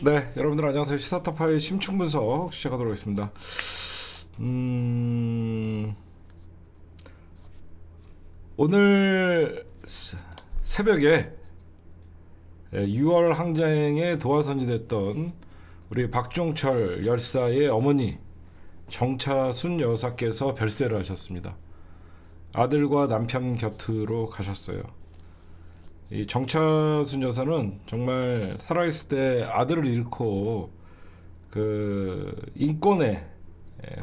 네, 여러분들 안녕하세요. 시사타파의 심층 분석 시작하도록 하겠습니다. 오늘 새벽에 6월 항쟁에 도화선지됐던 우리 박종철 열사의 어머니 정차순 여사께서 별세를 하셨습니다. 아들과 남편 곁으로 가셨어요. 이 정차순 여사는 정말 살아있을 때 아들을 잃고 그 인권에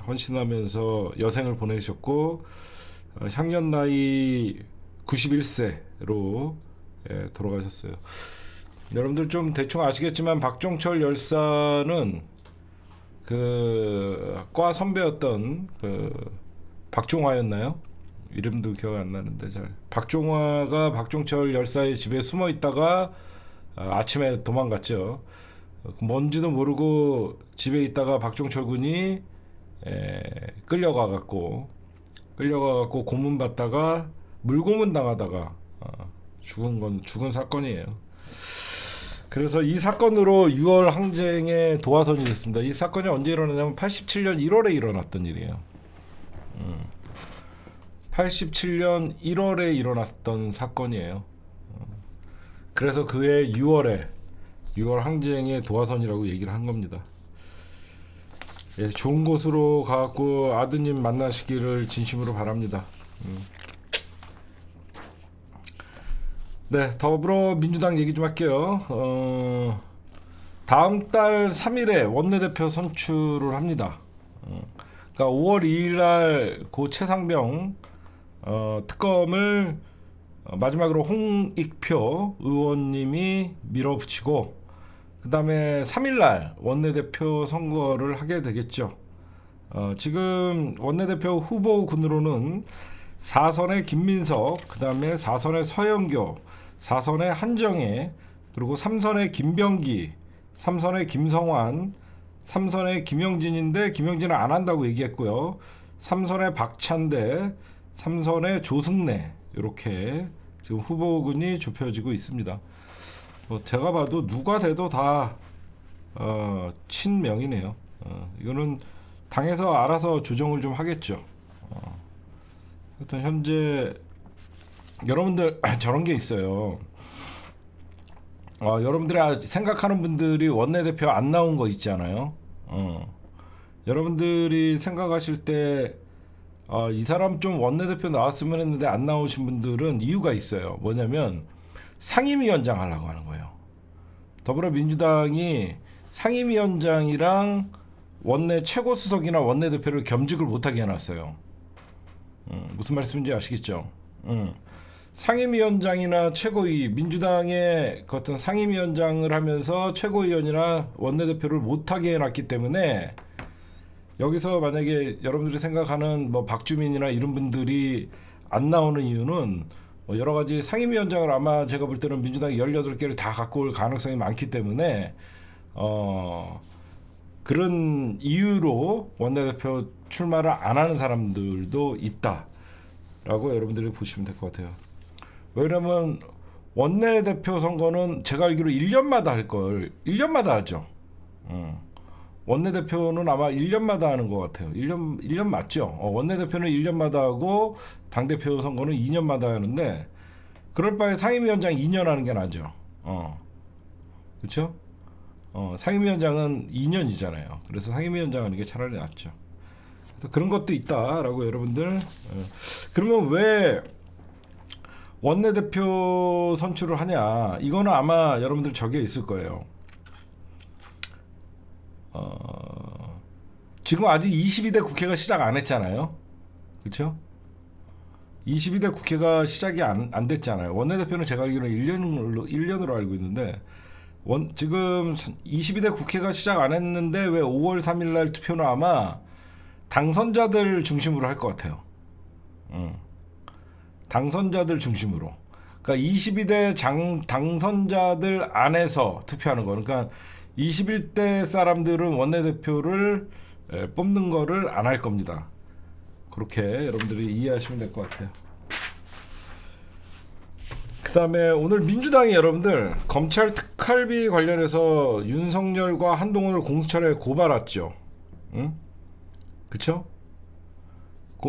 헌신하면서 여생을 보내셨고, 향년 나이 91세로 돌아가셨어요. 여러분들 좀 대충 아시겠지만 박종철 열사는 그 과 선배였던 그 박종화였나요? 이름도 기억 안 나는데 잘. 박종화가 박종철 열사의 집에 숨어 있다가 아침에 도망갔죠. 뭔지도 모르고 집에 있다가 박종철 군이 끌려가갖고 고문 받다가 물고문 당하다가 죽은 사건이에요. 그래서 이 사건으로 6월 항쟁의 도화선이 됐습니다. 이 사건이 언제 일어나냐면 87년 1월에 일어났던 일이에요. 87년 1월에 일어났던 사건이에요. 그래서 그해 6월 항쟁의 도화선이라고 얘기를 한 겁니다. 예, 좋은 곳으로 가고 아드님 만나시기를 진심으로 바랍니다. 네, 더불어민주당 얘기 좀 할게요. 다음 달 3일에 원내대표 선출을 합니다. 그러니까 5월 2일 날 고 최상병 특검을 마지막으로 홍익표 의원님이 밀어붙이고, 그 다음에 3일날 원내대표 선거를 하게 되겠죠. 지금 원내대표 후보군으로는 4선의 김민석, 그 다음에 4선의 서영교, 4선의 한정혜, 그리고 3선의 김병기, 3선의 김성환, 3선의 김영진인데 김영진은 안 한다고 얘기했고요. 3선의 박찬대, 3선의 조승래, 이렇게 지금 후보군이 좁혀지고 있습니다. 제가 봐도 누가 돼도 다 친명이네요. 이거는 당에서 알아서 조정을 좀 하겠죠. 하여튼 현재 여러분들 저런 게 있어요. 여러분들이 생각하는 분들이 원내대표 안 나온 거 있잖아요. 여러분들이 생각하실 때 이 사람 좀 원내대표 나왔으면 했는데 안 나오신 분들은 이유가 있어요. 뭐냐면 상임위원장 하려고 하는 거예요. 더불어민주당이 상임위원장이랑 원내 최고수석이나 원내대표를 겸직을 못하게 해놨어요. 무슨 말씀인지 아시겠죠? 상임위원장이나 최고위, 민주당의 그 어떤 상임위원장을 하면서 최고위원이나 원내대표를 못하게 해놨기 때문에, 여기서 만약에 여러분들이 생각하는 뭐 박주민이나 이런 분들이 안 나오는 이유는 여러 가지 상임위원장을 아마 제가 볼 때는 민주당이 18개를 다 갖고 올 가능성이 많기 때문에 그런 이유로 원내대표 출마를 안 하는 사람들도 있다라고 여러분들이 보시면 될 것 같아요. 왜냐면 원내대표 선거는 제가 알기로 1년마다 할 걸 1년마다 하죠. 원내대표는 아마 1년마다 하는 것 같아요. 1년 맞죠? 원내대표는 1년마다 하고 당대표 선거는 2년마다 하는데, 그럴 바에 상임위원장 2년 하는 게 낫죠. 그렇죠? 상임위원장은 2년이잖아요. 그래서 상임위원장 하는 게 차라리 낫죠. 그래서 그런 것도 있다라고 여러분들. 그러면 왜 원내대표 선출을 하냐? 이거는 아마 여러분들 적혀 있을 거예요. 지금 아직 22대 국회가 시작 안 했잖아요. 그렇죠? 22대 국회가 시작이 안 됐잖아요. 원내대표는 제가 알기로는 1년으로 알고 있는데, 지금 22대 국회가 시작 안 했는데 왜 5월 3일 날 투표는 아마 당선자들 중심으로 할 것 같아요. 당선자들 중심으로. 그러니까 22대 당선자들 안에서 투표하는 거. 그러니까 21대 사람들은 원내대표를 뽑는 거를 안 할 겁니다. 그렇게 여러분들이 이해하시면 될 것 같아요. 그 그다음에 오늘 민주당이 여러분들 검찰 특활비 관련해서 윤석열과 한동훈을 공수처에 고발했죠. 응? 그쵸?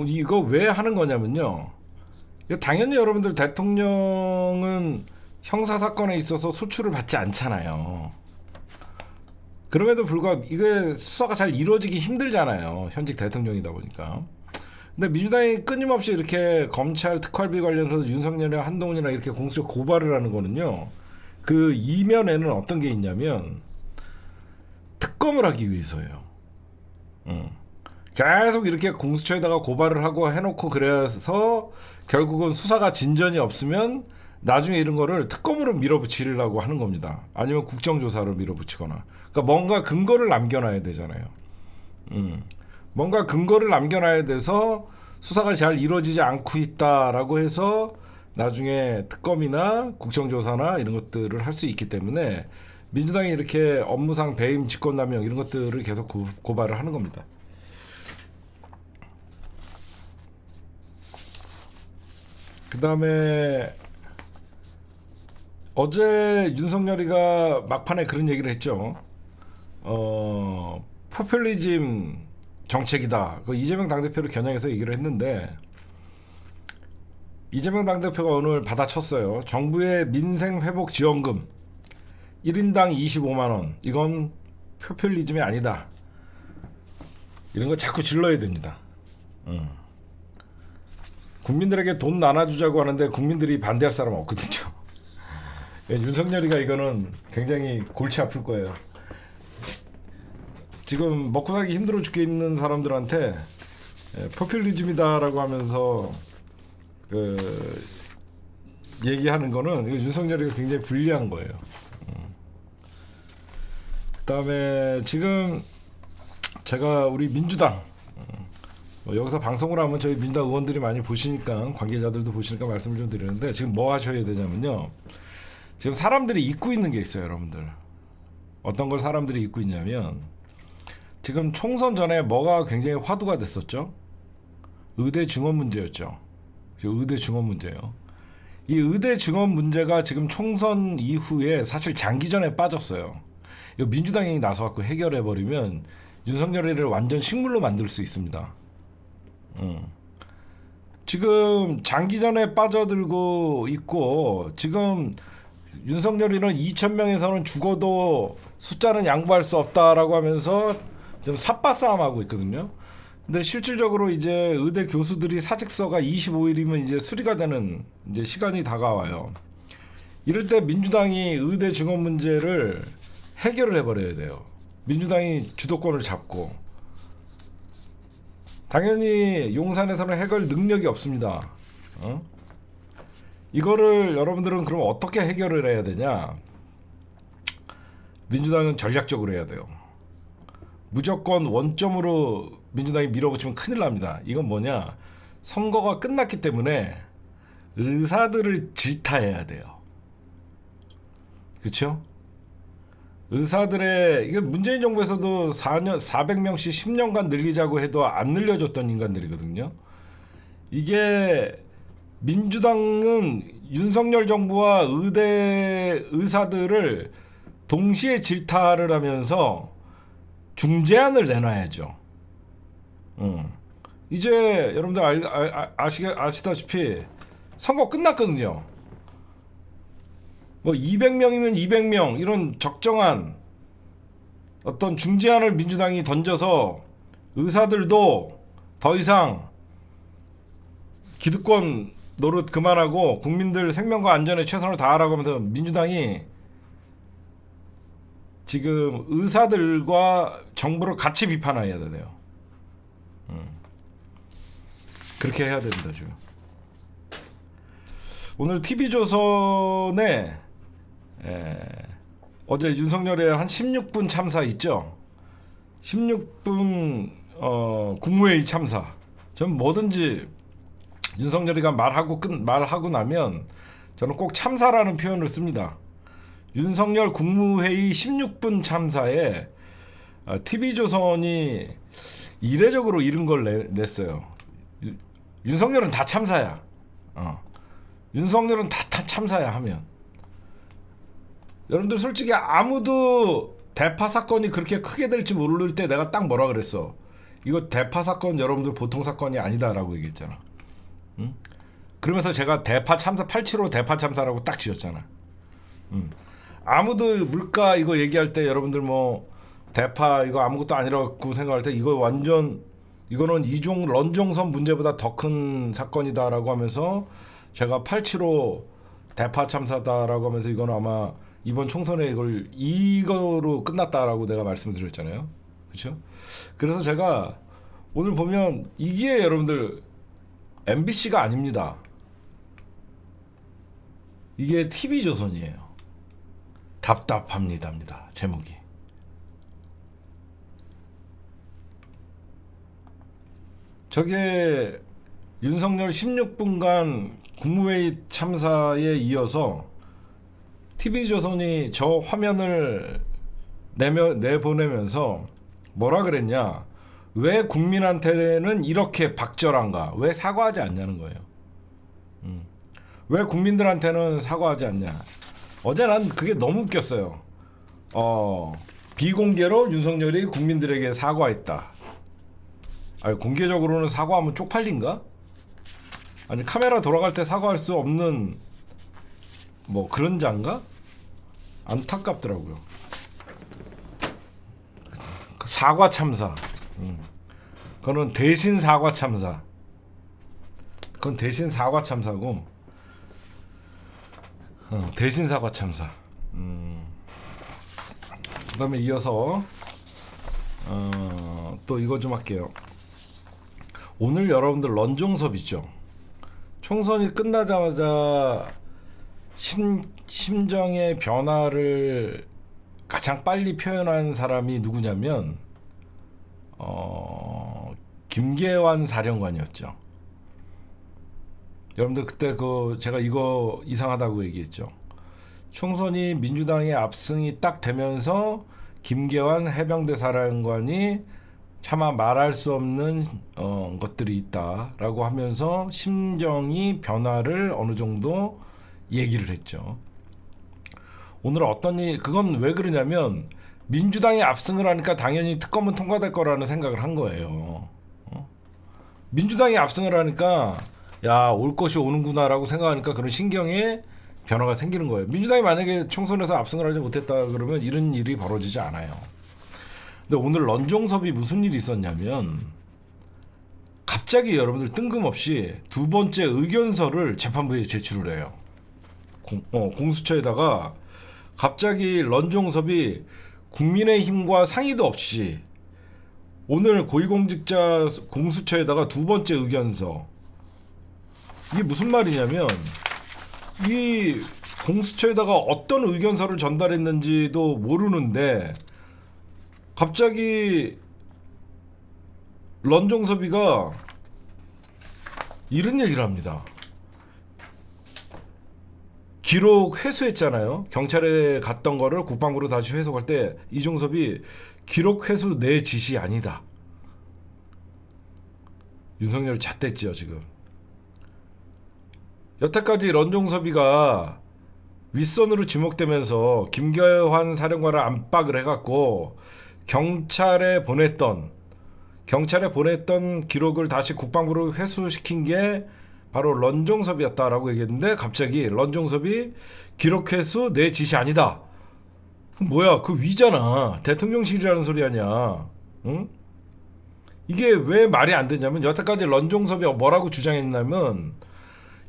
이거 왜 하는 거냐면요. 당연히 여러분들 대통령은 형사사건에 있어서 소출을 받지 않잖아요. 그럼에도 불구하고 이게 수사가 잘 이루어지기 힘들잖아요. 현직 대통령이다 보니까. 근데 민주당이 끊임없이 이렇게 검찰 특활비 관련해서 윤석열이랑 한동훈이랑 이렇게 공수처 고발을 하는 거는요. 그 이면에는 어떤 게 있냐면 특검을 하기 위해서예요. 계속 이렇게 공수처에다가 고발을 하고 해놓고 그래서 결국은 수사가 진전이 없으면 나중에 이런 거를 특검으로 밀어붙이려고 하는 겁니다. 아니면 국정조사로 밀어붙이거나. 그러니까 뭔가 근거를 남겨놔야 되잖아요. 뭔가 근거를 남겨놔야 돼서 수사가 잘 이루어지지 않고 있다라고 해서 나중에 특검이나 국정조사나 이런 것들을 할 수 있기 때문에 민주당이 이렇게 업무상 배임, 직권남용 이런 것들을 계속 고발을 하는 겁니다. 그 다음에 어제 윤석열이가 막판에 그런 얘기를 했죠. 포퓰리즘 정책이다. 그 이재명 당대표를 겨냥해서 얘기를 했는데 이재명 당대표가 오늘 받아쳤어요. 정부의 민생회복지원금 1인당 25만 원. 이건 포퓰리즘이 아니다. 이런 거 자꾸 질러야 됩니다. 국민들에게 돈 나눠주자고 하는데 국민들이 반대할 사람 없거든요. 윤석열이가 이거는 굉장히 골치 아플 거예요. 지금 먹고 살기 힘들어 죽겠는 사람들한테 포퓰리즘이다라고 하면서 얘기하는 거는 윤석열이가 굉장히 불리한 거예요. 그다음에 지금 제가 우리 민주당 여기서 방송을 하면 저희 민주당 의원들이 많이 보시니까 관계자들도 보시니까 말씀을 좀 드리는데 지금 뭐 하셔야 되냐면요. 지금 사람들이 잊고 있는 게 있어요, 여러분들. 어떤 걸 사람들이 잊고 있냐면 지금 총선 전에 뭐가 굉장히 화두가 됐었죠. 의대 증원 문제였죠. 의대 증원 문제요. 이 의대 증원 문제가 지금 총선 이후에 사실 장기전에 빠졌어요. 이 민주당이 나서갖고 해결해버리면 윤석열이를 완전 식물로 만들 수 있습니다. 지금 장기전에 빠져들고 있고 지금 윤석열이는 2,000명에서는 죽어도 숫자는 양보할 수 없다라고 하면서 지금 삽바싸움하고 있거든요. 근데 실질적으로 이제 의대 교수들이 사직서가 25일이면 이제 수리가 되는 이제 시간이 다가와요. 이럴 때 민주당이 의대 증원 문제를 해결을 해버려야 돼요. 민주당이 주도권을 잡고. 당연히 용산에서는 해결 능력이 없습니다. 이거를 여러분들은 그럼 어떻게 해결을 해야 되냐? 민주당은 전략적으로 해야 돼요. 무조건 원점으로 민주당이 밀어붙이면 큰일 납니다. 이건 뭐냐? 선거가 끝났기 때문에 의사들을 질타해야 돼요. 그렇죠? 의사들의 이게 문재인 정부에서도 400명씩 10년간 늘리자고 해도 안 늘려줬던 인간들이거든요. 이게 민주당은 윤석열 정부와 의대 의사들을 동시에 질타를 하면서 중재안을 내놔야죠. 이제 여러분들 아시다시피 선거 끝났거든요. 뭐 200명이면 200명 이런 적정한 어떤 중재안을 민주당이 던져서 의사들도 더 이상 기득권 노릇 그만하고 국민들 생명과 안전에 최선을 다하라고 하면서 민주당이 지금 의사들과 정부를 같이 비판해야 돼요. 그렇게 해야 됩니다. 지금 오늘 TV조선에 어제 윤석열의 한 16분 참사 있죠. 16분 국무회의 참사. 전 뭐든지 윤석열이가 말하고 나면 저는 꼭 참사라는 표현을 씁니다. 윤석열 국무회의 16분 참사에 TV조선이 이례적으로 이런 걸 냈어요. 윤석열은 다 참사야. 윤석열은 다 참사야 하면. 여러분들 솔직히 아무도 대파 사건이 그렇게 크게 될지 모를 때 내가 딱 뭐라 그랬어. 이거 대파 사건 여러분들 보통 사건이 아니다라고 얘기했잖아. 응? 그러면서 제가 대파 참사 875 대파 참사라고 딱 지었잖아. 아무도 물가 이거 얘기할 때 여러분들 뭐 대파 이거 아무것도 아니라고 생각할 때 이거 완전 이거는 이종 런종선 문제보다 더 큰 사건이다라고 하면서 제가 875 대파 참사다라고 하면서 이거는 아마 이번 총선에 이거로 끝났다라고 내가 말씀드렸잖아요. 그렇죠? 그래서 제가 오늘 보면 이게 여러분들 MBC가 아닙니다. 이게 TV조선이에요. 답답합니다입니다. 제목이. 저게 윤석열 16분간 국무회의 참사에 이어서 TV조선이 저 화면을 내보내면서 뭐라 그랬냐. 왜 국민한테는 이렇게 박절한가. 왜 사과하지 않냐는 거예요. 왜 국민들한테는 사과하지 않냐. 어제 난 그게 너무 웃겼어요. 비공개로 윤석열이 국민들에게 사과했다. 아니, 공개적으로는 사과하면 쪽팔린가? 아니 카메라 돌아갈 때 사과할 수 없는 뭐 그런 장가? 안타깝더라고요. 사과 참사. 그거는 대신 사과 참사. 그건 대신 사과 참사고. 대신 사과 참사. 그다음에 이어서 또 이거 좀 할게요. 오늘 여러분들 런종섭 있죠. 총선이 끝나자마자 심정의 변화를 가장 빨리 표현한 사람이 누구냐면 김계환 사령관이었죠. 여러분들 그때 제가 이거 이상하다고 얘기했죠. 총선이 민주당의 압승이 딱 되면서 김계환 해병대 사령관이 차마 말할 수 없는 것들이 있다라고 하면서 심정이 변화를 어느 정도 얘기를 했죠. 오늘 그건 왜 그러냐면 민주당이 압승을 하니까 당연히 특검은 통과될 거라는 생각을 한 거예요. 민주당이 압승을 하니까 야, 올 것이 오는구나라고 생각하니까 그런 신경에 변화가 생기는 거예요. 민주당이 만약에 총선에서 압승을 하지 못했다 그러면 이런 일이 벌어지지 않아요. 근데 오늘 런종섭이 무슨 일이 있었냐면 갑자기 여러분들 뜬금없이 두 번째 의견서를 재판부에 제출을 해요. 공수처에다가 갑자기 런종섭이 국민의힘과 상의도 없이 오늘 고위공직자 공수처에다가 두 번째 의견서. 이게 무슨 말이냐면 이 공수처에다가 어떤 의견서를 전달했는지도 모르는데 갑자기 런종섭이가 이런 얘기를 합니다. 기록 회수했잖아요. 경찰에 갔던 거를 국방부로 다시 회수할 때 이종섭이 기록 회수 내 지시 아니다. 윤석열 잣됐지요 지금. 여태까지 런종섭이가 윗선으로 지목되면서 김계환 사령관을 압박을 해갖고 경찰에 보냈던 기록을 다시 국방부로 회수시킨 게 바로 런종섭이었다라고 얘기했는데 갑자기 런종섭이 기록 회수 내 지시 아니다. 뭐야 그 위잖아. 대통령실이라는 소리 아니야. 응? 이게 왜 말이 안 되냐면 여태까지 런종섭이 뭐라고 주장했냐면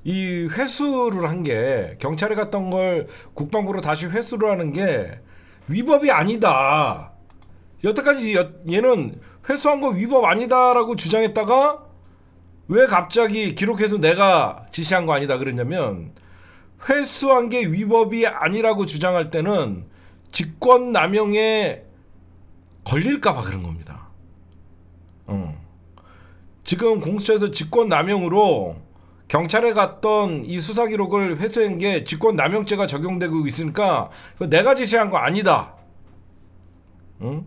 이 회수를 한 게 경찰에 갔던 걸 국방부로 다시 회수를 하는 게 위법이 아니다. 여태까지 얘는 회수한 거 위법 아니다라고 주장했다가 왜 갑자기 기록해서 내가 지시한 거 아니다 그랬냐면 회수한 게 위법이 아니라고 주장할 때는 직권남용에 걸릴까봐 그런 겁니다. 지금 공수처에서 직권남용으로 경찰에 갔던 이 수사 기록을 회수한 게 직권남용죄가 적용되고 있으니까 내가 지시한 거 아니다. 응?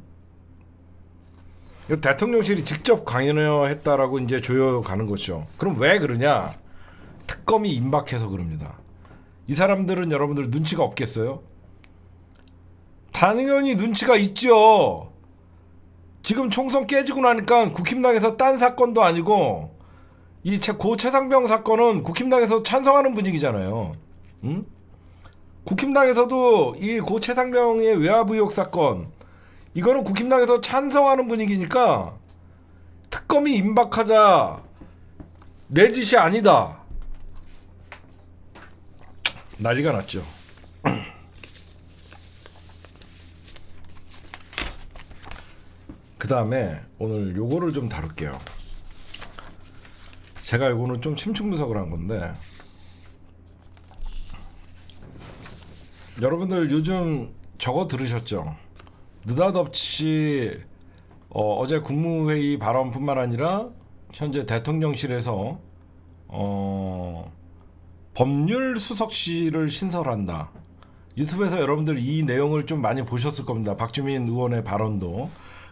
대통령실이 직접 강연했다라고 이제 조여가는 거죠. 그럼 왜 그러냐? 특검이 임박해서 그럽니다. 이 사람들은 여러분들 눈치가 없겠어요? 당연히 눈치가 있죠. 지금 총선 깨지고 나니까 국힘당에서 딴 사건도 아니고 이 고 최상병 사건은 국힘당에서 찬성하는 분위기잖아요. 응? 국힘당에서도 이 고 최상병의 외압 의혹 사건 이거는 국힘당에서 찬성하는 분위기니까 특검이 임박하자 내 짓이 아니다. 난리가 났죠. 그 다음에 오늘 요거를 좀 다룰게요. 제가 요거는 좀 심층 분석을 한 건데 여러분들 요즘 저거 들으셨죠? 느닷없이 어제 국무회의 발언뿐만 아니라 현재 대통령실에서 법률 수석실을 신설한다. 유튜브에서 여러분들 이 내용을 좀 많이 보셨을 겁니다. 박주민 의원의 발언도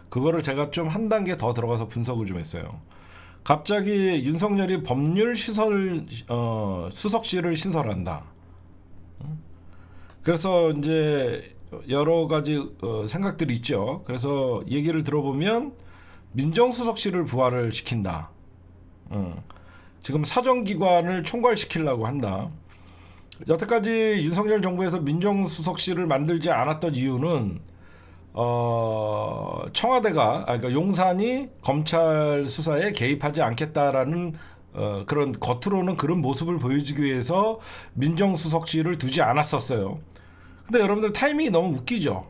그거를 제가 좀 한 단계 더 들어가서 분석을 좀 했어요. 갑자기 윤석열이 법률 수석실을 신설한다. 그래서 이제 여러 가지 생각들이 있죠. 그래서 얘기를 들어보면 민정수석실을 부활을 시킨다. 지금 사정기관을 총괄시키려고 한다. 여태까지 윤석열 정부에서 민정수석실을 만들지 않았던 이유는 청와대가 그러니까 용산이 검찰 수사에 개입하지 않겠다라는 그런 겉으로는 그런 모습을 보여주기 위해서 민정수석실을 두지 않았었어요. 근데 여러분들 타이밍이 너무 웃기죠.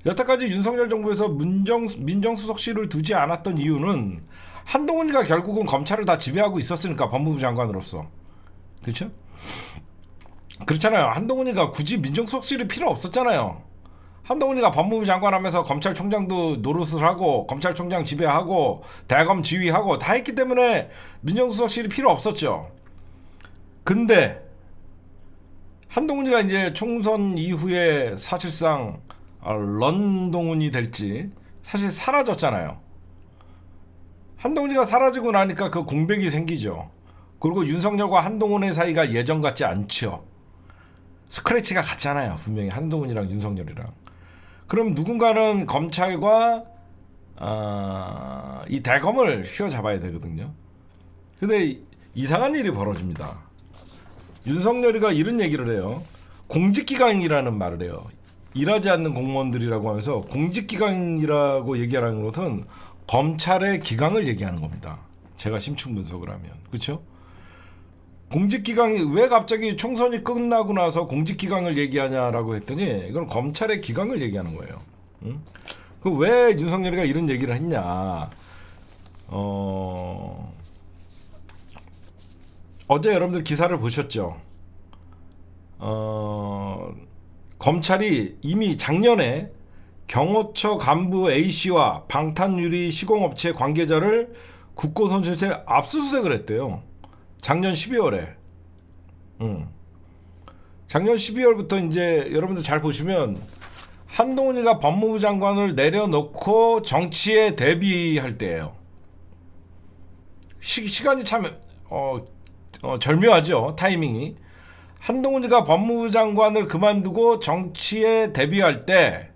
여태까지 윤석열 정부에서 민정수석실을 두지 않았던 이유는 한동훈이가 결국은 검찰을 다 지배하고 있었으니까 법무부 장관으로서. 그렇죠? 그렇잖아요. 한동훈이가 굳이 민정수석실이 필요 없었잖아요. 한동훈이가 법무부 장관 하면서 검찰총장도 노릇을 하고 검찰총장 지배하고 대검 지휘하고 다 했기 때문에 민정수석실이 필요 없었죠. 근데 한동훈이가 이제 총선 이후에 사실상 런동훈이 될지 사실 사라졌잖아요. 한동훈이가 사라지고 나니까 그 공백이 생기죠. 그리고 윤석열과 한동훈의 사이가 예전 같지 않죠. 스크래치가 같잖아요. 분명히 한동훈이랑 윤석열이랑. 그럼 누군가는 검찰과 이 대검을 휘어잡아야 되거든요. 근데 이상한 일이 벌어집니다. 윤석열이가 이런 얘기를 해요. 공직기강이라는 말을 해요. 일하지 않는 공무원들이라고 하면서 공직기강이라고 얘기하는 것은 검찰의 기강을 얘기하는 겁니다. 제가 심층 분석을 하면. 그렇죠? 공직기강이 왜 갑자기 총선이 끝나고 나서 공직기강을 얘기하냐라고 했더니 이건 검찰의 기강을 얘기하는 거예요. 응? 그 왜 윤석열이가 이런 얘기를 했냐. 어제 여러분들 기사를 보셨죠? 검찰이 이미 작년에 경호처 간부 A씨와 방탄유리 시공업체 관계자를 국고선실세 압수수색을 했대요. 작년 12월에. 작년 12월부터 이제 여러분들 잘 보시면 한동훈이가 법무부 장관을 내려놓고 정치에 대비할 때예요. 시간이 참 절묘하죠. 타이밍이. 한동훈이가 법무부 장관을 그만두고 정치에 대비할 때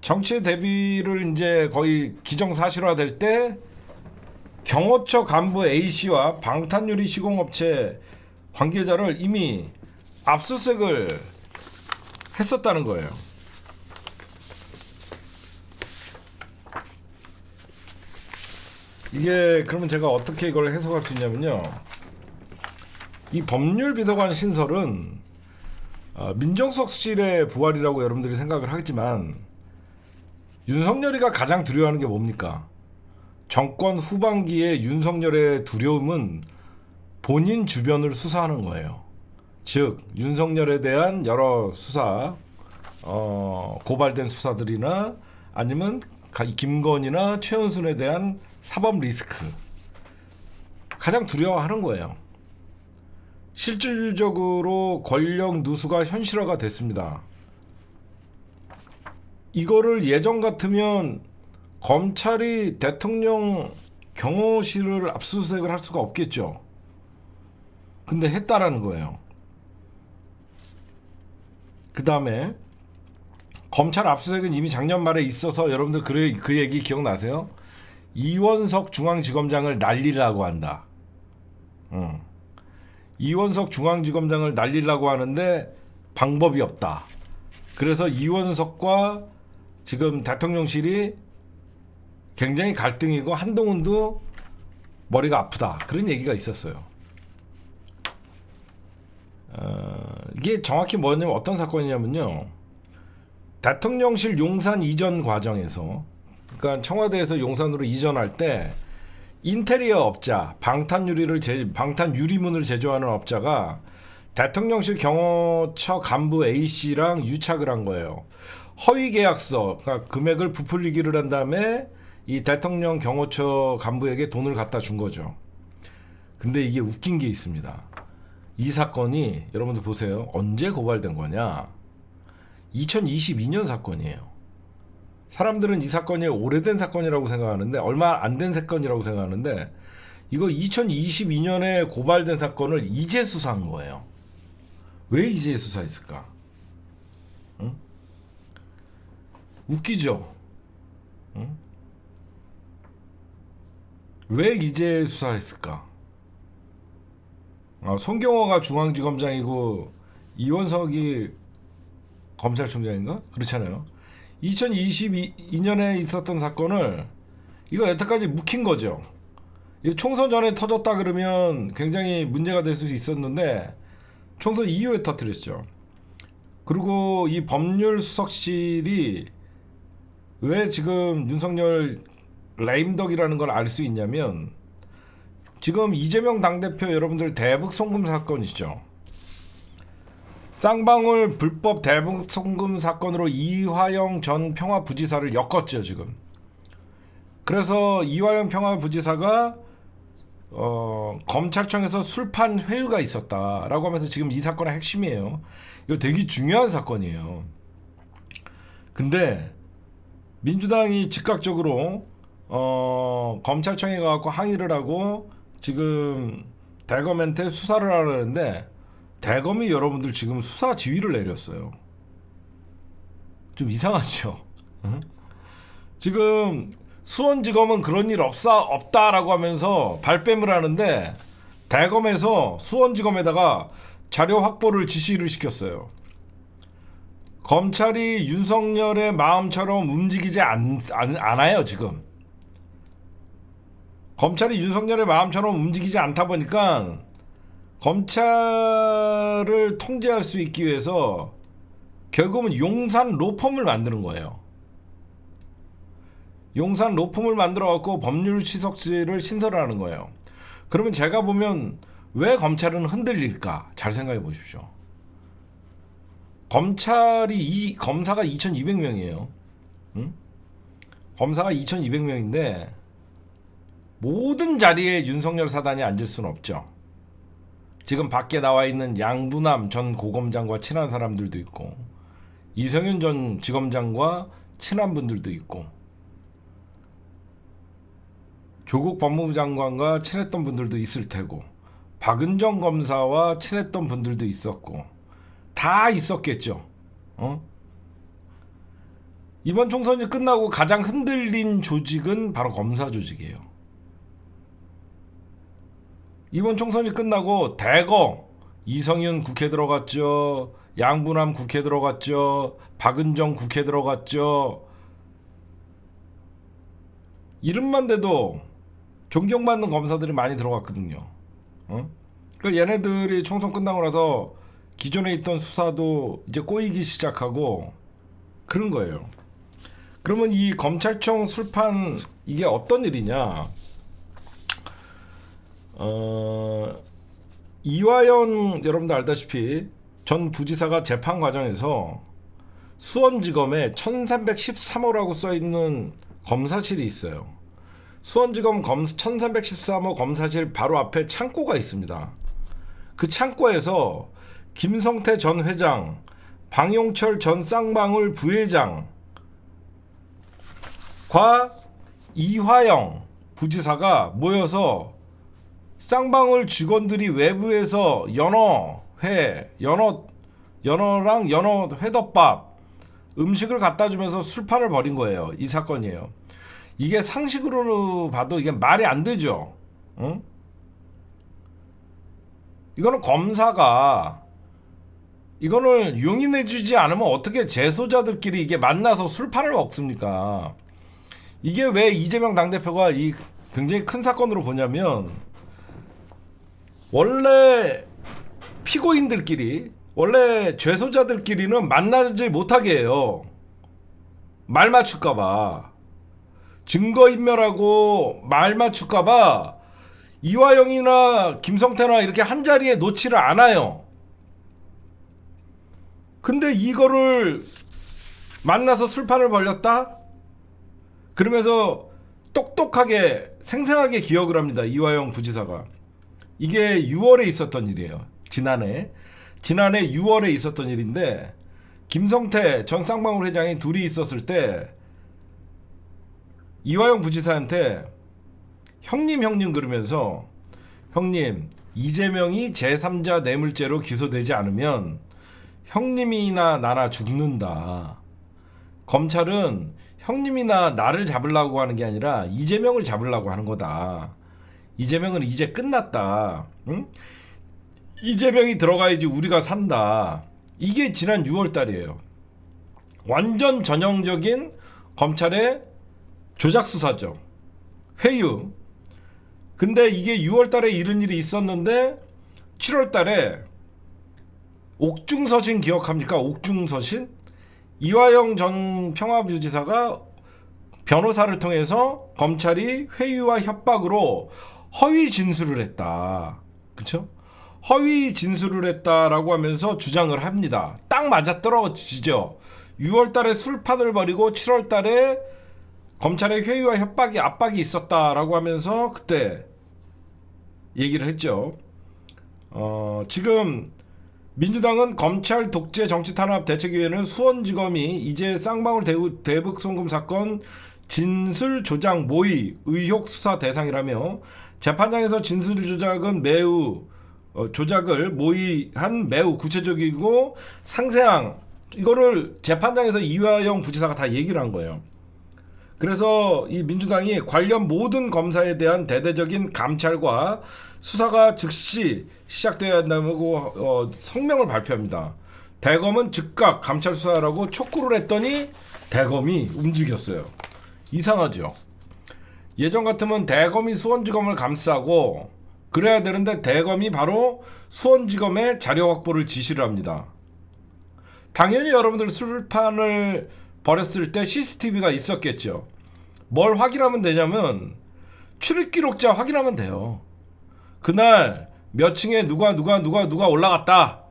정치에 대비를 이제 거의 기정사실화될 때 경호처 간부 A씨와 방탄유리 시공업체 관계자를 이미 압수수색을 했었다는 거예요. 이게 그러면 제가 어떻게 이걸 해석할 수 있냐면요. 이 법률비서관 신설은 민정수석실의 부활이라고 여러분들이 생각을 하겠지만 윤석열이가 가장 두려워하는 게 뭡니까? 정권 후반기에 윤석열의 두려움은 본인 주변을 수사하는 거예요. 즉 윤석열에 대한 여러 수사, 고발된 수사들이나 아니면 김건희나 최은순에 대한 사법 리스크 가장 두려워하는 거예요. 실질적으로 권력 누수가 현실화가 됐습니다. 이거를 예전 같으면 검찰이 대통령 경호실을 압수수색을 할 수가 없겠죠. 근데 했다라는 거예요. 그 다음에 검찰 압수수색은 이미 작년 말에 있어서 여러분들 그 얘기 기억나세요? 이원석 중앙지검장을 날리려고 한다. 이원석 중앙지검장을 날리려고 하는데 방법이 없다. 그래서 이원석과 지금 대통령실이 굉장히 갈등이고 한동훈도 머리가 아프다. 그런 얘기가 있었어요. 이게 정확히 뭐냐면 어떤 사건이냐면요. 대통령실 용산 이전 과정에서, 그러니까 청와대에서 용산으로 이전할 때 인테리어 업자, 방탄 유리문을 제조하는 업자가 대통령실 경호처 간부 A씨랑 유착을 한 거예요. 허위 계약서, 그러니까 금액을 부풀리기를 한 다음에 이 대통령 경호처 간부에게 돈을 갖다 준 거죠. 근데 이게 웃긴 게 있습니다. 이 사건이 여러분들 보세요. 언제 고발된 거냐? 2022년 사건이에요. 사람들은 이 사건이 오래된 사건이라고 생각하는데, 얼마 안 된 사건이라고 생각하는데, 이거 2022년에 고발된 사건을 이제 수사한 거예요. 왜 이제 수사했을까? 응? 웃기죠? 응? 왜 이제 수사했을까? 손경호가 중앙지검장이고 이원석이 검찰총장인가? 그렇잖아요. 2022년에 있었던 사건을 이거 여태까지 묵힌 거죠. 총선 전에 터졌다 그러면 굉장히 문제가 될 수 있었는데 총선 이후에 터뜨렸죠. 그리고 이 법률수석실이 왜 지금 윤석열 레임덕이라는 걸 알 수 있냐면, 지금 이재명 당대표 여러분들 대북 송금 사건이죠. 쌍방울 불법 대북 송금 사건으로 이화영 전 평화부지사를 엮었죠 지금. 그래서 이화영 평화부지사가 검찰청에서 술판 회유가 있었다라고 하면서 지금 이 사건의 핵심이에요. 이거 되게 중요한 사건이에요. 근데 민주당이 즉각적으로 검찰청에 가서 항의를 하고 지금 대검한테 수사를 하려는데, 대검이 여러분들 지금 수사 지휘를 내렸어요. 좀 이상하죠? 응? 지금 수원지검은 그런 일 없다라고 하면서 발뺌을 하는데, 대검에서 수원지검에다가 자료 확보를 지시를 시켰어요. 검찰이 윤석열의 마음처럼 움직이지 않아요 지금. 검찰이 윤석열의 마음처럼 움직이지 않다 보니까 검찰을 통제할 수 있기 위해서 결국은 용산 로펌을 만드는 거예요. 용산 로펌을 만들어 갖고 법률수석실을 신설하는 거예요. 그러면 제가 보면 왜 검찰은 흔들릴까? 잘 생각해 보십시오. 검사가 2,200명이에요. 응? 검사가 2,200명인데 모든 자리에 윤석열 사단이 앉을 수는 없죠. 지금 밖에 나와 있는 양부남 전 고검장과 친한 사람들도 있고, 이성윤 전 지검장과 친한 분들도 있고, 조국 법무부 장관과 친했던 분들도 있을 테고, 박은정 검사와 친했던 분들도 있었고, 다 있었겠죠. 이번 총선이 끝나고 가장 흔들린 조직은 바로 검사 조직이에요. 이번 총선이 끝나고 대거 이성윤 국회 들어갔죠. 양부남 국회 들어갔죠. 박은정 국회 들어갔죠. 이름만 대도 존경받는 검사들이 많이 들어갔거든요. 그러니까 얘네들이 총선 끝나고 나서 기존에 있던 수사도 이제 꼬이기 시작하고 그런 거예요. 그러면 이 검찰청 술판 이게 어떤 일이냐? 이화영 여러분들 알다시피 전 부지사가 재판 과정에서 수원지검에 1313호라고 써있는 검사실이 있어요. 수원지검 1313호 검사실 바로 앞에 창고가 있습니다. 그 창고에서 김성태 전 회장, 방용철 전 쌍방울 부회장과 이화영 부지사가 모여서 쌍방울 직원들이 외부에서 연어랑 연어 회덮밥 음식을 갖다 주면서 술판을 벌인 거예요. 이 사건이에요. 이게 상식으로 봐도 이게 말이 안 되죠. 응? 이거는 검사가 이거는 용인해주지 않으면 어떻게 재소자들끼리 이게 만나서 술판을 먹습니까? 이게 왜 이재명 당대표가 이 굉장히 큰 사건으로 보냐면, 원래 피고인들끼리, 원래 죄소자들끼리는 만나지 못하게 해요. 말 맞출까봐. 증거인멸하고 말 맞출까봐 이화영이나 김성태나 이렇게 한 자리에 놓지를 않아요. 근데 이거를 만나서 술판을 벌렸다? 그러면서 똑똑하게 생생하게 기억을 합니다. 이화영 부지사가. 이게 6월에 있었던 일이에요. 지난해 6월에 있었던 일인데, 김성태 전 쌍방울 회장이 둘이 있었을 때 이화영 부지사한테 형님 그러면서, 형님, 이재명이 제3자 뇌물죄로 기소되지 않으면 형님이나 나나 죽는다. 검찰은 형님이나 나를 잡으려고 하는 게 아니라 이재명을 잡으려고 하는 거다. 이재명은 이제 끝났다. 응? 이재명이 들어가야지 우리가 산다. 이게 지난 6월 달이에요. 완전 전형적인 검찰의 조작 수사죠. 회유. 근데 이게 6월 달에 이런 일이 있었는데 7월 달에 옥중서신 기억합니까? 옥중서신? 이화영 전 평화부지사가 변호사를 통해서 검찰이 회유와 협박으로 허위 진술을 했다. 그쵸? 허위 진술을 했다라고 하면서 주장을 합니다. 딱 맞아 떨어지죠. 6월 달에 술판을 벌이고 7월 달에 검찰의 회유와 협박이 압박이 있었다라고 하면서 그때 얘기를 했죠. 지금 민주당은 검찰 독재 정치 탄압 대책위원회는 수원지검이 이제 쌍방울 대북 송금 사건 진술 조작 모의 의혹 수사 대상이라며, 재판장에서 진술 조작을 모의한 매우 구체적이고 상세한, 이거를 재판장에서 이화영 부지사가 다 얘기를 한 거예요. 그래서 이 민주당이 관련 모든 검사에 대한 대대적인 감찰과 수사가 즉시 시작돼야 한다고 성명을 발표합니다. 대검은 즉각 감찰 수사라고 촉구를 했더니 대검이 움직였어요. 이상하죠. 예전 같으면 대검이 수원지검을 감싸고 그래야 되는데 대검이 바로 수원지검에 자료 확보를 지시를 합니다. 당연히 여러분들 술판을 벌였을 때 CCTV가 있었겠죠. 뭘 확인하면 되냐면 출입 기록자 확인하면 돼요. 그날 몇 층에 누가 올라갔다.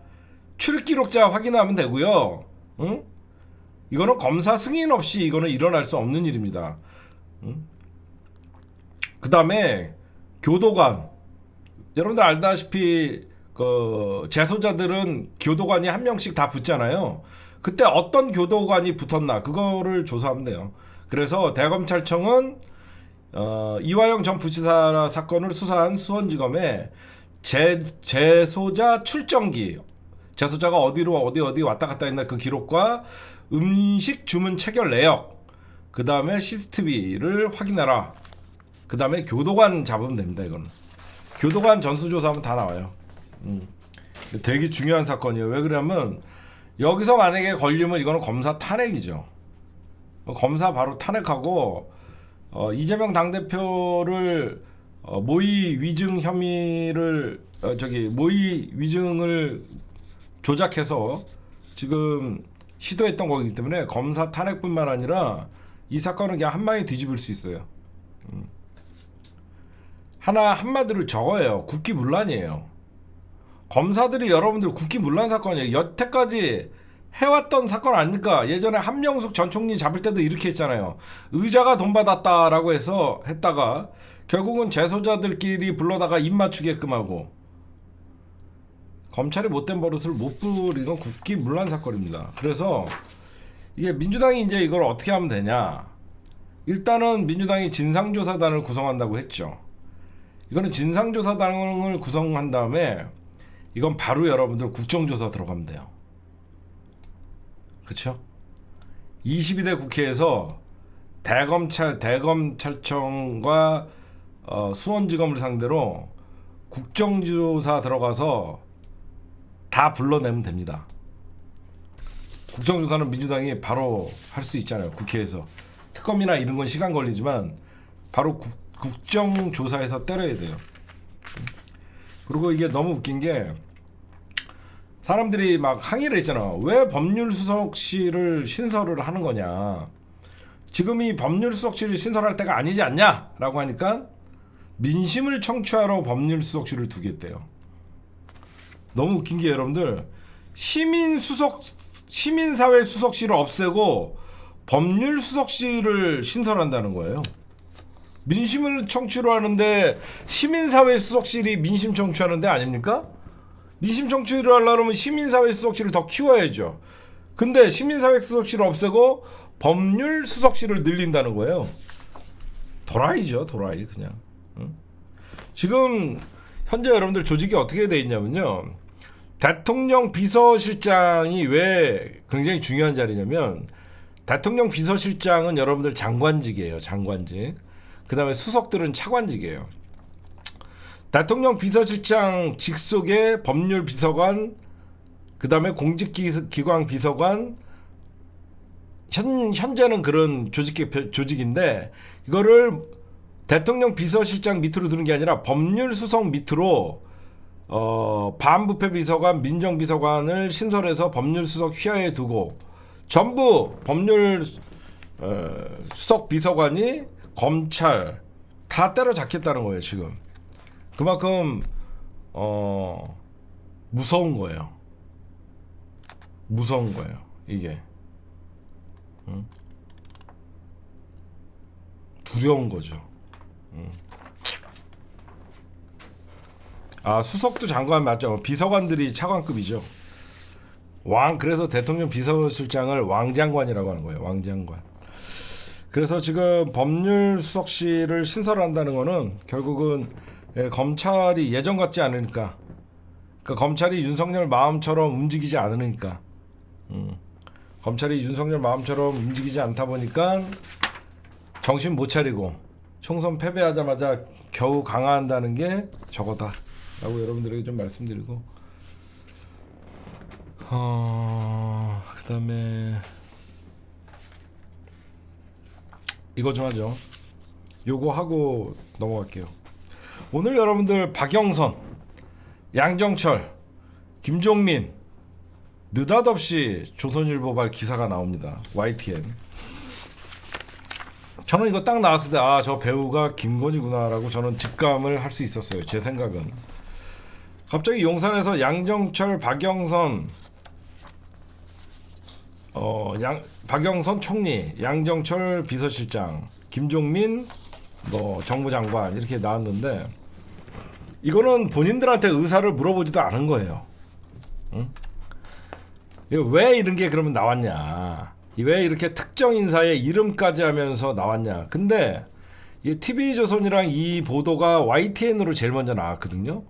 출입 기록자 확인하면 되고요. 응? 이거는 검사 승인 없이 이거는 일어날 수 없는 일입니다. 응? 그 다음에 교도관. 여러분들 알다시피 그 재소자들은 교도관이 한 명씩 다 붙잖아요. 그때 어떤 교도관이 붙었나 그거를 조사하면 돼요. 그래서 대검찰청은 이화영 전 부지사 사건을 수사한 수원지검에 재소자 출정기, 재소자가 어디로 어디 왔다 갔다 했나 그 기록과 음식 주문 체결 내역, 그 다음에 CCTV를 확인해라. 그 다음에 교도관 잡으면 됩니다. 이거는 교도관 전수조사하면 다 나와요. 되게 중요한 사건이에요. 왜 그러냐면 여기서 만약에 걸리면 이거는 검사 탄핵이죠. 검사 바로 탄핵하고 이재명 당대표를 모의 위증 혐의를 모의 위증을 조작해서 지금 시도했던 거기 때문에 검사 탄핵뿐만 아니라 이 사건은 그냥 한마디에 뒤집을 수 있어요. 한마디로 저거예요. 국기문란이에요. 검사들이 여러분들 국기문란 사건이에요. 여태까지 해왔던 사건 아닙니까? 예전에 한명숙 전 총리 잡을 때도 이렇게 했잖아요. 의자가 돈 받았다라고 해서 했다가 결국은 재소자들끼리 불러다가 입 맞추게끔 하고, 검찰이 못된 버릇을 못 부리는 국기문란 사건입니다. 그래서 이게 민주당이 이제 이걸 어떻게 하면 되냐. 일단은 민주당이 진상조사단을 구성한다고 했죠. 이거는 진상조사당을 구성한 다음에 이건 바로 여러분들 국정조사 들어가면 돼요. 그렇죠? 22대 국회에서 대검찰청과 수원지검을 상대로 국정조사 들어가서 다 불러내면 됩니다. 국정조사는 민주당이 바로 할 수 있잖아요. 국회에서. 특검이나 이런 건 시간 걸리지만 바로 국정조사에서 때려야 돼요. 그리고 이게 너무 웃긴 게 사람들이 막 항의를 했잖아. 왜 법률수석실을 신설을 하는 거냐. 지금이 법률수석실을 신설할 때가 아니지 않냐 라고 하니까 민심을 청취하러 법률수석실을 두겠대요. 너무 웃긴 게 여러분들 시민사회 수석실을 없애고 법률수석실을 신설한다는 거예요. 민심을 청취로 하는데 시민사회 수석실이 민심 청취하는 데 아닙니까? 민심 청취를 하려면 시민사회 수석실을 더 키워야죠. 근데 시민사회 수석실을 없애고 법률수석실을 늘린다는 거예요. 도라이죠, 도라이 그냥. 응? 지금 현재 여러분들 조직이 어떻게 돼 있냐면요. 대통령 비서실장이 왜 굉장히 중요한 자리냐면 대통령 비서실장은 여러분들 장관직이에요. 장관직. 그 다음에 수석들은 차관직이에요. 대통령 비서실장 직속에 법률비서관, 그 다음에 공직기관 비서관, 현재는 그런 조직인데 이거를 대통령 비서실장 밑으로 두는 게 아니라 법률수석 밑으로 반부패 비서관, 민정비서관을 신설해서 법률수석 휘하에 두고 전부 법률 수석 비서관이 검찰 다 때려잡겠다는 거예요. 지금 그만큼 무서운 거예요. 무서운 거예요. 이게 두려운 거죠. 아, 수석도 장관 맞죠? 비서관들이 차관급이죠. 그래서 대통령 비서실장을 왕장관이라고 하는 거예요. 왕장관. 그래서 지금 법률수석실을 신설한다는 거는 결국은 검찰이 예전 같지 않으니까, 그러니까 검찰이 윤석열 마음처럼 움직이지 않으니까, 검찰이 윤석열 마음처럼 움직이지 않다 보니까 정신 못 차리고 총선 패배하자마자 겨우 강화한다는 게 저거다 라고 여러분들에게 좀 말씀드리고, 그 다음에 이거 좀 하죠. 요거 하고 넘어갈게요. 오늘 여러분들 박영선, 양정철, 김종민 느닷없이 조선일보발 기사가 나옵니다. YTN. 저는 이거 딱 나왔을 때 저 배우가 김건희구나라고 저는 직감을 할 수 있었어요. 제 생각은. 갑자기 용산에서 양정철, 박영선, 박영선 총리, 양정철 비서실장, 김종민 정무장관 이렇게 나왔는데 이거는 본인들한테 의사를 물어보지도 않은 거예요. 응? 왜 이런 게 그러면 나왔냐? 왜 이렇게 특정 인사의 이름까지 하면서 나왔냐? 근데 이 TV조선이랑 이 보도가 YTN으로 제일 먼저 나왔거든요.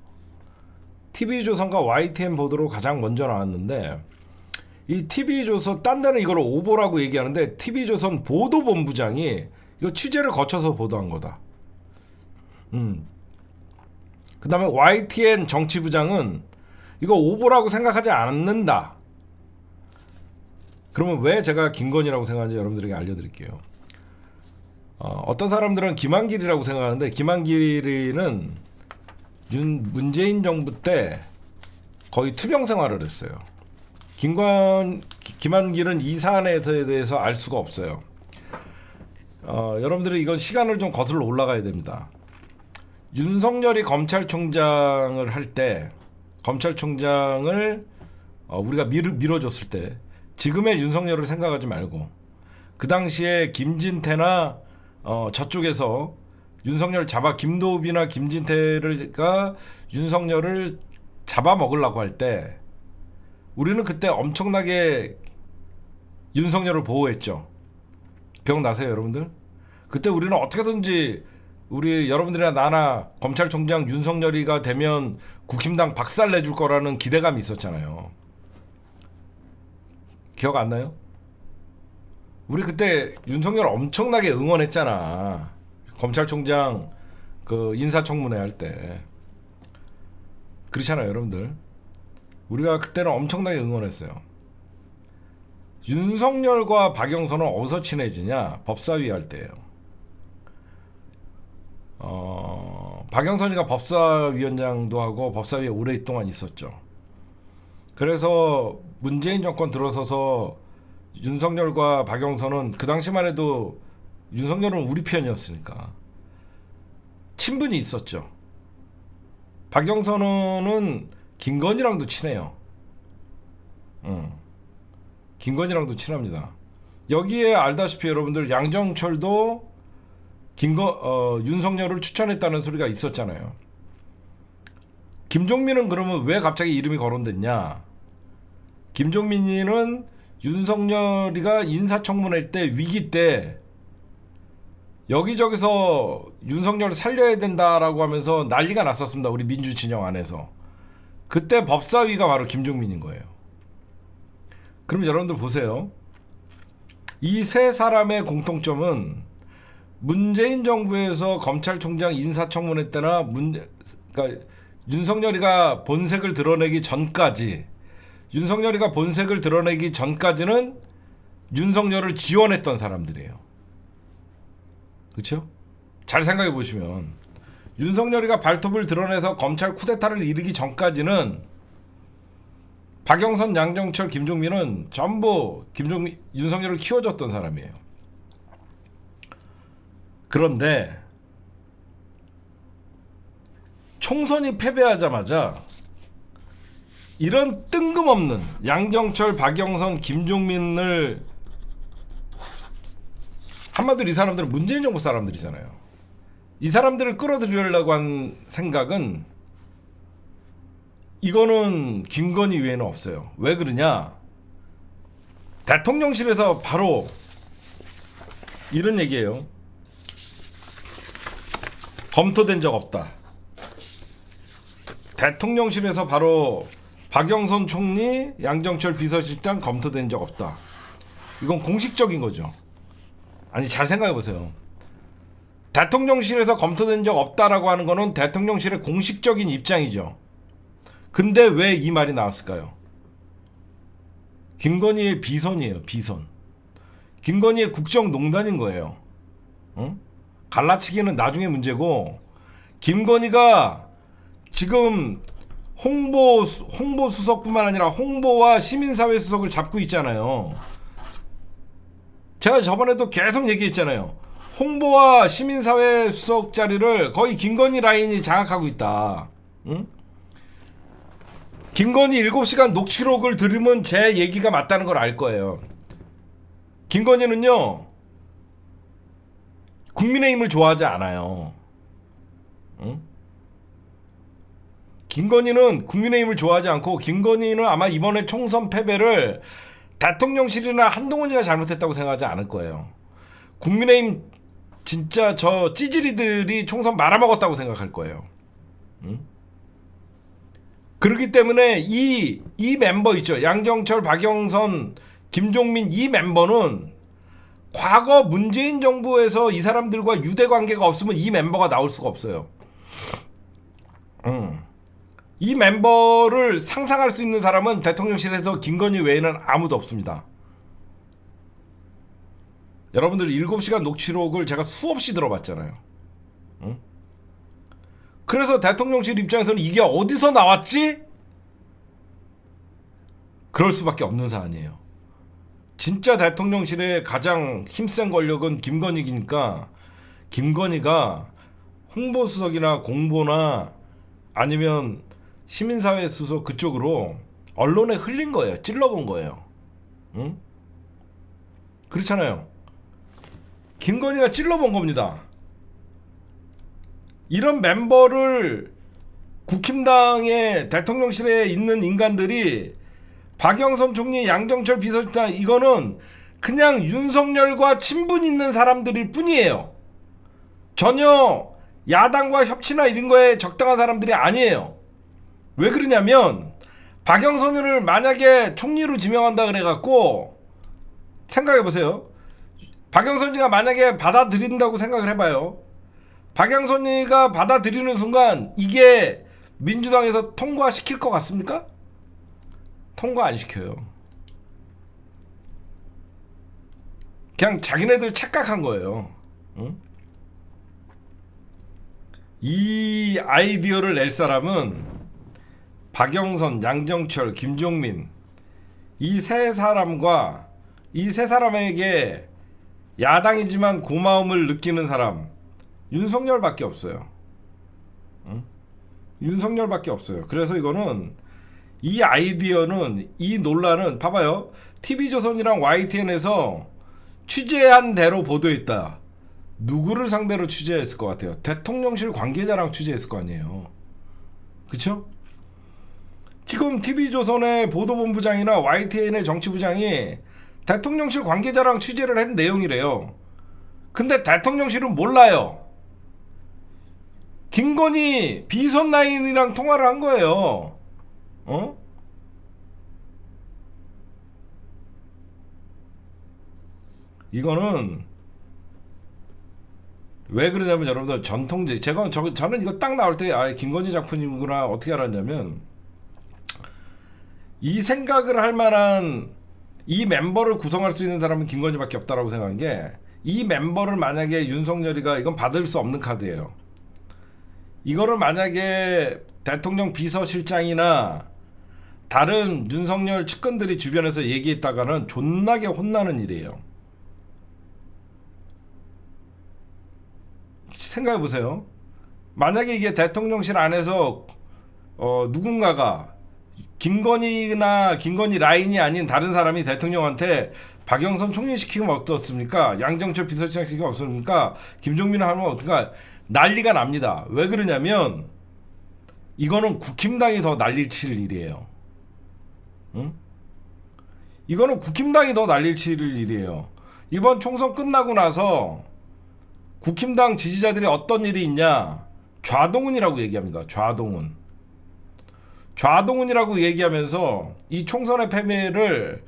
TV조선과 YTN 보도로 가장 먼저 나왔는데 이 TV조선 딴 데는 이걸 오보라고 얘기하는데 TV조선 보도본부장이 이거 취재를 거쳐서 보도한 거다. 그 다음에 YTN 정치부장은 이거 오보라고 생각하지 않는다. 그러면 왜 제가 김건희라고 생각하는지 여러분들에게 알려드릴게요. 어떤 사람들은 김한길이라고 생각하는데 김한길이는 문재인 정부 때 거의 투병 생활을 했어요. 김한길은 이 사안에 대해서 알 수가 없어요. 여러분들이 이건 시간을 좀 거슬러 올라가야 됩니다. 윤석열이 검찰총장을 할 때, 검찰총장을 우리가 밀어줬을 때 지금의 윤석열을 생각하지 말고 그 당시에 김진태나 저쪽에서 윤석열 김도읍이나 김진태가 윤석열을 잡아먹으려고 할 때 우리는 그때 엄청나게 윤석열을 보호했죠. 기억나세요 여러분들? 그때 우리는 어떻게든지 우리 여러분들이나 나나 검찰총장 윤석열이가 되면 국힘당 박살 내줄 거라는 기대감이 있었잖아요. 기억 안 나요? 우리 그때 윤석열 엄청나게 응원했잖아. 검찰총장 그 인사청문회 할 때. 그렇잖아요, 여러분들. 우리가 그때는 엄청나게 응원했어요. 윤석열과 박영선은 어디서 친해지냐? 법사위 할 때예요. 박영선이가 법사위원장도 하고 법사위에 오랫동안 있었죠. 그래서 문재인 정권 들어서서 윤석열과 박영선은 그 당시만 해도 윤석열은 우리 편이었으니까 친분이 있었죠. 박영선은 김건희랑도 친해요. 김건희랑도 친합니다. 여기에 알다시피 여러분들 양정철도 윤석열을 추천했다는 소리가 있었잖아요. 김종민은 그러면 왜 갑자기 이름이 거론됐냐? 김종민이는 윤석열이가 인사청문회 때 위기 때 여기저기서 윤석열을 살려야 된다라고 하면서 난리가 났었습니다. 우리 민주진영 안에서. 그때 법사위가 바로 김종민인 거예요. 그럼 여러분들 보세요. 이 세 사람의 공통점은 문재인 정부에서 검찰총장 인사청문회 때나 그러니까 윤석열이가 본색을 드러내기 전까지는 윤석열을 지원했던 사람들이에요. 그렇죠? 잘 생각해 보시면 윤석열이가 발톱을 드러내서 검찰 쿠데타를 이루기 전까지는 박영선, 양정철, 김종민은 전부 윤석열을 키워줬던 사람이에요. 그런데 총선이 패배하자마자 이런 뜬금없는 양정철, 박영선, 김종민을 한마디로 이 사람들은 문재인 정부 사람들이잖아요. 이 사람들을 끌어들이려고 한 생각은 이거는 김건희 외에는 없어요. 왜 그러냐? 대통령실에서 바로 이런 얘기예요. 검토된 적 없다. 대통령실에서 바로 박영선 총리, 양정철 비서실장 검토된 적 없다. 이건 공식적인 거죠. 아니 잘 생각해 보세요. 대통령실에서 검토된 적 없다라고 하는 거는 대통령실의 공식적인 입장이죠. 근데 왜 이 말이 나왔을까요? 김건희의 비선이에요. 비선. 김건희의 국정농단인 거예요. 응? 갈라치기는 나중에 문제고 김건희가 지금 홍보 수석뿐만 아니라 홍보와 시민사회 수석을 잡고 있잖아요. 제가 저번에도 계속 얘기했잖아요. 홍보와 시민사회 수석 자리를 거의 김건희 라인이 장악하고 있다. 응? 김건희 7시간 녹취록을 들으면 제 얘기가 맞다는 걸 알 거예요. 김건희는요 국민의힘을 좋아하지 않아요. 응? 김건희는 국민의힘을 좋아하지 않고 김건희는 아마 이번에 총선 패배를 대통령실이나 한동훈이가 잘못했다고 생각하지 않을 거예요. 국민의힘 진짜 저 찌질이들이 총선 말아먹었다고 생각할 거예요. 응? 그렇기 때문에 이 멤버 있죠. 양정철, 박영선, 김종민 이 멤버는 과거 문재인 정부에서 이 사람들과 유대 관계가 없으면 이 멤버가 나올 수가 없어요. 이 멤버를 상상할 수 있는 사람은 대통령실에서 김건희 외에는 아무도 없습니다. 여러분들 7시간 녹취록을 제가 수없이 들어봤잖아요. 응? 그래서 대통령실 입장에서는 이게 어디서 나왔지? 그럴 수밖에 없는 사안이에요. 진짜 대통령실의 가장 힘센 권력은 김건희니까 김건희가 홍보수석이나 공보나 아니면 시민사회 수석 그쪽으로 언론에 흘린 거예요. 찔러본 거예요. 응? 그렇잖아요. 김건희가 찔러본 겁니다. 이런 멤버를 국힘당의 대통령실에 있는 인간들이 박영선 총리, 양정철 비서실장 이거는 그냥 윤석열과 친분 있는 사람들일 뿐이에요. 전혀 야당과 협치나 이런 거에 적당한 사람들이 아니에요. 왜 그러냐면 박영선을 만약에 총리로 지명한다 그래갖고 생각해보세요. 박영선이가 만약에 받아들인다고 생각을 해봐요. 박영선이가 받아들이는 순간 이게 민주당에서 통과시킬 것 같습니까? 통과 안 시켜요. 그냥 자기네들 착각한 거예요. 응? 이 아이디어를 낼 사람은 박영선, 양정철, 김종민 이 세 사람과 이 세 사람에게 야당이지만 고마움을 느끼는 사람 윤석열밖에 없어요. 응? 윤석열밖에 없어요. 그래서 이거는 이 아이디어는 이 논란은 봐봐요. TV조선이랑 YTN에서 취재한 대로 보도했다. 누구를 상대로 취재했을 것 같아요? 대통령실 관계자랑 취재했을 거 아니에요. 그쵸? 지금 TV조선의 보도본부장이나 YTN의 정치부장이 대통령실 관계자랑 취재를 한 내용이래요. 근데 대통령실은 몰라요. 김건희 비선 라인이랑 통화를 한 거예요. 어? 이거는 왜 그러냐면 여러분들 전통제 저는 이거 딱 나올 때 김건희 작품이구나 어떻게 알았냐면 이 생각을 할 만한 이 멤버를 구성할 수 있는 사람은 김건희밖에 없다라고 생각한 게 이 멤버를 만약에 윤석열이가 이건 받을 수 없는 카드예요. 이거를 만약에 대통령 비서실장이나 다른 윤석열 측근들이 주변에서 얘기했다가는 존나게 혼나는 일이에요. 생각해보세요. 만약에 이게 대통령실 안에서 누군가가 김건희나 김건희 라인이 아닌 다른 사람이 대통령한테 박영선 총리 시키면 어떻습니까? 양정철 비서실장 시키면 어떻습니까? 김종민을 하면 어떨까? 난리가 납니다. 왜 그러냐면 이거는 국힘당이 더 난리를 칠 일이에요. 응? 이거는 국힘당이 더 난리를 칠 일이에요. 이번 총선 끝나고 나서 국힘당 지지자들이 어떤 일이 있냐? 좌동훈이라고 얘기합니다. 좌동훈이라고 얘기하면서 이 총선의 패배를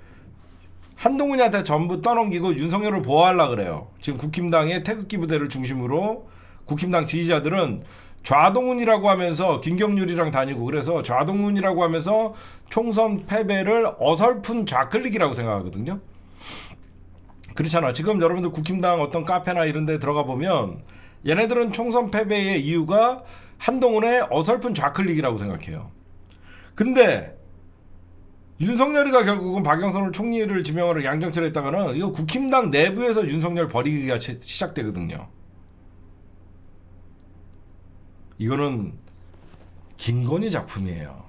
한동훈이한테 전부 떠넘기고 윤석열을 보호하려고 그래요. 지금 국힘당의 태극기 부대를 중심으로 국힘당 지지자들은 좌동훈이라고 하면서 김경률이랑 다니고 그래서 좌동훈이라고 하면서 총선 패배를 어설픈 좌클릭이라고 생각하거든요. 그렇잖아. 지금 여러분들 국힘당 어떤 카페나 이런 데 들어가 보면 얘네들은 총선 패배의 이유가 한동훈의 어설픈 좌클릭이라고 생각해요. 근데 윤석열이가 결국은 박영선을 총리를 지명하러 양정철에 했다가는 이거 국힘당 내부에서 윤석열 버리기가 시작되거든요. 이거는 김건희 작품이에요.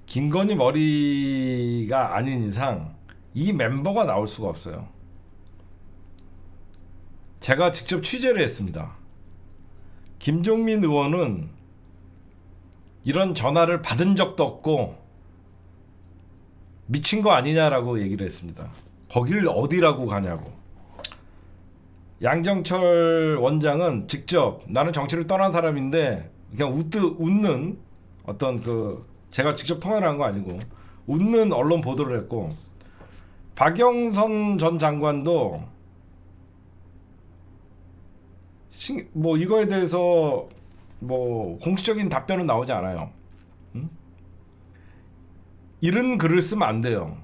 김건희 머리가 아닌 이상 이 멤버가 나올 수가 없어요. 제가 직접 취재를 했습니다. 김종민 의원은 이런 전화를 받은 적도 없고 미친 거 아니냐라고 얘기를 했습니다. 거길 어디라고 가냐고. 양정철 원장은 직접 나는 정치를 떠난 사람인데 그냥 웃는 어떤 제가 직접 통화를 한 거 아니고 웃는 언론 보도를 했고 박영선 전 장관도 뭐 이거에 대해서 뭐 공식적인 답변은 나오지 않아요. 이런 글을 쓰면 안 돼요.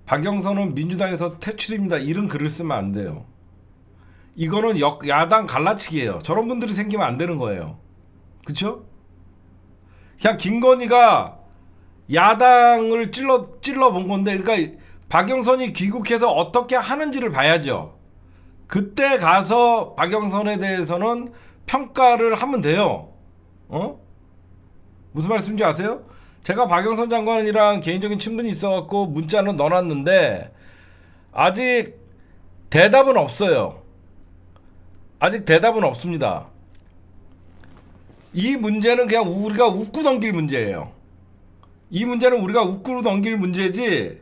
박영선은 민주당에서 퇴출입니다. 이런 글을 쓰면 안 돼요. 이거는 야당 갈라치기예요. 저런 분들이 생기면 안 되는 거예요. 그쵸? 그냥 김건희가 야당을 찔러 본 건데, 그러니까 박영선이 귀국해서 어떻게 하는지를 봐야죠. 그때 가서 박영선에 대해서는 평가를 하면 돼요. 무슨 말씀인지 아세요? 제가 박영선 장관이랑 개인적인 친분이 있어갖고 문자는 넣어놨는데 아직 대답은 없어요. 아직 대답은 없습니다. 이 문제는 그냥 우리가 웃고 넘길 문제예요. 이 문제는 우리가 웃고 넘길 문제지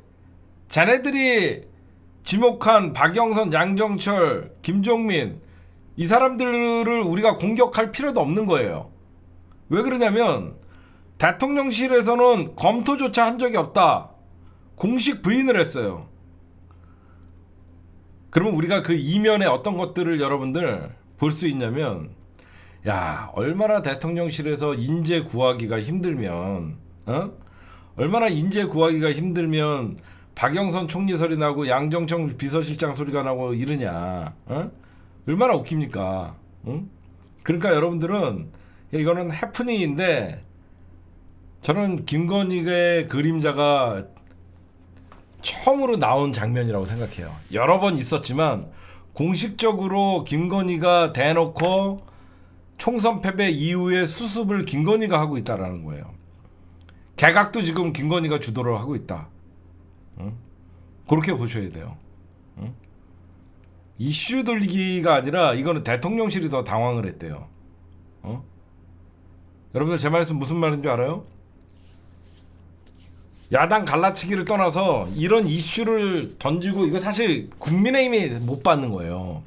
자네들이 지목한 박영선, 양정철, 김종민 이 사람들을 우리가 공격할 필요도 없는 거예요. 왜 그러냐면 대통령실에서는 검토조차 한 적이 없다. 공식 부인을 했어요. 그러면 우리가 그 이면에 어떤 것들을 여러분들 볼 수 있냐면, 야, 얼마나 대통령실에서 인재 구하기가 힘들면, 얼마나 인재 구하기가 힘들면 박영선 총리 소리 나고 양정청 비서실장 소리가 나고 이러냐. 얼마나 웃깁니까? 그러니까 여러분들은 이거는 해프닝인데, 저는 김건희의 그림자가 처음으로 나온 장면이라고 생각해요. 여러 번 있었지만 공식적으로 김건희가 대놓고 총선 패배 이후에 수습을 김건희가 하고 있다라는 거예요. 개각도 지금 김건희가 주도를 하고 있다. 그렇게 보셔야 돼요. 이슈 돌리기가 아니라 이거는 대통령실이 더 당황을 했대요. 여러분들 제 말씀 무슨 말인 줄 알아요? 야당 갈라치기를 떠나서 이런 이슈를 던지고, 이거 사실 국민의힘이 못 받는 거예요.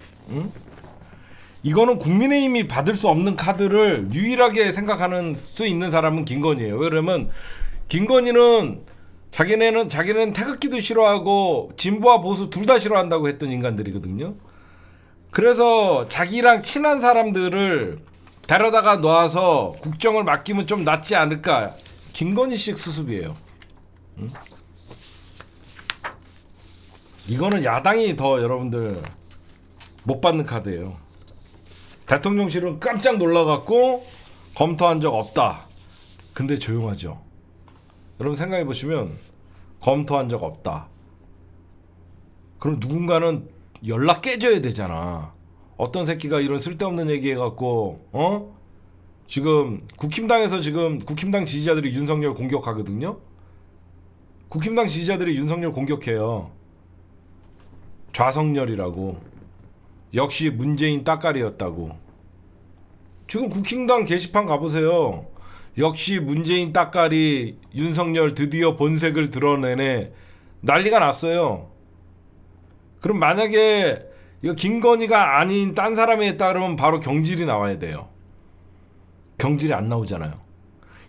이거는 국민의힘이 받을 수 없는 카드를 유일하게 생각하는 수 있는 사람은 김건희예요. 왜냐면 김건희는 자기는 태극기도 싫어하고 진보와 보수 둘 다 싫어한다고 했던 인간들이거든요. 그래서 자기랑 친한 사람들을 데려다가 놔서 국정을 맡기면 좀 낫지 않을까. 김건희식 수습이에요. 이거는 야당이 더 여러분들 못 받는 카드예요. 대통령실은 깜짝 놀라갖고 검토한 적 없다. 근데 조용하죠. 여러분 생각해 보시면 검토한 적 없다. 그럼 누군가는 연락 깨져야 되잖아. 어떤 새끼가 이런 쓸데없는 얘기해갖고 지금 국힘당 지지자들이 윤석열 공격하거든요. 국힘당 지지자들이 윤석열 공격해요. 좌석열이라고. 역시 문재인 따까리였다고. 지금 국힘당 게시판 가보세요. 역시 문재인 따까리, 윤석열 드디어 본색을 드러내네. 난리가 났어요. 그럼 만약에 이거 김건희가 아닌 딴 사람이 했다 그러면 바로 경질이 나와야 돼요. 경질이 안 나오잖아요.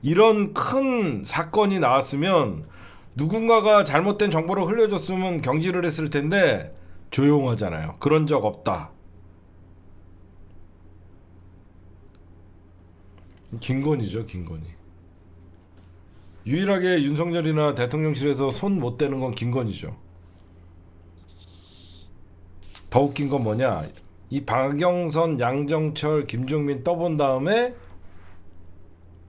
이런 큰 사건이 나왔으면 누군가가 잘못된 정보를 흘려줬으면 경질을 했을 텐데 조용하잖아요. 그런 적 없다. 김건희죠, 김건희. 유일하게 윤석열이나 대통령실에서 손 못 대는 건 김건희죠. 더 웃긴 건 뭐냐? 이 박영선, 양정철, 김종민 떠본 다음에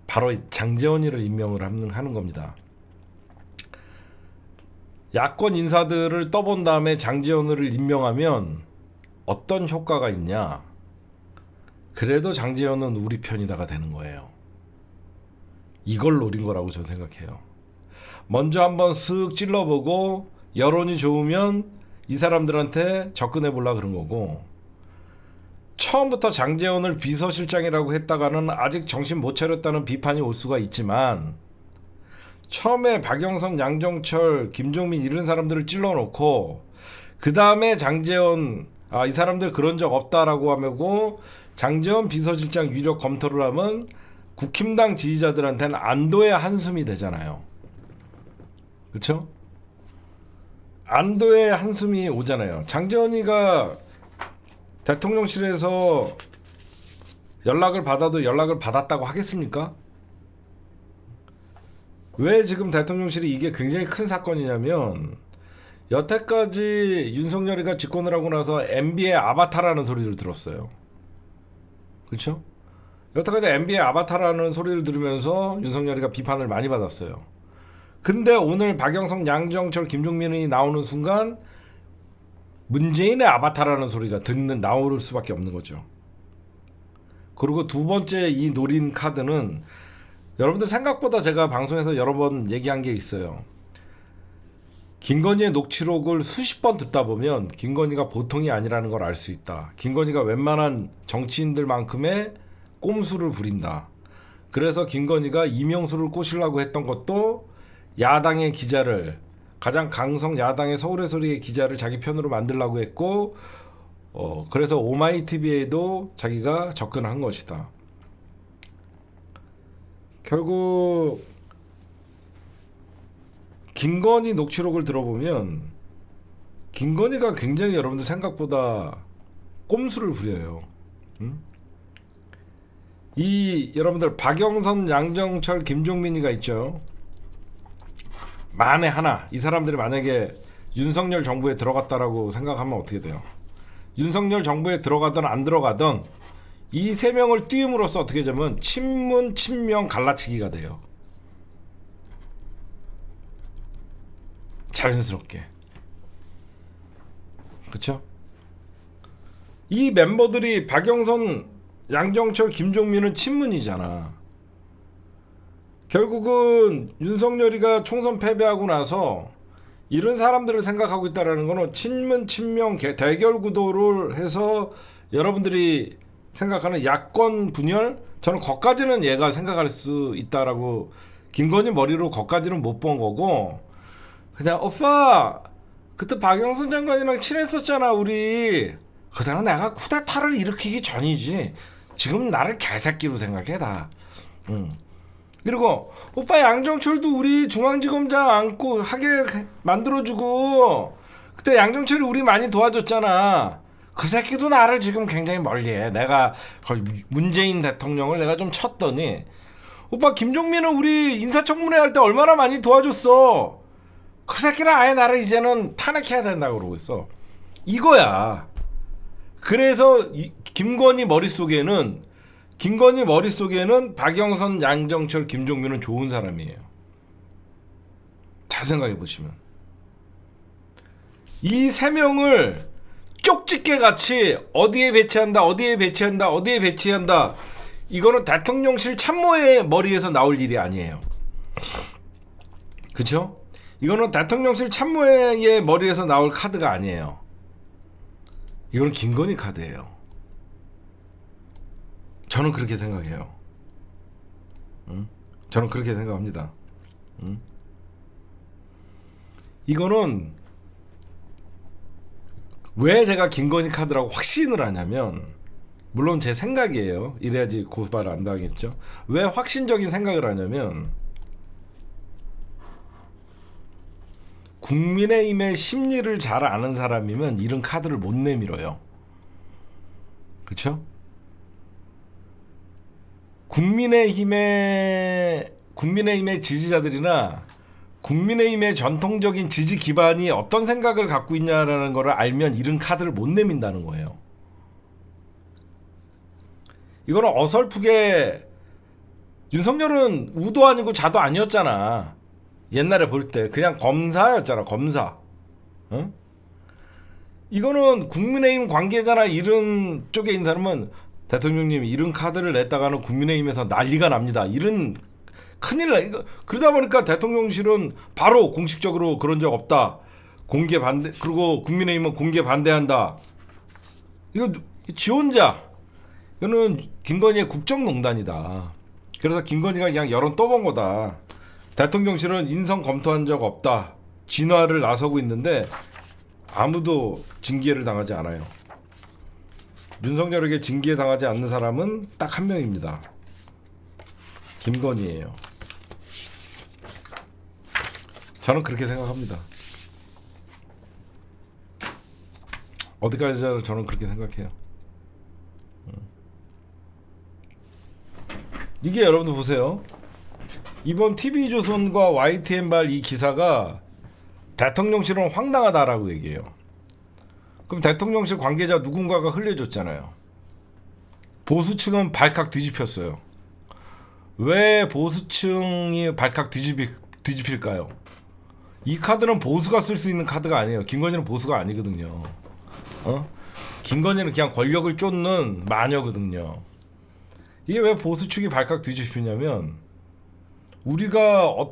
바로 장제원이를 임명을 하는 겁니다. 야권 인사들을 떠본 다음에 장제원을 임명하면 어떤 효과가 있냐? 그래도 장제원은 우리 편이다가 되는 거예요. 이걸 노린 거라고 저는 생각해요. 먼저 한번 쓱 찔러보고 여론이 좋으면 이 사람들한테 접근해 보려 그런 거고, 처음부터 장제원을 비서실장이라고 했다가는 아직 정신 못 차렸다는 비판이 올 수가 있지만, 처음에 박영선, 양정철, 김종민 이런 사람들을 찔러놓고 그 다음에 장제원, 이 사람들 그런 적 없다라고 하고 장제원 비서실장 유력 검토를 하면 국힘당 지지자들한테는 안도의 한숨이 되잖아요. 그렇죠? 안도의 한숨이 오잖아요. 장제원이가 대통령실에서 연락을 받아도 연락을 받았다고 하겠습니까? 왜 지금 대통령실이 이게 굉장히 큰 사건이냐면, 여태까지 윤석열이가 집권을 하고 나서 MB의 아바타라는 소리를 들었어요. 그렇죠? 여태까지 MB의 아바타라는 소리를 들으면서 윤석열이가 비판을 많이 받았어요. 근데 오늘 박영선, 양정철, 김종민이 나오는 순간 문재인의 아바타라는 소리가 나올 수밖에 없는 거죠. 그리고 두 번째 이 노린 카드는, 여러분들 생각보다 제가 방송에서 여러 번 얘기한 게 있어요. 김건희의 녹취록을 수십 번 듣다 보면 김건희가 보통이 아니라는 걸 알 수 있다. 김건희가 웬만한 정치인들만큼의 꼼수를 부린다. 그래서 김건희가 이명수를 꼬시려고 했던 것도 야당의 기자를, 가장 강성 야당의 서울의 소리의 기자를 자기 편으로 만들려고 했고, 그래서 오마이TV에도 자기가 접근한 것이다. 결국 김건희 녹취록을 들어보면 김건희가 굉장히 여러분들 생각보다 꼼수를 부려요. 이 여러분들 박영선, 양정철, 김종민이가 있죠. 만에 하나 이 사람들이 만약에 윤석열 정부에 들어갔다라고 생각하면 어떻게 돼요? 윤석열 정부에 들어가든 안 들어가든 이 세 명을 띄움으로써 어떻게 되면 친문 친명 갈라치기가 돼요. 자연스럽게. 그렇죠? 이 멤버들이 박영선, 양정철, 김종민은 친문이잖아. 결국은 윤석열이가 총선 패배하고 나서 이런 사람들을 생각하고 있다라는 거는 친문 친명 대결 구도를 해서 여러분들이 생각하는 야권 분열, 저는 거까지는 얘가 생각할 수 있다라고, 김건희 머리로 거까지는 못 본 거고, 그냥 오빠 그때 박영선 장관이랑 친했었잖아 우리. 그때는 내가 쿠데타를 일으키기 전이지. 지금 나를 개새끼로 생각해 다. 그리고 오빠 양정철도 우리 중앙지검장 안고 하게 만들어주고, 그때 양정철이 우리 많이 도와줬잖아. 그 새끼도 나를 지금 굉장히 멀리해. 내가 거의 문재인 대통령을 내가 좀 쳤더니, 오빠 김종민은 우리 인사청문회 할 때 얼마나 많이 도와줬어. 그 새끼는 아예 나를 이제는 탄핵해야 된다고 그러고 있어. 이거야. 그래서 김건희 머릿속에는 박영선, 양정철, 김종민은 좋은 사람이에요. 잘 생각해 보시면 이 세 명을 쪽집게 같이 어디에 배치한다, 이거는 대통령실 참모의 머리에서 나올 일이 아니에요. 그쵸? 이거는 대통령실 참모의 머리에서 나올 카드가 아니에요. 이거는 김건희 카드예요. 저는 그렇게 생각해요. 저는 그렇게 생각합니다. 이거는 왜 제가 김건희 카드라고 확신을 하냐면, 물론 제 생각이에요. 이래야지 고발을 안 당하겠죠. 왜 확신적인 생각을 하냐면, 국민의힘의 심리를 잘 아는 사람이면 이런 카드를 못 내밀어요. 그렇죠? 국민의힘의 지지자들이나 국민의힘의 전통적인 지지 기반이 어떤 생각을 갖고 있냐라는 걸 알면 이런 카드를 못 내민다는 거예요. 이거는 어설프게, 윤석열은 우도 아니고 자도 아니었잖아. 옛날에 볼 때 그냥 검사였잖아, 검사. 응? 이거는 국민의힘 관계자나 이런 쪽에 있는 사람은, 대통령님 이런 카드를 냈다가는 국민의힘에서 난리가 납니다. 이런 큰일 나. 그러다 보니까 대통령실은 바로 공식적으로 그런 적 없다. 공개 반대. 그리고 국민의힘은 공개 반대한다. 이거 지 혼자. 이거는 김건희의 국정농단이다. 그래서 김건희가 그냥 여론 떠본 거다. 대통령실은 인선 검토한 적 없다. 진화를 나서고 있는데 아무도 징계를 당하지 않아요. 윤석열에게 징계 당하지 않는 사람은 딱 한 명입니다. 김건희예요. 저는 그렇게 생각합니다. 어디까지 저는 그렇게 생각해요. 이게 여러분들 보세요. 이번 TV조선과 YTN발 이 기사가 대통령실은 황당하다라고 얘기해요. 그럼 대통령실 관계자 누군가가 흘려줬잖아요. 보수층은 발칵 뒤집혔어요. 왜 보수층이 발칵 뒤집힐까요? 이 카드는 보수가 쓸 수 있는 카드가 아니에요. 김건희는 보수가 아니거든요. 김건희는 그냥 권력을 쫓는 마녀거든요. 이게 왜 보수층이 발칵 뒤집히냐면, 우리가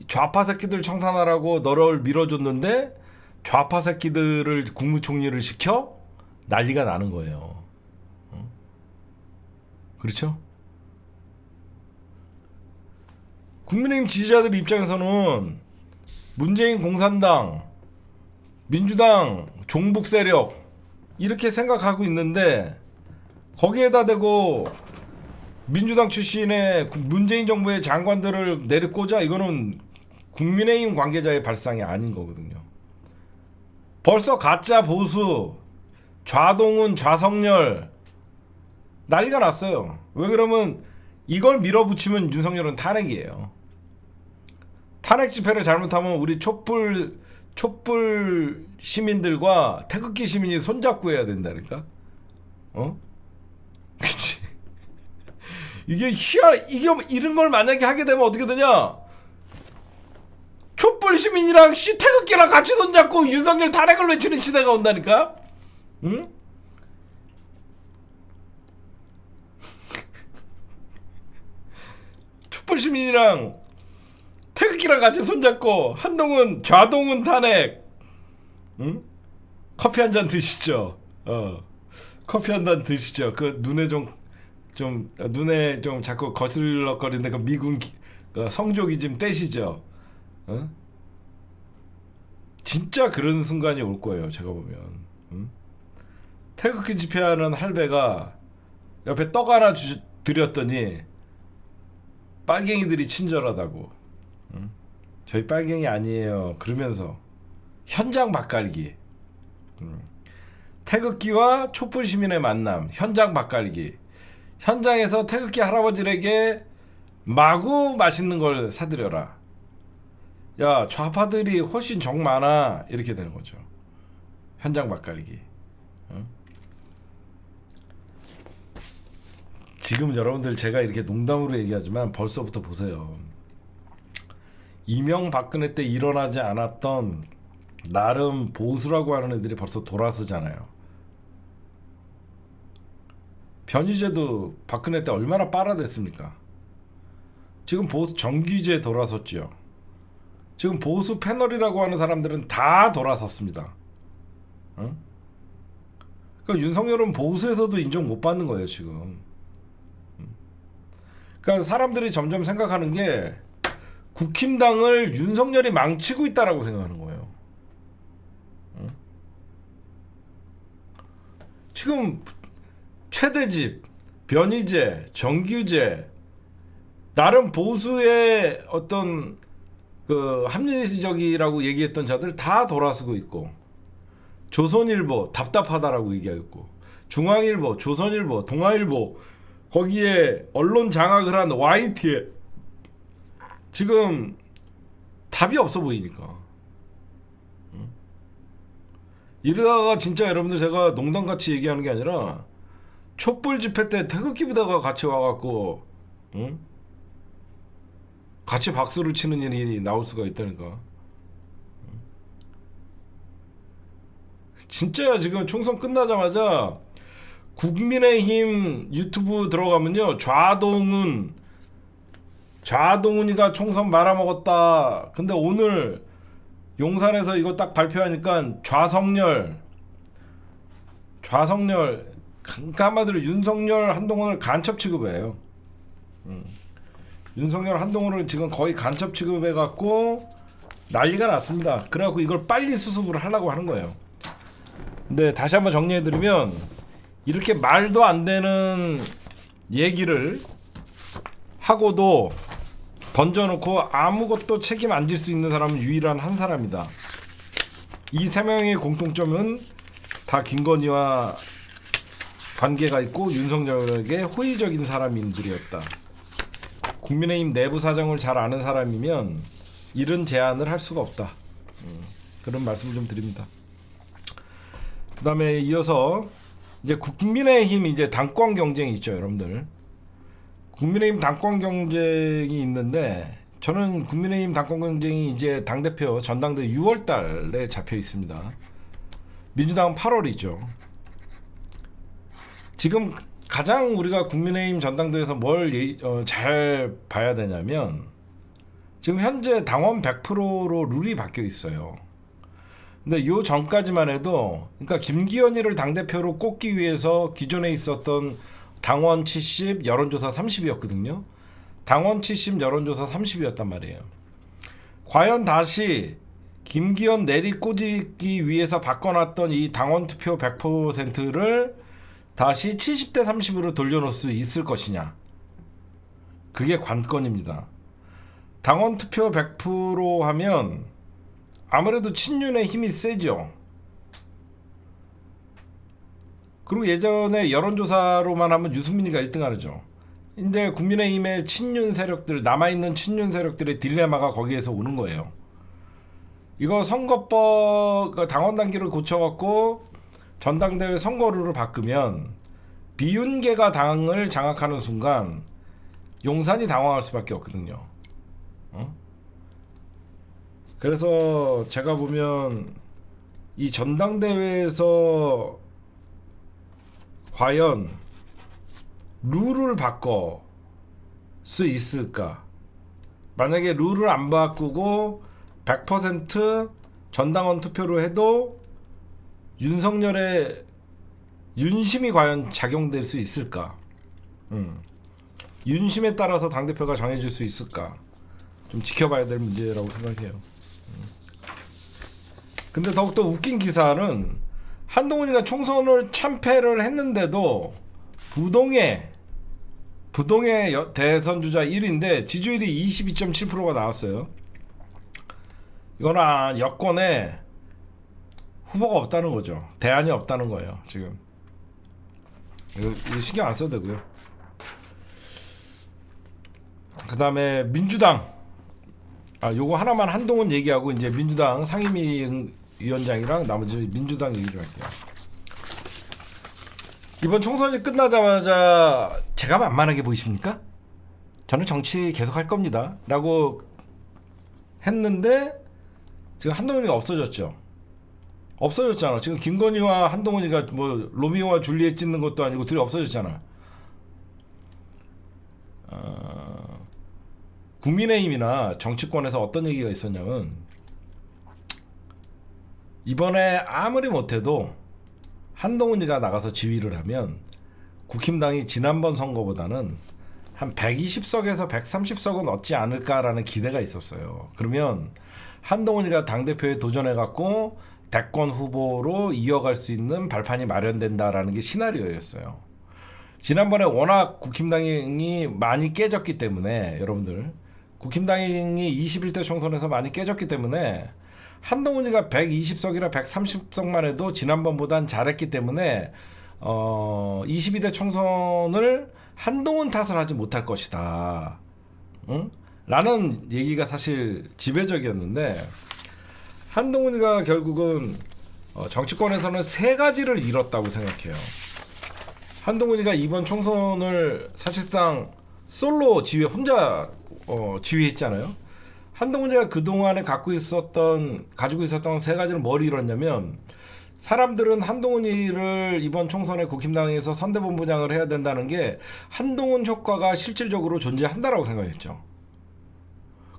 좌파 새끼들 청산하라고 너를 밀어줬는데 좌파 새끼들을 국무총리를 시켜 난리가 나는 거예요. 그렇죠? 국민의힘 지지자들 입장에서는 문재인 공산당, 민주당 종북 세력 이렇게 생각하고 있는데 거기에다 대고 민주당 출신의 문재인 정부의 장관들을 내리꽂아 이거는 국민의힘 관계자의 발상이 아닌 거거든요. 벌써 가짜 보수, 좌동훈, 좌석열 난리가 났어요. 왜 그러면 이걸 밀어붙이면 윤석열은 탄핵이에요. 탄핵 집회를 잘못하면 우리 촛불 시민들과 태극기 시민이 손잡고 해야 된다니까. 그치? 이게 이런 걸 만약에 하게 되면 어떻게 되냐? 촛불 시민이랑 태극기랑 같이 손잡고 윤석열 탄핵을 외치는 시대가 온다니까. 응? 촛불 시민이랑 태극기랑 같이 손잡고 한동훈 좌동훈 탄핵. 응? 커피 한 잔 드시죠. 커피 한 잔 드시죠. 그 눈에 눈에 좀 자꾸 거슬럭거리는 그 미군 성조기 좀 떼시죠. 진짜 그런 순간이 올 거예요. 제가 보면. 태극기 집회하는 할배가 옆에 떡 하나 드렸더니 빨갱이들이 친절하다고. 저희 빨갱이 아니에요. 그러면서 현장 맛깔기. 태극기와 촛불 시민의 만남. 현장 맛깔기. 현장에서 태극기 할아버지에게 마구 맛있는 걸 사드려라. 야, 좌파들이 훨씬 정 많아. 이렇게 되는 거죠. 현장 맛깔기. 지금 여러분들 제가 이렇게 농담으로 얘기하지만 벌써부터 보세요. 이명박근혜 때 일어나지 않았던 나름 보수라고 하는 애들이 벌써 돌아서잖아요. 변희재도 박근혜 때 얼마나 빨아댔습니까? 지금 보수 정규재 돌아섰죠. 지금 보수 패널이라고 하는 사람들은 다 돌아섰습니다. 그러니까 윤석열은 보수에서도 인정 못 받는 거예요 지금. 그러니까 사람들이 점점 생각하는 게 국힘당을 윤석열이 망치고 있다라고 생각하는 거예요. 지금 최대집, 변희재, 정규재 나름 보수의 어떤 그 합리적이라고 얘기했던 자들 다 돌아서고 있고, 조선일보 답답하다라고 얘기하고, 중앙일보, 조선일보, 동아일보 거기에 언론 장악을 한 YT에 지금 답이 없어 보이니까. 이러다가 진짜 여러분들 제가 농담같이 얘기하는 게 아니라 촛불 집회 때 태극기 부대가 같이 와갖고 같이 박수를 치는 일이 나올 수가 있다니까. 진짜야. 지금 총선 끝나자마자 국민의힘 유튜브 들어가면요, 좌동훈이가 총선 말아먹었다. 근데 오늘 용산에서 이거 딱 발표하니까 좌석열 그러니까 한마디로 윤석열 한동훈을 간첩 취급해요. 윤석열 한동훈을 지금 거의 간첩 취급해갖고 난리가 났습니다. 그래갖고 이걸 빨리 수습을 하려고 하는 거예요. 근데 다시 한번 정리해드리면, 이렇게 말도 안 되는 얘기를 하고도 던져놓고 아무것도 책임 안 질 수 있는 사람은 유일한 한 사람이다. 이 세 명의 공통점은 다 김건희와 관계가 있고 윤석열에게 호의적인 사람들이었다. 국민의힘 내부 사정을 잘 아는 사람이면 이런 제안을 할 수가 없다. 그런 말씀을 좀 드립니다. 그 다음에 이어서 이제 국민의힘 이제 당권 경쟁이 있죠, 여러분들. 국민의힘 당권 경쟁이 있는데, 저는 국민의힘 당권 경쟁이 이제 당대표 전당대회 6월달에 잡혀 있습니다. 민주당은 8월이죠. 지금 가장 우리가 국민의힘 전당대회에서 뭘 잘 봐야 되냐면, 지금 현재 당원 100%로 룰이 바뀌어 있어요. 근데 요 전까지만 해도, 그러니까 김기현이를 당대표로 꼽기 위해서 기존에 있었던 당원 70, 여론조사 30이었거든요. 당원 70, 여론조사 30이었단 말이에요. 과연 다시 김기현 내리꽂기 위해서 바꿔놨던 이 당원 투표 100%를 다시 70대 30으로 돌려놓을 수 있을 것이냐. 그게 관건입니다. 당원 투표 100% 하면 아무래도 친윤의 힘이 세죠. 그리고 예전에 여론조사로만 하면 유승민이가 1등 하죠. 근데 국민의힘의 친윤 세력들, 남아있는 친윤 세력들의 딜레마가 거기에서 오는 거예요. 이거 선거법, 당원 단계를 고쳐갖고 전당대회 선거룰을 바꾸면 비윤계가 당을 장악하는 순간 용산이 당황할 수밖에 없거든요. 그래서 제가 보면 이 전당대회에서 과연 룰을 바꿔 수 있을까? 만약에 룰을 안 바꾸고 100% 전당원 투표로 해도 윤석열의 윤심이 과연 작용될 수 있을까? 윤심에 따라서 당대표가 정해질 수 있을까? 좀 지켜봐야 될 문제라고 생각해요. 근데 더욱더 웃긴 기사는 한동훈이가 총선을 참패를 했는데도 부동의 대선 주자 1위인데 지지율이 22.7%가 나왔어요. 이거는 여권에 후보가 없다는 거죠. 대안이 없다는 거예요. 지금 이거 신경 안 써도 되고요. 그 다음에 민주당 요거 하나만 한동훈 얘기하고 이제 민주당 상임위원장이랑 나머지 민주당 얘기를 할게요. 이번 총선이 끝나자마자 제가 만만하게 보이십니까? 저는 정치 계속 할 겁니다 라고 했는데 지금 한동훈이가 없어졌잖아. 지금 김건희와 한동훈이가 뭐 로미오와 줄리엣 찍는 것도 아니고 둘이 없어졌잖아. 국민의힘이나 정치권에서 어떤 얘기가 있었냐면 이번에 아무리 못해도 한동훈이가 나가서 지휘를 하면 국힘당이 지난번 선거보다는 한 120석에서 130석은 얻지 않을까라는 기대가 있었어요. 그러면 한동훈이가 당대표에 도전해갖고 대권 후보로 이어갈 수 있는 발판이 마련된다라는 게 시나리오였어요. 지난번에 워낙 국힘당이 많이 깨졌기 때문에 여러분들 국힘당이 21대 총선에서 많이 깨졌기 때문에 한동훈이가 120석이나 130석만 해도 지난번보단 잘했기 때문에 22대 총선을 한동훈 탓을 하지 못할 것이다. 라는 얘기가 사실 지배적이었는데 한동훈이가 결국은 정치권에서는 세 가지를 잃었다고 생각해요. 한동훈이가 이번 총선을 사실상 솔로 지휘 혼자 지휘했잖아요. 한동훈이가 그동안에 가지고 있었던 세 가지를 뭘 잃었냐면 사람들은 한동훈이를 이번 총선에 국힘당에서 선대본부장을 해야 된다는 게 한동훈 효과가 실질적으로 존재한다라고 생각했죠.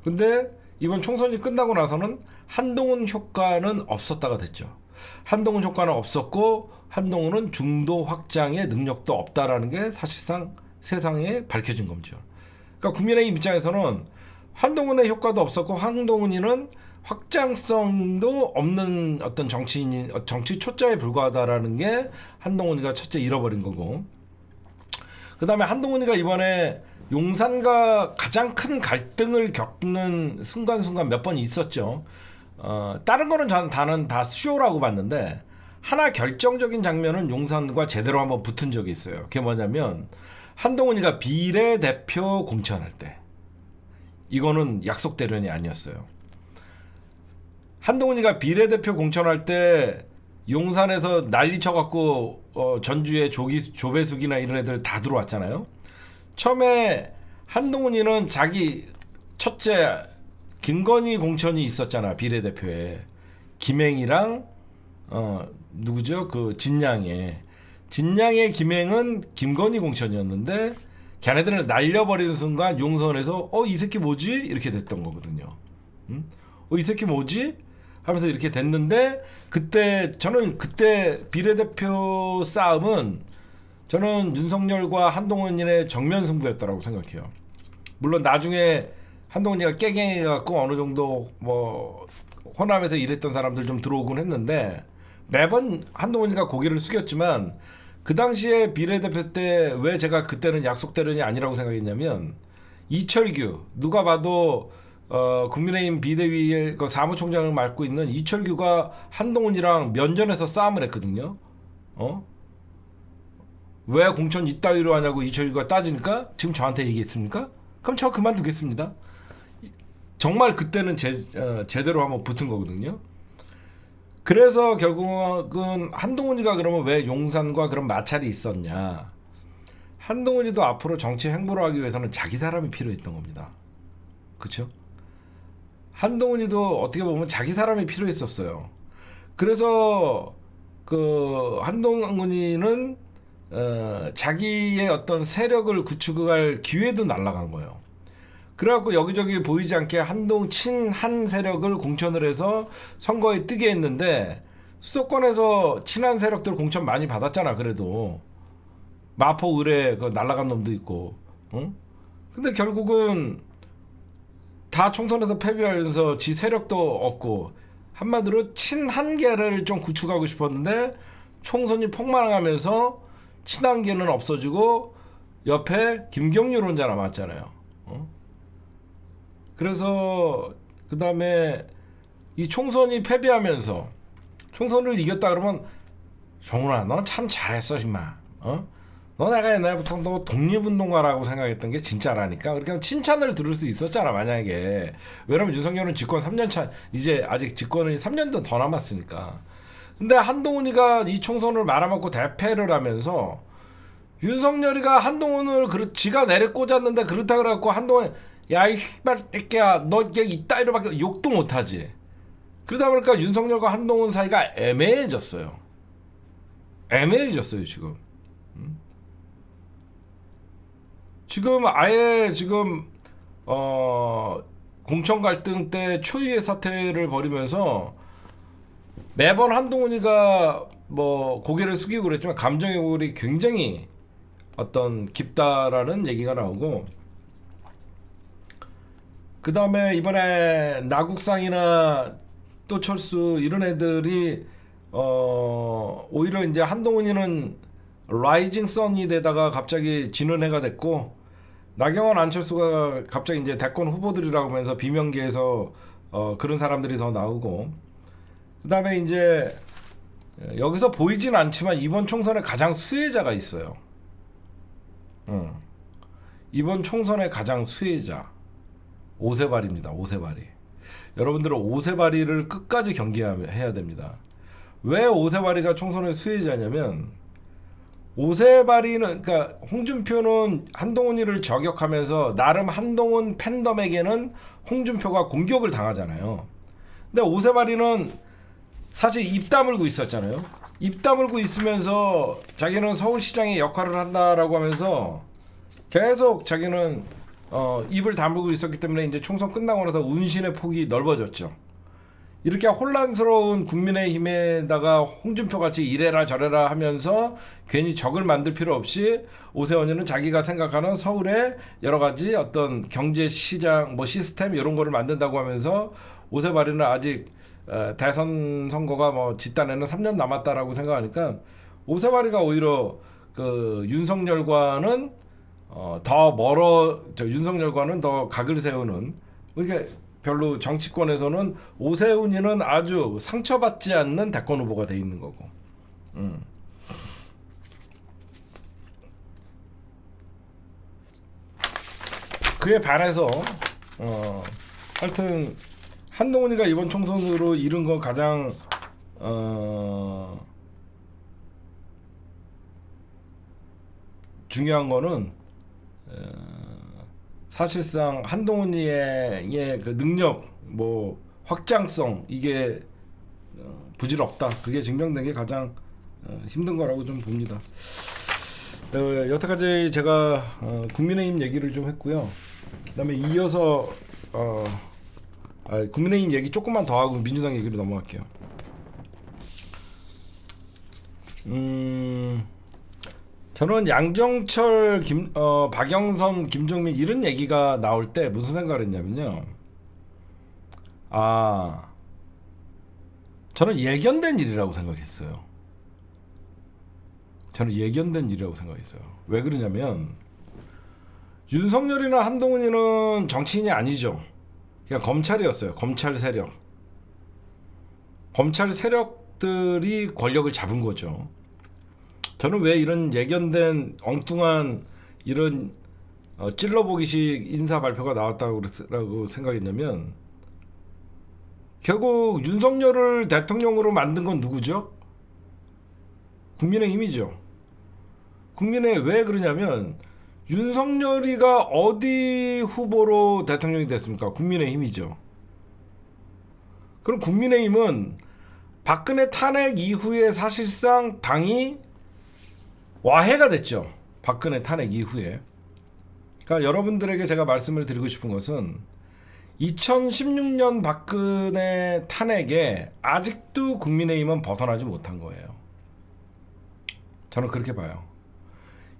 근데 이번 총선이 끝나고 나서는 한동훈 효과는 없었다가 됐죠. 한동훈 효과는 없었고 한동훈은 중도 확장의 능력도 없다라는 게 사실상 세상에 밝혀진 거죠. 그러니까 국민의힘 입장에서는 한동훈의 효과도 없었고 한동훈이는 확장성도 없는 어떤 정치인이 정치 초짜에 불과하다라는 게 한동훈이가 첫째 잃어버린 거고, 그 다음에 한동훈이가 이번에 용산과 가장 큰 갈등을 겪는 순간순간 몇 번 있었죠. 다른 거는 다는 다 쇼라고 봤는데 하나 결정적인 장면은 용산과 제대로 한번 붙은 적이 있어요. 그게 뭐냐면 한동훈이가 비례대표 공천할 때, 이거는 약속 대련이 아니었어요. 한동훈이가 비례대표 공천할 때 용산에서 난리 쳐갖고 전주에 조배숙이나 이런 애들 다 들어왔잖아요. 처음에 한동훈이는 자기 첫째 김건희 공천이 있었잖아. 비례대표에 김행이랑 누구죠? 그 진양의 김행은 김건희 공천이었는데 걔네들을 날려버리는 순간 용선에서 이 새끼 뭐지? 이렇게 됐던 거거든요. 이 새끼 뭐지? 하면서 이렇게 됐는데 저는 그때 비례대표 싸움은 저는 윤석열과 한동훈의 정면 승부였다라고 생각해요. 물론 나중에 한동훈이가 깨갱해갖고 어느 정도 뭐 호남에서 일했던 사람들 좀 들어오곤 했는데 매번 한동훈이가 고개를 숙였지만 그 당시에 비례대표 때 왜 제가 그때는 약속대로이 아니라고 생각했냐면 이철규 누가 봐도 국민의힘 비대위의 그 사무총장을 맡고 있는 이철규가 한동훈이랑 면전에서 싸움을 했거든요. 왜 공천 이따위로 하냐고 이철규가 따지니까 지금 저한테 얘기했습니까? 그럼 저 그만두겠습니다. 정말 그때는 제대로 한번 붙은 거거든요. 그래서 결국은 한동훈이가 그러면 왜 용산과 그런 마찰이 있었냐. 한동훈이도 앞으로 정치 행보를 하기 위해서는 자기 사람이 필요했던 겁니다. 그쵸? 한동훈이도 어떻게 보면 자기 사람이 필요했었어요. 그래서 그 한동훈이는 자기의 어떤 세력을 구축할 기회도 날아간 거예요. 그래갖고 여기저기 보이지 않게 한동 친한 세력을 공천을 해서 선거에 뜨게 했는데 수도권에서 친한 세력들 공천 많이 받았잖아. 그래도 마포 의뢰 그 날라간 놈도 있고, 응? 근데 결국은 다 총선에서 패배하면서 지 세력도 없고 한마디로 친한계를 좀 구축하고 싶었는데 총선이 폭망하면서 친한계는 없어지고 옆에 김경률 혼자 남았잖아요. 그래서 그 다음에 이 총선이 패배하면서 총선을 이겼다 그러면 정훈아 넌 참 잘했어 임마. 너 내가 옛날부터 너 독립운동가라고 생각했던 게 진짜라니까. 그러니까 칭찬을 들을 수 있었잖아 만약에. 왜냐면 윤석열은 집권 3년차 이제 아직 집권이 3년도 더 남았으니까. 근데 한동훈이가 이 총선을 말아먹고 대패를 하면서 윤석열이가 한동훈을 지가 내려 꽂았는데 그렇다 그래갖고 한동훈 야이 새끼야 너 이따위로밖에 욕도 못하지. 그러다 보니까 윤석열과 한동훈 사이가 애매해졌어요. 지금. 지금 아예 지금 공천 갈등 때 초유의 사태를 벌이면서 매번 한동훈이가 뭐 고개를 숙이고 그랬지만 감정의 골이 굉장히 어떤 깊다라는 얘기가 나오고, 그 다음에 이번에 나국상이나 또 철수 이런 애들이 오히려 이제 한동훈이는 라이징 선이 되다가 갑자기 지는 해가 됐고, 나경원 안철수가 갑자기 이제 대권 후보들이라고 하면서 비명계에서 그런 사람들이 더 나오고, 그 다음에 이제 여기서 보이진 않지만 이번 총선에 가장 수혜자가 있어요. 이번 총선의 가장 수혜자 오세발입니다. 오세발이. 여러분들은 오세발이를 끝까지 경계해야 됩니다. 왜 오세발이가 총선의 수혜자냐면, 오세발이는 그러니까 홍준표는 한동훈이를 저격하면서 나름 한동훈 팬덤에게는 홍준표가 공격을 당하잖아요. 근데 오세발이는 사실 입 다물고 있었잖아요. 입 다물고 있으면서 자기는 서울시장의 역할을 한다라고 하면서 계속 자기는 입을 다물고 있었기 때문에 이제 총선 끝나고 나서 운신의 폭이 넓어졌죠. 이렇게 혼란스러운 국민의힘에다가 홍준표 같이 이래라 저래라 하면서 괜히 적을 만들 필요 없이 오세훈이는 자기가 생각하는 서울의 여러 가지 어떤 경제 시장 뭐 시스템 이런 거를 만든다고 하면서 오세발이는 아직 대선 선거가 뭐 집단에는 3년 남았다라고 생각하니까 오세발이가 오히려 그 윤석열과는 윤석열과는 더 각을 세우는, 그러니까 별로 정치권에서는 오세훈이는 아주 상처받지 않는 대권 후보가 돼 있는 거고. 그에 반해서 하여튼 한동훈이가 이번 총선으로 이룬 건 가장 중요한 거는 사실상 한동훈이의 그 능력, 뭐 확장성 이게 부질없다. 그게 증명된 게 가장 힘든 거라고 좀 봅니다. 여태까지 제가 국민의힘 얘기를 좀 했고요. 그다음에 이어서 국민의힘 얘기 조금만 더 하고 민주당 얘기로 넘어갈게요. 저는 양정철, 박영선, 김종민 이런 얘기가 나올 때 무슨 생각을 했냐면요. 저는 예견된 일이라고 생각했어요. 저는 예견된 일이라고 생각했어요. 왜 그러냐면 윤석열이나 한동훈이는 정치인이 아니죠. 그냥 검찰이었어요. 검찰 세력. 검찰 세력들이 권력을 잡은 거죠. 저는 왜 이런 예견된 엉뚱한 이런 찔러보기식 인사 발표가 나왔다고 생각했냐면 결국 윤석열을 대통령으로 만든 건 누구죠? 국민의힘이죠. 왜 그러냐면 윤석열이가 어디 후보로 대통령이 됐습니까? 국민의힘이죠. 그럼 국민의힘은 박근혜 탄핵 이후에 사실상 당이 와해가 됐죠. 박근혜 탄핵 이후에. 그러니까 여러분들에게 제가 말씀을 드리고 싶은 것은 2016년 박근혜 탄핵에 아직도 국민의힘은 벗어나지 못한 거예요. 저는 그렇게 봐요.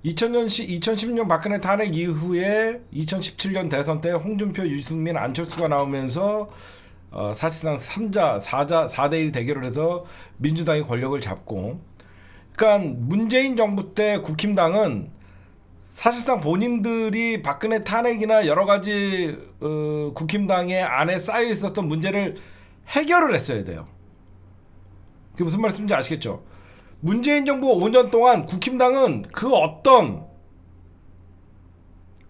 2010년 박근혜 탄핵 이후에 2017년 대선 때 홍준표, 유승민, 안철수가 나오면서 사실상 4대1 대결을 해서 민주당이 권력을 잡고, 그러니까 문재인 정부 때 국힘당은 사실상 본인들이 박근혜 탄핵이나 여러 가지 국힘당의 안에 쌓여 있었던 문제를 해결을 했어야 돼요. 그게 무슨 말씀인지 아시겠죠? 문재인 정부 5년 동안 국힘당은 그 어떤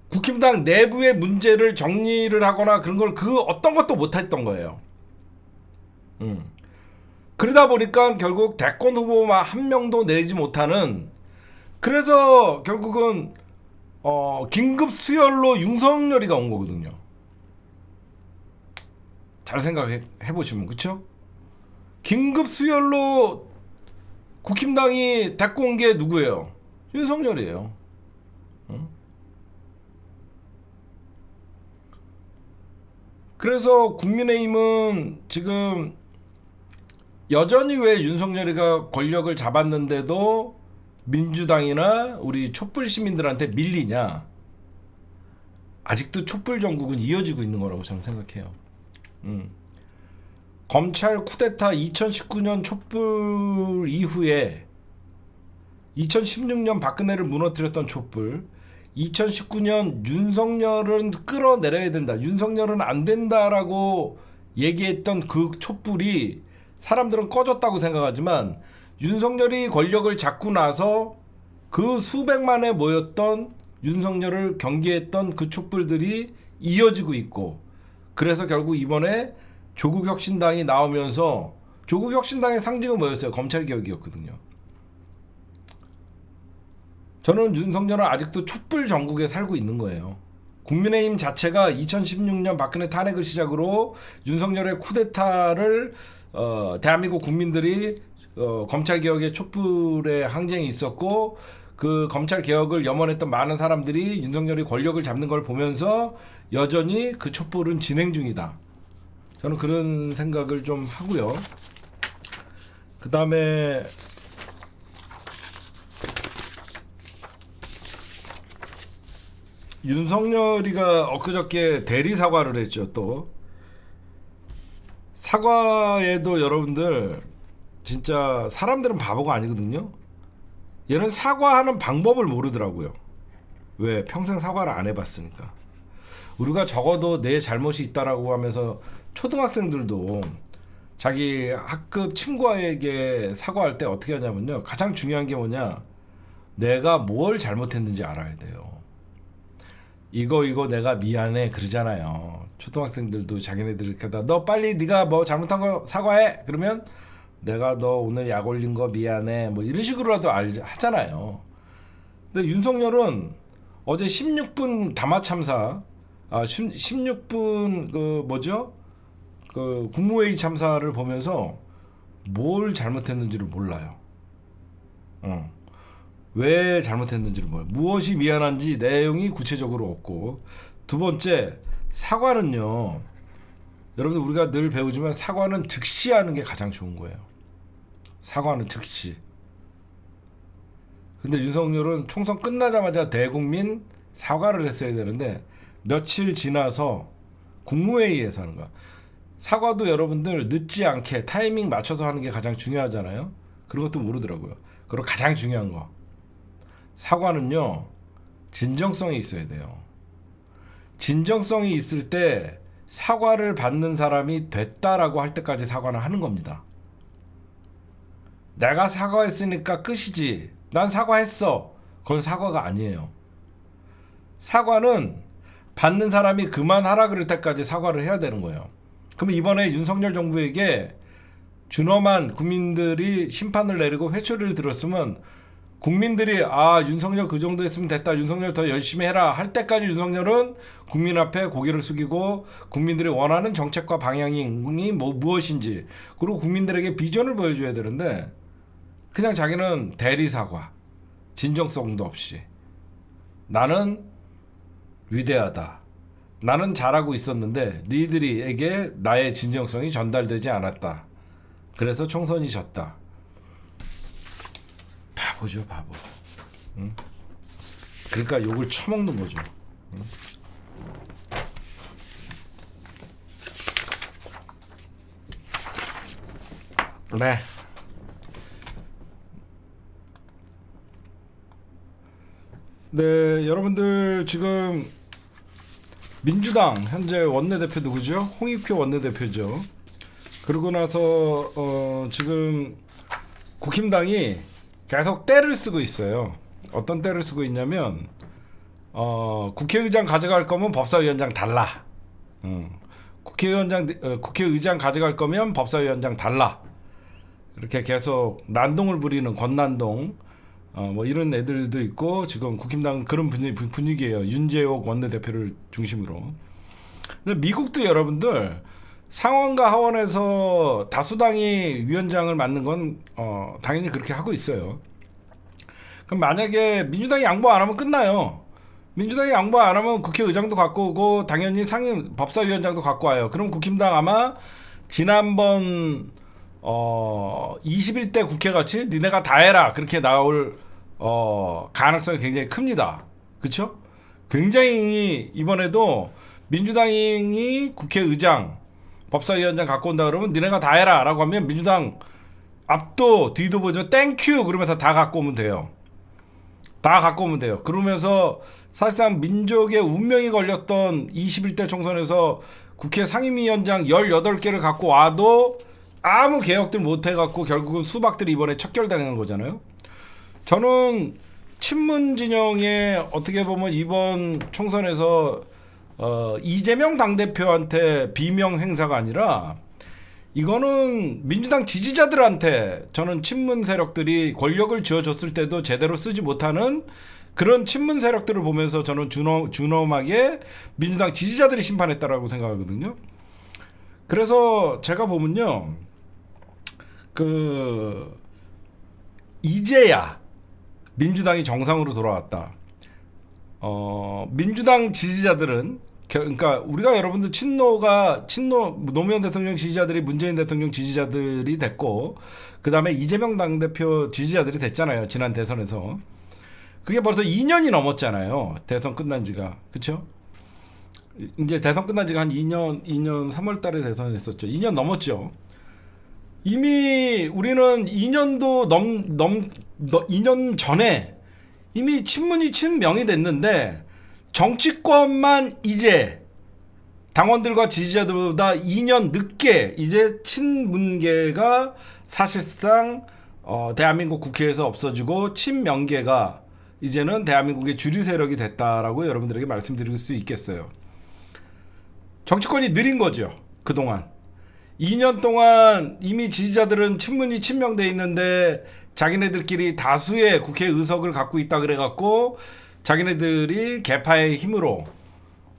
국힘당 내부의 문제를 정리를 하거나 그런 걸 그 어떤 것도 못했던 거예요. 그러다 보니까 결국 대권 후보만 한 명도 내지 못하는, 그래서 결국은 긴급 수혈로 윤석열이가 온 거거든요. 잘 생각해 보시면, 그쵸? 긴급 수혈로 국힘당이 데리고 온 게 누구예요? 윤석열이에요. 그래서 국민의힘은 지금 여전히 왜 윤석열이가 권력을 잡았는데도 민주당이나 우리 촛불 시민들한테 밀리냐? 아직도 촛불 정국은 이어지고 있는 거라고 저는 생각해요. 검찰 쿠데타 2019년 촛불 이후에 2016년 박근혜를 무너뜨렸던 촛불, 2019년 윤석열은 끌어내려야 된다, 윤석열은 안 된다라고 얘기했던 그 촛불이 사람들은 꺼졌다고 생각하지만 윤석열이 권력을 잡고 나서 그 수백만에 모였던 윤석열을 경계했던 그 촛불들이 이어지고 있고, 그래서 결국 이번에 조국혁신당이 나오면서, 조국혁신당의 상징은 뭐였어요? 검찰개혁이었거든요. 저는 윤석열은 아직도 촛불 정국에 살고 있는 거예요. 국민의힘 자체가 2016년 박근혜 탄핵을 시작으로 윤석열의 쿠데타를 대한민국 국민들이 검찰개혁의 촛불의 항쟁이 있었고, 그 검찰개혁을 염원했던 많은 사람들이 윤석열이 권력을 잡는 걸 보면서 여전히 그 촛불은 진행 중이다. 저는 그런 생각을 좀 하고요. 그 다음에 윤석열이가 엊그저께 대리 사과를 했죠. 또 사과에도 여러분들 진짜 사람들은 바보가 아니거든요. 얘는 사과하는 방법을 모르더라고요. 왜? 평생 사과를 안 해봤으니까. 우리가 적어도 내 잘못이 있다라고 하면서 초등학생들도 자기 학급 친구에게 사과할 때 어떻게 하냐면요, 가장 중요한 게 뭐냐, 내가 뭘 잘못했는지 알아야 돼요. 이거 내가 미안해 그러잖아요. 초등학생들도 자기네들 이렇게 하다, 너 빨리 네가 뭐 잘못한 거 사과해, 그러면 내가 너 오늘 약 올린 거 미안해 뭐 이런 식으로라도 하잖아요. 근데 윤석열은 어제 16분 담화 참사, 16분 그 뭐죠, 그 국무회의 참사를 보면서 뭘 잘못했는지를 몰라요. 왜 잘못했는지를 몰라요. 무엇이 미안한지 내용이 구체적으로 없고, 두 번째, 사과는요, 여러분들 우리가 늘 배우지만 사과는 즉시 하는 게 가장 좋은 거예요. 사과는 즉시. 근데 윤석열은 총선 끝나자마자 대국민 사과를 했어야 되는데 며칠 지나서 국무회의에서 하는 거야. 사과도 여러분들 늦지 않게 타이밍 맞춰서 하는 게 가장 중요하잖아요. 그런 것도 모르더라고요. 그리고 가장 중요한 거, 사과는요 진정성이 있어야 돼요. 진정성이 있을 때 사과를 받는 사람이 됐다라고 할 때까지 사과는 하는 겁니다. 내가 사과했으니까 끝이지, 난 사과했어, 그건 사과가 아니에요. 사과는 받는 사람이 그만하라 그럴 때까지 사과를 해야 되는 거예요. 그럼 이번에 윤석열 정부에게 준엄한 국민들이 심판을 내리고 회초리를 들었으면, 국민들이 아 윤석열 그 정도 했으면 됐다, 윤석열 더 열심히 해라 할 때까지 윤석열은 국민 앞에 고개를 숙이고 국민들이 원하는 정책과 방향이 무엇인지, 그리고 국민들에게 비전을 보여줘야 되는데 그냥 자기는 대리 사과, 진정성도 없이 나는 위대하다, 나는 잘하고 있었는데 니들에게 나의 진정성이 전달되지 않았다, 그래서 총선이 졌다. 바보죠, 바보. 응? 그러니까 욕을 처먹는 거죠. 응? 네. 네, 여러분들 지금 민주당 현재 원내대표 누구죠? 홍익표 원내대표죠. 그러고 나서 지금 국힘당이 계속 때를 쓰고 있어요. 어떤 때를 쓰고 있냐면 국회의장 가져갈 거면 법사위원장 달라. 국회의장 가져갈 거면 법사위원장 달라. 이렇게 계속 난동을 부리는 권난동, 뭐 이런 애들도 있고, 지금 국힘당 그런 분위기예요. 윤재옥 원내대표를 중심으로. 근데 미국도 여러분들 상원과 하원에서 다수당이 위원장을 맡는 건 당연히 그렇게 하고 있어요. 그럼 만약에 민주당이 양보 안 하면 끝나요. 민주당이 양보 안 하면 국회의장도 갖고 오고 당연히 상임 법사위원장도 갖고 와요. 그럼 국힘당 아마 지난번 21대 국회 같이 니네가 다 해라 그렇게 나올 가능성이 굉장히 큽니다. 그쵸? 굉장히 이번에도 민주당이 국회의장 법사위원장 갖고 온다 그러면 니네가 다 해라 라고 하면 민주당 앞도 뒤도 보지 땡큐 그러면서 다 갖고 오면 돼요. 다 갖고 오면 돼요. 그러면서 사실상 민족의 운명이 걸렸던 21대 총선에서 국회 상임위원장 18개를 갖고 와도 아무 개혁들 못 해갖고 결국은 수박들이 이번에 척결당한 거잖아요. 저는 친문 진영에 어떻게 보면 이번 총선에서 이재명 당대표한테 비명 행사가 아니라 이거는 민주당 지지자들한테, 저는 친문 세력들이 권력을 쥐어줬을 때도 제대로 쓰지 못하는 그런 친문 세력들을 보면서 저는 준엄하게 민주당 지지자들이 심판했다라고 생각하거든요. 그래서 제가 보면요, 이제야 민주당이 정상으로 돌아왔다. 민주당 지지자들은, 그러니까 우리가 여러분들 노무현 대통령 지지자들이 문재인 대통령 지지자들이 됐고, 그 다음에 이재명 당대표 지지자들이 됐잖아요. 지난 대선에서. 그게 벌써 2년이 넘었잖아요. 대선 끝난 지가. 그쵸? 이제 대선 끝난 지가 한 2년 3월 달에 대선했었죠. 2년 넘었죠. 이미 우리는 2년 전에 이미 친문이 친명이 됐는데, 정치권만 이제 당원들과 지지자들보다 2년 늦게 이제 친문계가 사실상 대한민국 국회에서 없어지고 친명계가 이제는 대한민국의 주류 세력이 됐다라고 여러분들에게 말씀드릴 수 있겠어요. 정치권이 느린 거죠. 그동안 2년 동안 이미 지지자들은 친문이 친명돼 있는데 자기네들끼리 다수의 국회 의석을 갖고 있다 그래갖고 자기네들이 개파의 힘으로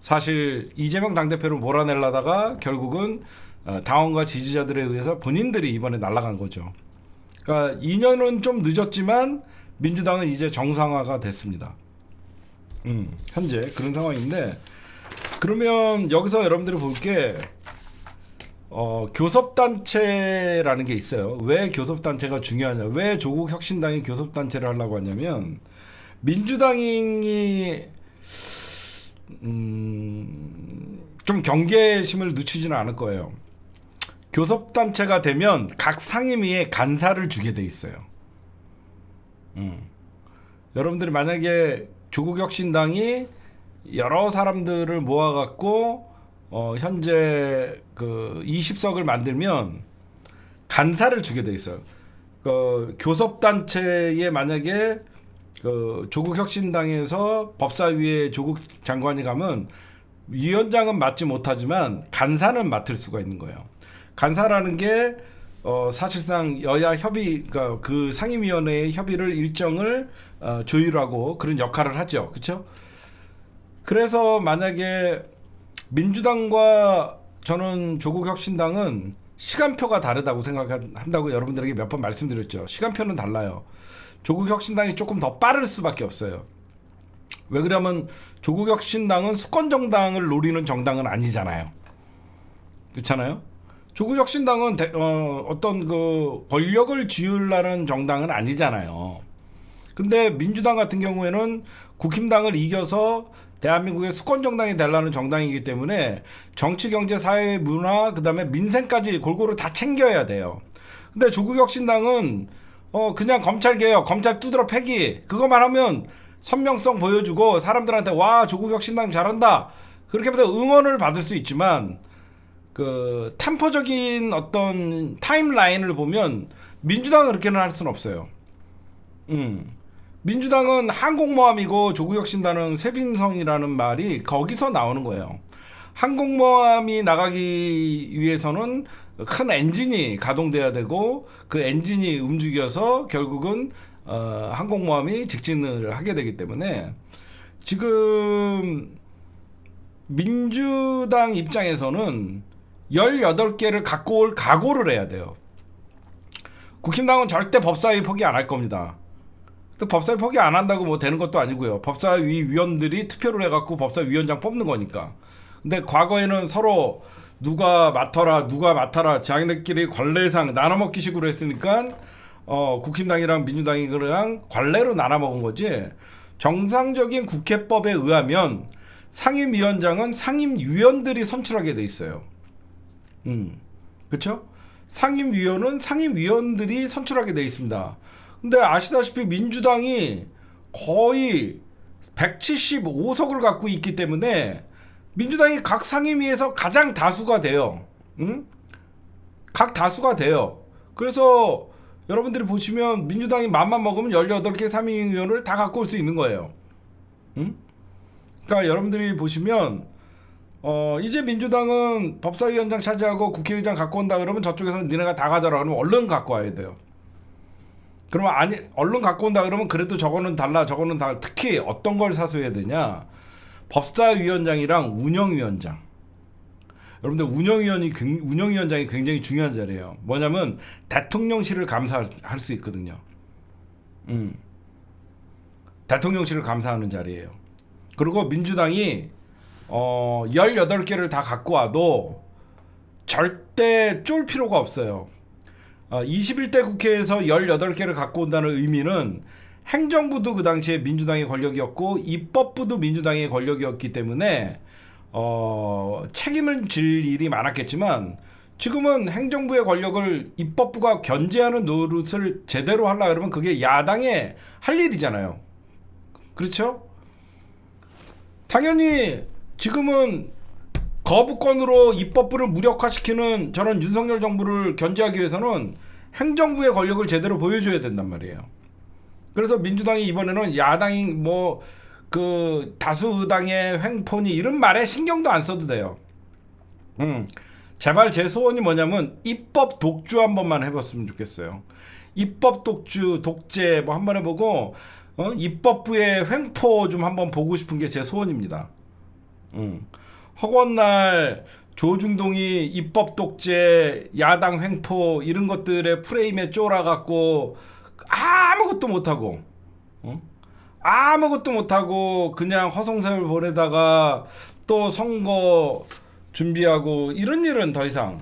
사실 이재명 당대표를 몰아내려다가 결국은 당원과 지지자들에 의해서 본인들이 이번에 날아간 거죠. 그러니까 2년은 좀 늦었지만 민주당은 이제 정상화가 됐습니다. 현재 그런 상황인데, 그러면 여기서 여러분들이 볼 게 교섭단체라는 게 있어요. 왜 교섭단체가 중요하냐, 왜 조국혁신당이 교섭단체를 하려고 하냐면, 민주당이 좀 경계심을 늦추지는 않을 거예요. 교섭단체가 되면 각 상임위에 간사를 주게 돼 있어요. 여러분들이 만약에 조국혁신당이 여러 사람들을 모아갖고 현재 그 20석을 만들면 간사를 주게 돼 있어요. 그 교섭단체에 만약에 그 조국혁신당에서 법사위에 조국 장관이 가면 위원장은 맡지 못하지만 간사는 맡을 수가 있는 거예요. 간사라는 게 사실상 여야 협의, 그러니까 그 상임위원회의 협의를 일정을 조율하고 그런 역할을 하죠. 그렇죠? 그래서 만약에 민주당과 저는 조국혁신당은 시간표가 다르다고 생각한다고 여러분들에게 몇 번 말씀드렸죠. 시간표는 달라요. 조국혁신당이 조금 더 빠를 수밖에 없어요. 왜 그러면 조국혁신당은 수권정당을 노리는 정당은 아니잖아요. 그렇잖아요. 조국혁신당은 어떤 그 권력을 쥐으려는 정당은 아니잖아요. 근데 민주당 같은 경우에는 국힘당을 이겨서 대한민국의 수권정당이 되려는 정당이기 때문에 정치, 경제, 사회, 문화, 그 다음에 민생까지 골고루 다 챙겨야 돼요. 근데 조국혁신당은 그냥 검찰개혁, 검찰 두드러 패기 그것만 하면 선명성 보여주고 사람들한테 와 조국혁신당 잘한다 그렇게 해서 응원을 받을 수 있지만 그 템포적인 어떤 타임라인을 보면 민주당은 그렇게는 할 수는 없어요. 민주당은 항공모함이고 조국혁신당은 쇄빈성이라는 말이 거기서 나오는 거예요. 항공모함이 나가기 위해서는 큰 엔진이 가동돼야 되고 그 엔진이 움직여서 결국은 항공모함이 직진을 하게 되기 때문에 지금 민주당 입장에서는 18개를 갖고 올 각오를 해야 돼요. 국힘당은 절대 법사위 포기 안 할 겁니다. 법사위 포기 안 한다고 뭐 되는 것도 아니고요. 법사위 위원들이 투표를 해갖고 법사위원장 뽑는 거니까. 근데 과거에는 서로 누가 맡아라 자기네끼리 관례상 나눠먹기 식으로 했으니까 국힘당이랑 민주당이랑 관례로 나눠먹은 거지. 정상적인 국회법에 의하면 상임위원장은 상임위원들이 선출하게 돼 있어요. 그렇죠? 상임위원은 상임위원들이 선출하게 돼 있습니다. 근데 아시다시피 민주당이 거의 175석을 갖고 있기 때문에 민주당이 각 상임위에서 가장 다수가 돼요. 각 다수가 돼요. 그래서 여러분들이 보시면 민주당이 맘만 먹으면 18개 상임위원을 다 갖고 올 수 있는 거예요. 그러니까 여러분들이 보시면 이제 민주당은 법사위원장 차지하고 국회의장 갖고 온다 그러면 저쪽에서는 니네가 다 가져라 그러면 얼른 갖고 와야 돼요. 그러면 아니 얼른 갖고 온다 그러면 그래도 저거는 달라 저거는 달라. 특히 어떤 걸 사수해야 되냐. 법사위원장이랑 운영위원장. 여러분들 운영위원장이 굉장히 중요한 자리예요. 뭐냐면 대통령실을 감사할 수 있거든요. 대통령실을 감사하는 자리예요. 그리고 민주당이 18개를 다 갖고 와도 절대 쫄 필요가 없어요. 21대 국회에서 18개를 갖고 온다는 의미는 행정부도 그 당시에 민주당의 권력이었고 입법부도 민주당의 권력이었기 때문에 책임을 질 일이 많았겠지만 지금은 행정부의 권력을 입법부가 견제하는 노릇을 제대로 하려고 그러면 그게 야당의 할 일이잖아요. 그렇죠? 당연히 지금은 거부권으로 입법부를 무력화시키는 저런 윤석열 정부를 견제하기 위해서는 행정부의 권력을 제대로 보여줘야 된단 말이에요. 그래서 민주당이 이번에는 야당이 뭐 그 다수당의 횡포니 이런 말에 신경도 안 써도 돼요. 제발 제 소원이 뭐냐면 입법 독주 한 번만 해봤으면 좋겠어요. 입법 독주, 독재 뭐 한 번 해보고 입법부의 횡포 좀 한번 보고 싶은 게 제 소원입니다. 허구날 조중동이 입법 독재, 야당 횡포 이런 것들의 프레임에 쫄아갖고 아무것도 못하고 아무것도 못하고 그냥 허송세월 보내다가 또 선거 준비하고 이런 일은 더 이상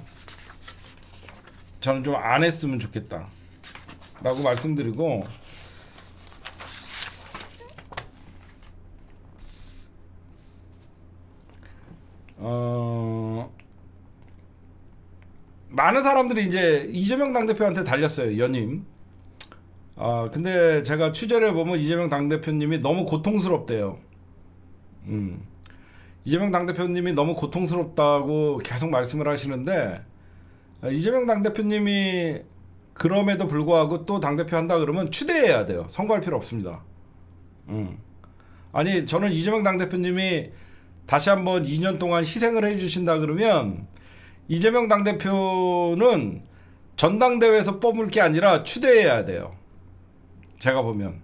저는 좀 안 했으면 좋겠다 라고 말씀드리고 많은 사람들이 이제 이재명 당대표한테 달렸어요. 연임. 근데 제가 취재를 해보면 이재명 당대표님이 너무 고통스럽대요. 이재명 당대표님이 너무 고통스럽다고 계속 말씀을 하시는데, 이재명 당대표님이 그럼에도 불구하고 또 당대표 한다 그러면 추대해야 돼요. 선거할 필요 없습니다. 아니, 저는 이재명 당대표님이 다시 한번 2년 동안 희생을 해주신다 그러면 이재명 당대표는 전당대회에서 뽑을 게 아니라 추대해야 돼요. 제가 보면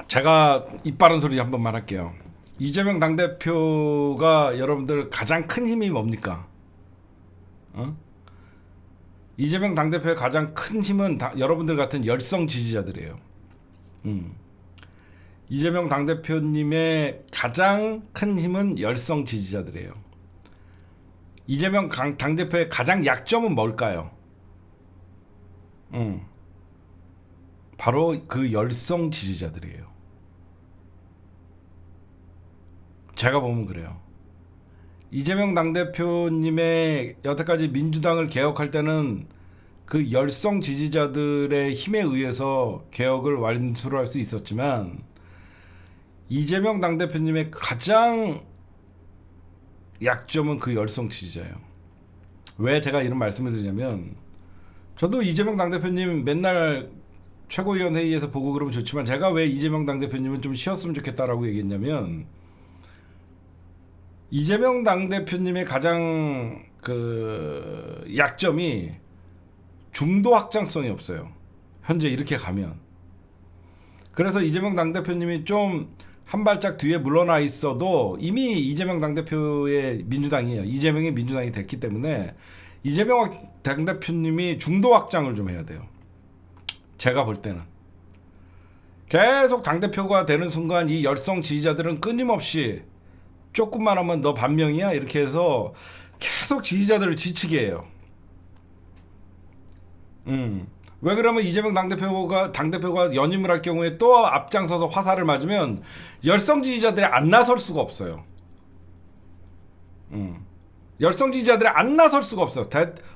제가 입 바른 소리 한 번만 할게요. 이재명 당대표가 여러분들 가장 큰 힘이 뭡니까? 이재명 당대표의 가장 큰 힘은 여러분들 같은 열성 지지자들이에요. 이재명 당대표님의 가장 큰 힘은 열성 지지자들이에요. 이재명 당대표의 가장 약점은 뭘까요? 바로 그 열성 지지자들이에요. 제가 보면 그래요. 이재명 당대표님의 여태까지 민주당을 개혁할 때는 그 열성 지지자들의 힘에 의해서 개혁을 완수할 수 있었지만, 이재명 당대표님의 가장 약점은 그 열성 지지자예요. 왜 제가 이런 말씀을 드리냐면, 저도 이재명 당대표님 맨날 최고위원 회의에서 보고 그러면 좋지만, 제가 왜 이재명 당대표님은 좀 쉬었으면 좋겠다라고 얘기했냐면, 이재명 당대표님의 가장 그 약점이 중도 확장성이 없어요. 현재 이렇게 가면. 그래서 이재명 당대표님이 좀 한 발짝 뒤에 물러나 있어도 이미 이재명 당대표의 민주당이에요. 이재명의 민주당이 됐기 때문에 이재명 당대표님이 중도 확장을 좀 해야 돼요. 제가 볼 때는. 계속 당대표가 되는 순간 이 열성 지지자들은 끊임없이 조금만 하면 너 반명이야? 이렇게 해서 계속 지지자들을 지치게 해요. 왜 그러면 이재명 당대표가 연임을 할 경우에 또 앞장서서 화살을 맞으면 열성 지지자들이 안 나설 수가 없어요. 열성 지지자들이 안 나설 수가 없어요.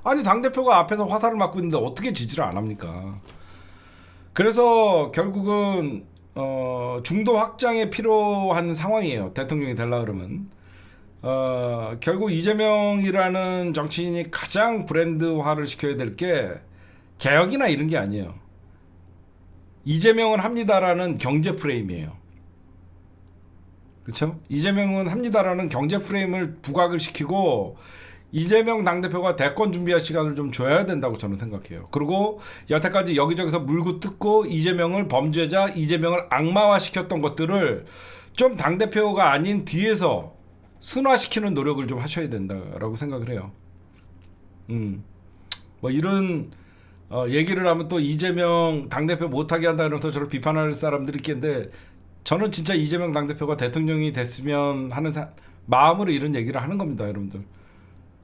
아니, 당대표가 앞에서 화살을 맞고 있는데 어떻게 지지를 안 합니까? 그래서 결국은 중도 확장에 필요한 상황이에요. 대통령이 되려 그러면. 결국 이재명이라는 정치인이 가장 브랜드화를 시켜야 될 게 개혁이나 이런 게 아니에요. 이재명은 합니다라는 경제 프레임이에요. 그렇죠? 이재명은 합니다라는 경제 프레임을 부각을 시키고, 이재명 당대표가 대권 준비할 시간을 좀 줘야 된다고 저는 생각해요. 그리고 여태까지 여기저기서 물고 뜯고 이재명을 범죄자, 이재명을 악마화시켰던 것들을 좀 당대표가 아닌 뒤에서 순화시키는 노력을 좀 하셔야 된다라고 생각을 해요. 뭐 이런 얘기를 하면 또 이재명 당대표 못하게 한다 이러면서 저를 비판할 사람들이 있겠는데, 저는 진짜 이재명 당대표가 대통령이 됐으면 하는 마음으로 이런 얘기를 하는 겁니다, 여러분들.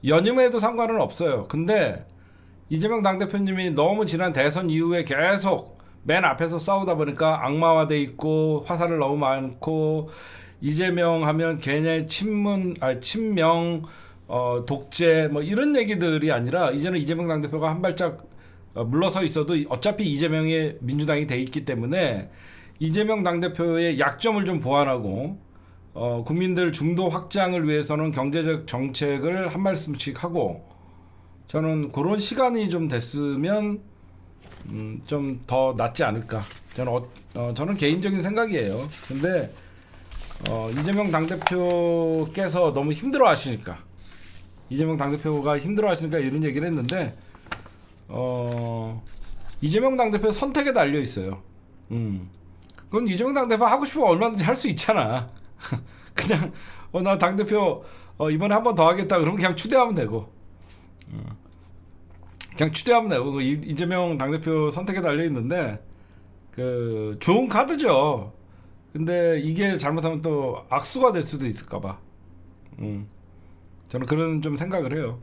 연임해도 상관은 없어요. 근데 이재명 당대표님이 너무 지난 대선 이후에 계속 맨 앞에서 싸우다 보니까 악마화돼 있고 화살을 너무 많고, 이재명 하면 걔네 친명, 독재 뭐 이런 얘기들이 아니라, 이제는 이재명 당대표가 한 발짝 물러서 있어도 어차피 이재명의 민주당이 돼 있기 때문에 이재명 당대표의 약점을 좀 보완하고, 국민들 중도 확장을 위해서는 경제적 정책을 한 말씀씩 하고, 저는 그런 시간이 좀 됐으면 좀 더 낫지 않을까. 저는 개인적인 생각이에요. 근데 이재명 당대표께서 너무 힘들어 하시니까, 이재명 당대표가 힘들어 하시니까 이런 얘기를 했는데, 이재명 당대표 선택에 달려 있어요. 그건 이재명 당대표 하고 싶으면 얼마든지 할 수 있잖아. 그냥 나 당대표 이번에 한 번 더 하겠다 그러면 그냥 추대하면 되고, 그냥 추대하면 되고. 이재명 당대표 선택에 달려 있는데, 그 좋은 카드죠. 근데 이게 잘못하면 또 악수가 될 수도 있을까봐. 저는 그런 좀 생각을 해요.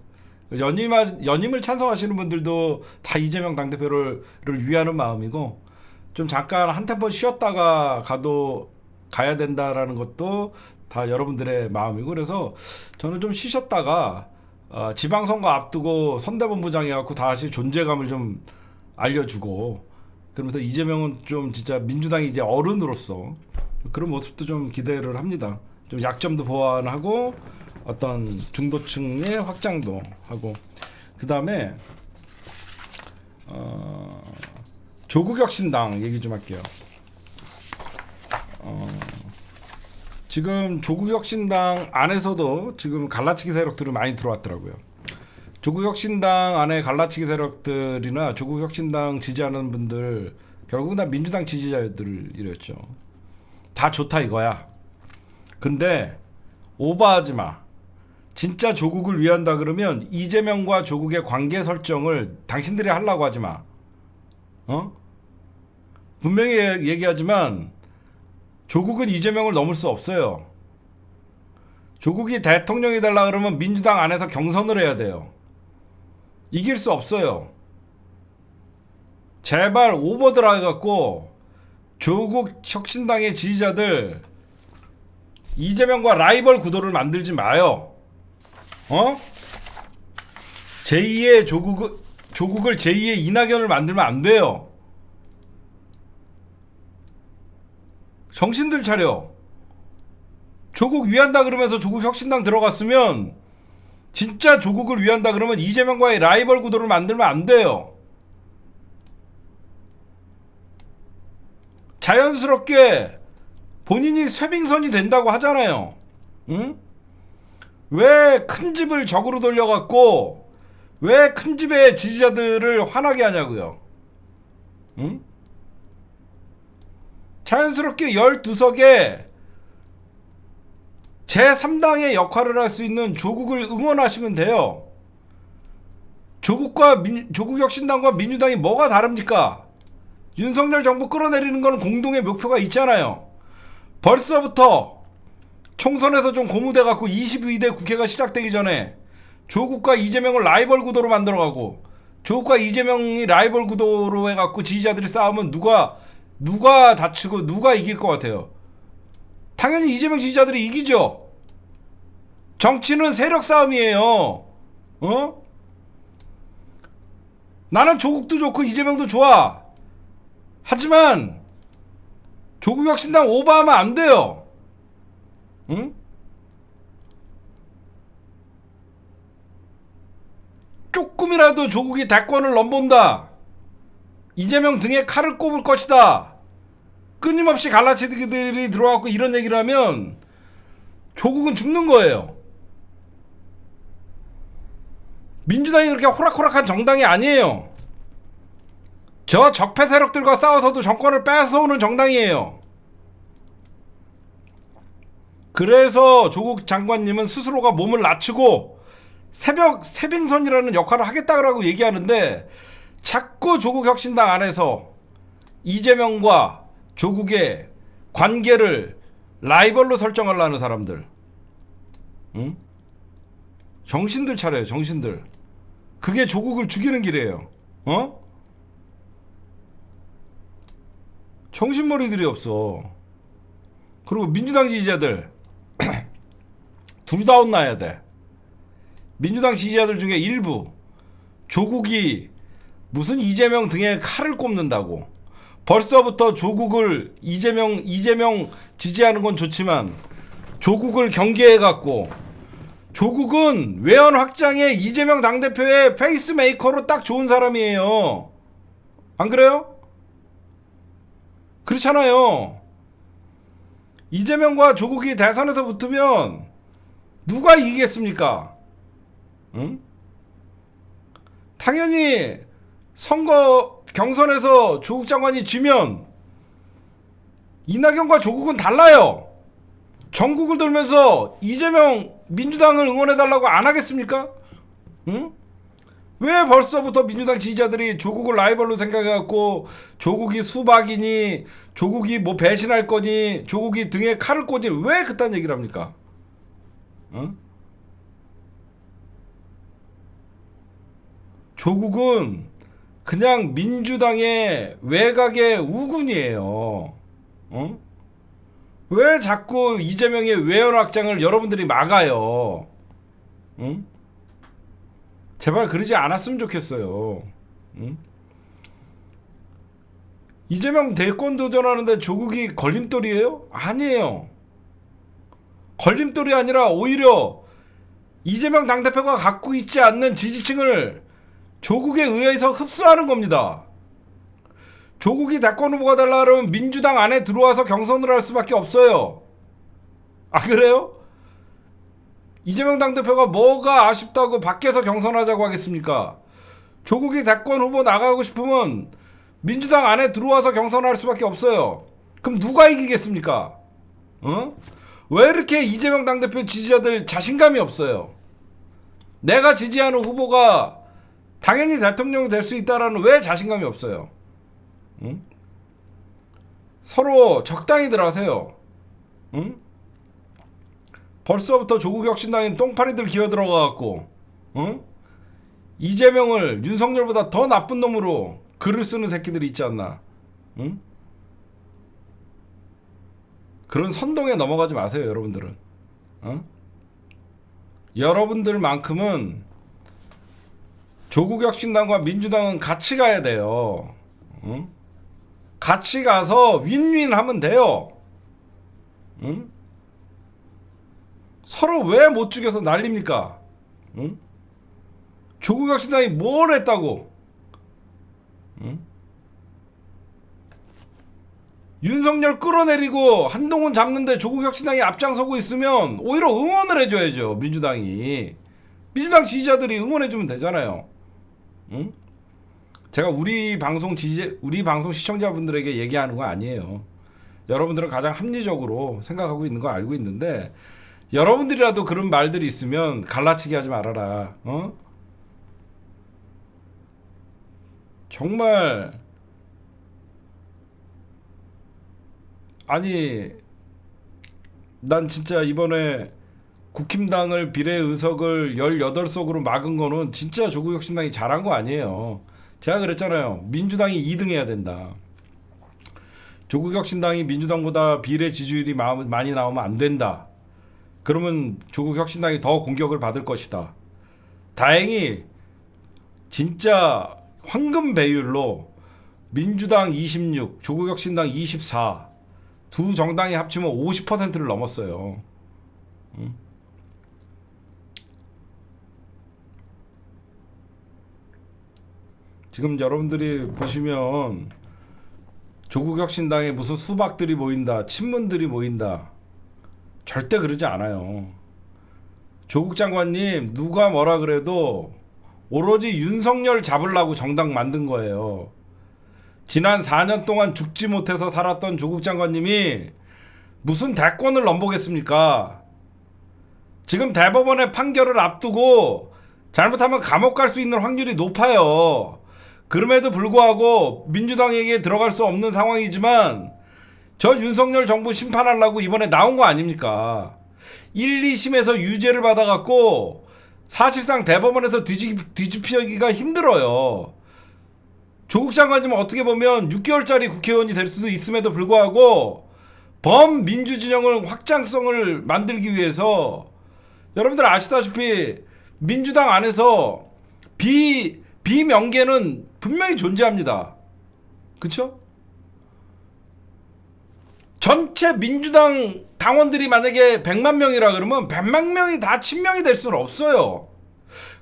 연임을 찬성하시는 분들도 다 이재명 당대표를 위하는 마음이고, 좀 잠깐 한 템포 쉬었다가 가야 된다라는 것도 다 여러분들의 마음이고, 그래서 저는 좀 쉬셨다가 지방선거 앞두고 선대본부장 해갖고 다시 존재감을 좀 알려주고, 그러면서 이재명은 좀 진짜 민주당이 이제 어른으로서 그런 모습도 좀 기대를 합니다. 좀 약점도 보완하고 어떤 중도층의 확장도 하고, 그 다음에 조국혁신당 얘기 좀 할게요. 지금 조국혁신당 안에서도 지금 갈라치기 세력들이 많이 들어왔더라고요. 조국혁신당 안에 갈라치기 세력들이나 조국혁신당 지지하는 분들 결국은 다 민주당 지지자들이랬죠. 다 좋다 이거야. 근데 오버하지 마. 진짜 조국을 위한다 그러면 이재명과 조국의 관계 설정을 당신들이 하려고 하지 마. 분명히 얘기하지만 조국은 이재명을 넘을 수 없어요. 조국이 대통령이 되려고 그러면 민주당 안에서 경선을 해야 돼요. 이길 수 없어요. 제발 오버드라 해갖고 조국 혁신당의 지지자들 이재명과 라이벌 구도를 만들지 마요. 제2의 조국을 제2의 이낙연을 만들면 안 돼요. 정신들 차려. 조국 위한다 그러면서 조국 혁신당 들어갔으면 진짜 조국을 위한다 그러면 이재명과의 라이벌 구도를 만들면 안 돼요. 자연스럽게 본인이 쇄빙선이 된다고 하잖아요. 응? 왜 큰 집을 적으로 돌려갖고 왜 큰 집의 지지자들을 화나게 하냐고요. 응? 자연스럽게 12석에 제3당의 역할을 할 수 있는 조국을 응원하시면 돼요. 조국혁신당과 민주당이 뭐가 다릅니까? 윤석열 정부 끌어내리는 거는 공동의 목표가 있잖아요. 벌써부터 총선에서 좀 고무돼갖고 22대 국회가 시작되기 전에 조국과 이재명을 라이벌 구도로 만들어가고, 조국과 이재명이 라이벌 구도로 해갖고 지지자들이 싸우면 누가 다치고 누가 이길 것 같아요? 당연히 이재명 지지자들이 이기죠. 정치는 세력 싸움이에요. 나는 조국도 좋고 이재명도 좋아. 하지만 조국혁신당 오버하면 안 돼요. 응? 조금이라도 조국이 대권을 넘본다, 이재명 등에 칼을 꼽을 것이다, 끊임없이 갈라치기들이 들어와서 이런 얘기를 하면 조국은 죽는 거예요. 민주당이 그렇게 호락호락한 정당이 아니에요. 저 적폐 세력들과 싸워서도 정권을 뺏어오는 정당이에요. 그래서 조국 장관님은 스스로가 몸을 낮추고 세빙선이라는 역할을 하겠다고 얘기하는데, 자꾸 조국혁신당 안에서 이재명과 조국의 관계를 라이벌로 설정하려는 사람들, 응? 정신들 차려요. 정신들. 그게 조국을 죽이는 길이에요. 정신머리들이 없어. 그리고 민주당 지지자들 둘 다 혼나야 돼. 민주당 지지자들 중에 일부 조국이 무슨 이재명 등에 칼을 꼽는다고, 벌써부터 조국을 이재명 지지하는 건 좋지만 조국을 경계해갖고, 조국은 외연 확장에 이재명 당대표의 페이스메이커로 딱 좋은 사람이에요. 안 그래요? 그렇잖아요. 이재명과 조국이 대선에서 붙으면 누가 이기겠습니까? 응? 당연히 선거 경선에서 조국 장관이 지면 이낙연과 조국은 달라요. 전국을 돌면서 이재명 민주당을 응원해달라고 안 하겠습니까? 응? 왜 벌써부터 민주당 지지자들이 조국을 라이벌로 생각해갖고 조국이 수박이니, 조국이 뭐 배신할 거니, 조국이 등에 칼을 꽂니, 왜 그딴 얘기를 합니까? 응? 조국은 그냥 민주당의 외곽의 우군이에요. 응? 왜 자꾸 이재명의 외연 확장을 여러분들이 막아요? 응? 제발 그러지 않았으면 좋겠어요. 응? 이재명 대권 도전하는데 조국이 걸림돌이에요? 아니에요. 걸림돌이 아니라 오히려 이재명 당대표가 갖고 있지 않는 지지층을 조국에 의해서 흡수하는 겁니다. 조국이 대권 후보가 되려면 그러면 민주당 안에 들어와서 경선을 할 수밖에 없어요. 아, 그래요? 이재명 당대표가 뭐가 아쉽다고 밖에서 경선하자고 하겠습니까? 조국이 대권 후보 나가고 싶으면 민주당 안에 들어와서 경선할 수밖에 없어요. 그럼 누가 이기겠습니까? 어? 왜 이렇게 이재명 당대표 지지자들 자신감이 없어요? 내가 지지하는 후보가 당연히 대통령이 될 수 있다라는 왜 자신감이 없어요? 응? 서로 적당히들 하세요. 응? 벌써부터 조국혁신당인 똥파리들 기어들어가갖고 응? 이재명을 윤석열보다 더 나쁜 놈으로 글을 쓰는 새끼들이 있지 않나. 응? 그런 선동에 넘어가지 마세요, 여러분들은. 어? 여러분들만큼은 조국혁신당과 민주당은 같이 가야 돼요. 응? 같이 가서 윈윈 하면 돼요. 응? 서로 왜 못 죽여서 난립니까? 응? 조국혁신당이 뭘 했다고? 응? 윤석열 끌어내리고 한동훈 잡는데 조국혁신당이 앞장서고 있으면 오히려 응원을 해줘야죠. 민주당이. 민주당 지지자들이 응원해주면 되잖아요. 응? 제가 우리 방송 시청자분들에게 얘기하는 거 아니에요. 여러분들은 가장 합리적으로 생각하고 있는 거 알고 있는데 여러분들이라도 그런 말들이 있으면 갈라치기 하지 말아라. 어? 정말 아니 난 진짜 이번에 국힘당을 비례의석을 18석으로 막은 거는 진짜 조국혁신당이 잘한 거 아니에요. 제가 그랬잖아요. 민주당이 2등 해야 된다. 조국혁신당이 민주당보다 비례 지지율이 많이 나오면 안 된다. 그러면 조국혁신당이 더 공격을 받을 것이다. 다행히 진짜 황금 배율로 민주당 26, 조국혁신당 24, 두 정당이 합치면 50%를 넘었어요. 응? 지금 여러분들이 보시면 조국혁신당에 무슨 수박들이 모인다, 친문들이 모인다. 절대 그러지 않아요. 조국 장관님 누가 뭐라 그래도 오로지 윤석열 잡으려고 정당 만든 거예요. 지난 4년 동안 죽지 못해서 살았던 조국 장관님이 무슨 대권을 넘보겠습니까? 지금 대법원의 판결을 앞두고 잘못하면 감옥 갈 수 있는 확률이 높아요. 그럼에도 불구하고 민주당에게 들어갈 수 없는 상황이지만 저 윤석열 정부 심판하려고 이번에 나온 거 아닙니까? 1, 2심에서 유죄를 받아갖고 사실상 대법원에서 뒤집히기가 힘들어요. 조국 장관님은 어떻게 보면 6개월짜리 국회의원이 될 수도 있음에도 불구하고 범민주 진영을 확장성을 만들기 위해서 여러분들 아시다시피 민주당 안에서 비명계는 분명히 존재합니다. 그쵸? 전체 민주당 당원들이 만약에 100만 명이라 그러면 100만 명이 다 친명이 될 수는 없어요.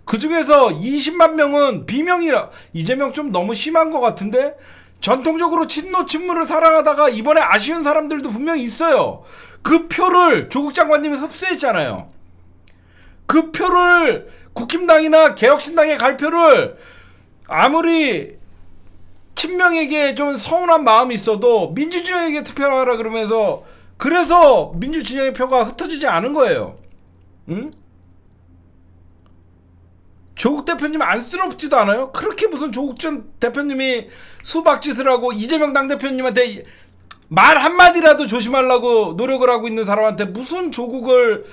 그 중에서 20만 명은 비명이라. 이재명 좀 너무 심한 것 같은데? 전통적으로 친노친문을 사랑하다가 이번에 아쉬운 사람들도 분명히 있어요. 그 표를 조국 장관님이 흡수했잖아요. 그 표를 국힘당이나 개혁신당에 갈 표를 아무리 친명에게 좀 서운한 마음이 있어도 민주진영에게 투표하라 그러면서 그래서 민주진영의 표가 흩어지지 않은 거예요. 응? 조국 대표님 안쓰럽지도 않아요? 그렇게 무슨 조국 전 대표님이 수박짓을 하고 이재명 당대표님한테 말 한마디라도 조심하려고 노력을 하고 있는 사람한테 무슨 조국을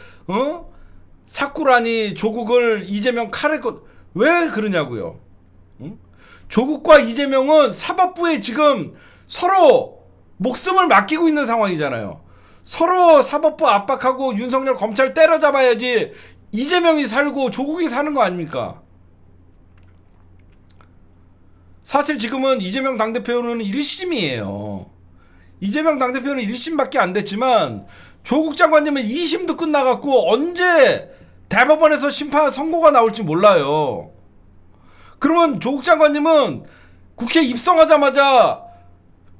사꾸라니 조국을 이재명 칼을 왜 그러냐고요. 응? 조국과 이재명은 사법부에 지금 서로 목숨을 맡기고 있는 상황이잖아요. 서로 사법부 압박하고 윤석열 검찰 때려잡아야지 이재명이 살고 조국이 사는 거 아닙니까? 사실 지금은 이재명 당대표는 1심이에요. 이재명 당대표는 1심밖에 안 됐지만 조국 장관님은 2심도 끝나갖고 언제 대법원에서 심판 선고가 나올지 몰라요. 그러면 조국 장관님은 국회 입성하자마자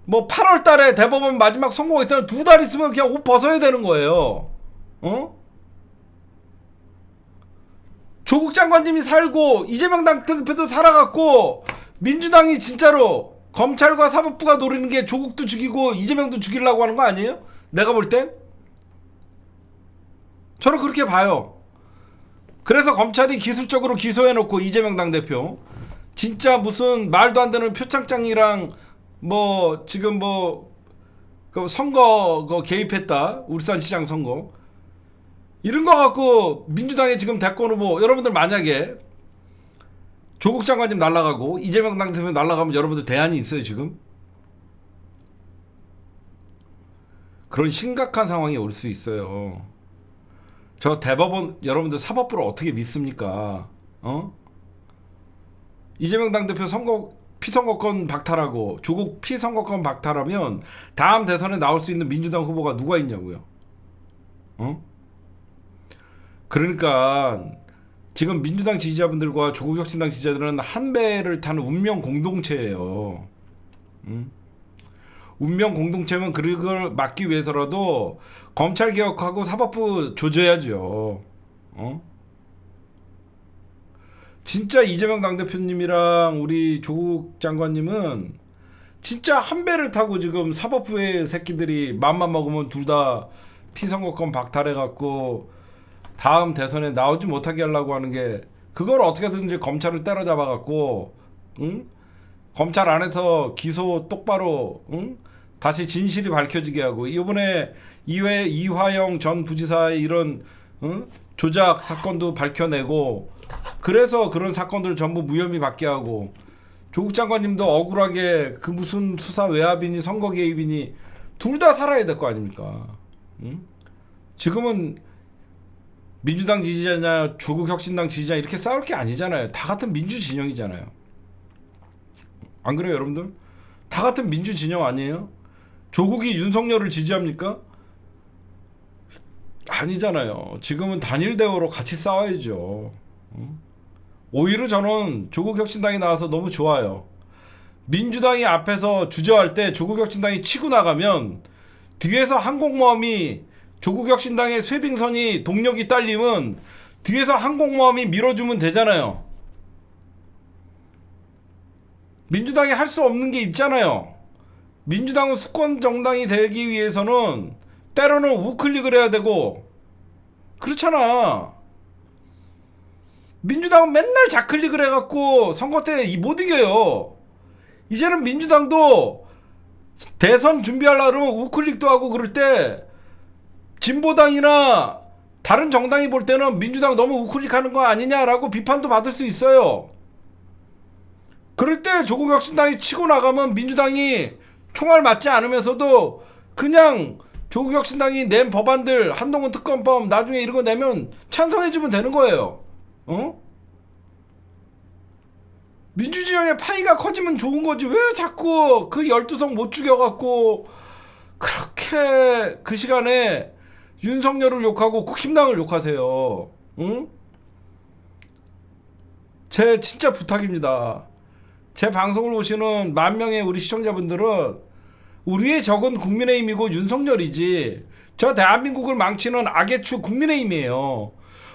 뭐 8월 달에 대법원 마지막 선고가 있다면 2달 있으면 그냥 옷 벗어야 되는 거예요. 어? 조국 장관님이 살고 이재명 당대표도 살아갔고 민주당이 진짜로 검찰과 사법부가 노리는 게 조국도 죽이고 이재명도 죽이려고 하는 거 아니에요? 내가 볼 땐? 저는 그렇게 봐요. 그래서 검찰이 기술적으로 기소해놓고 이재명 당대표 진짜 무슨 말도 안 되는 표창장이랑 뭐 지금 뭐 그 선거 그 개입했다 울산시장 선거 이런 거 갖고 민주당의 지금 대권 후보 여러분들 만약에 조국 장관님 날라가고 이재명 당대표 날라가면 여러분들 대안이 있어요 지금? 그런 심각한 상황이 올 수 있어요. 저 대법원 여러분들 사법부를 어떻게 믿습니까? 어? 이재명 당대표 선거 피선거권 박탈하고 조국 피선거권 박탈하면 다음 대선에 나올 수 있는 민주당 후보가 누가 있냐고요? 어? 그러니까 지금 민주당 지지자분들과 조국혁신당 지지자들은 한 배를 타는 운명 공동체예요. 응? 운명 공동체면 그걸 막기 위해서라도 검찰 개혁하고 사법부 조져야죠. 어? 진짜 이재명 당대표님이랑 우리 조국 장관님은 진짜 한 배를 타고 지금 사법부의 새끼들이 맘만 먹으면 둘 다 피선거권 박탈해갖고 다음 대선에 나오지 못하게 하려고 하는 게 그걸 어떻게든지 검찰을 때려잡아갖고 응? 검찰 안에서 기소 똑바로 응? 다시 진실이 밝혀지게 하고 이번에 이화영 전 부지사의 이런 응? 조작 사건도 밝혀내고 그래서 그런 사건들 전부 무혐의 받게 하고 조국 장관님도 억울하게 그 무슨 수사 외압이니 선거 개입이니 둘 다 살아야 될 거 아닙니까? 응? 지금은 민주당 지지자냐 조국 혁신당 지지자 이렇게 싸울 게 아니잖아요. 다 같은 민주 진영이잖아요. 안 그래요, 여러분들? 다 같은 민주 진영 아니에요? 조국이 윤석열을 지지합니까? 아니잖아요. 지금은 단일 대우로 같이 싸워야죠. 오히려 저는 조국 혁신당이 나와서 너무 좋아요. 민주당이 앞에서 주저할 때 조국 혁신당이 치고 나가면 뒤에서 항공모함이 조국 혁신당의 쇄빙선이 동력이 딸리면 뒤에서 항공모함이 밀어주면 되잖아요. 민주당이 할 수 없는 게 있잖아요. 민주당은 수권 정당이 되기 위해서는 때로는 우클릭을 해야 되고 그렇잖아. 민주당은 맨날 좌클릭을 해갖고 선거 때 못 이겨요. 이제는 민주당도 대선 준비하려고 그러면 우클릭도 하고 그럴 때 진보당이나 다른 정당이 볼 때는 민주당 너무 우클릭하는 거 아니냐라고 비판도 받을 수 있어요. 그럴 때 조국 혁신당이 치고 나가면 민주당이 총알 맞지 않으면서도 그냥 조국 혁신당이 낸 법안들 한동훈 특검법 나중에 이런 거 내면 찬성해주면 되는 거예요. 어? 민주진영의 파이가 커지면 좋은 거지 왜 자꾸 그 12석 못 죽여갖고 그렇게 그 시간에 윤석열을 욕하고 국힘당을 욕하세요. 응? 제 진짜 부탁입니다. 제 방송을 보시는 10,000명의 우리 시청자분들은 우리의 적은 국민의힘이고 윤석열이지 저 대한민국을 망치는 악의 축 국민의힘이에요.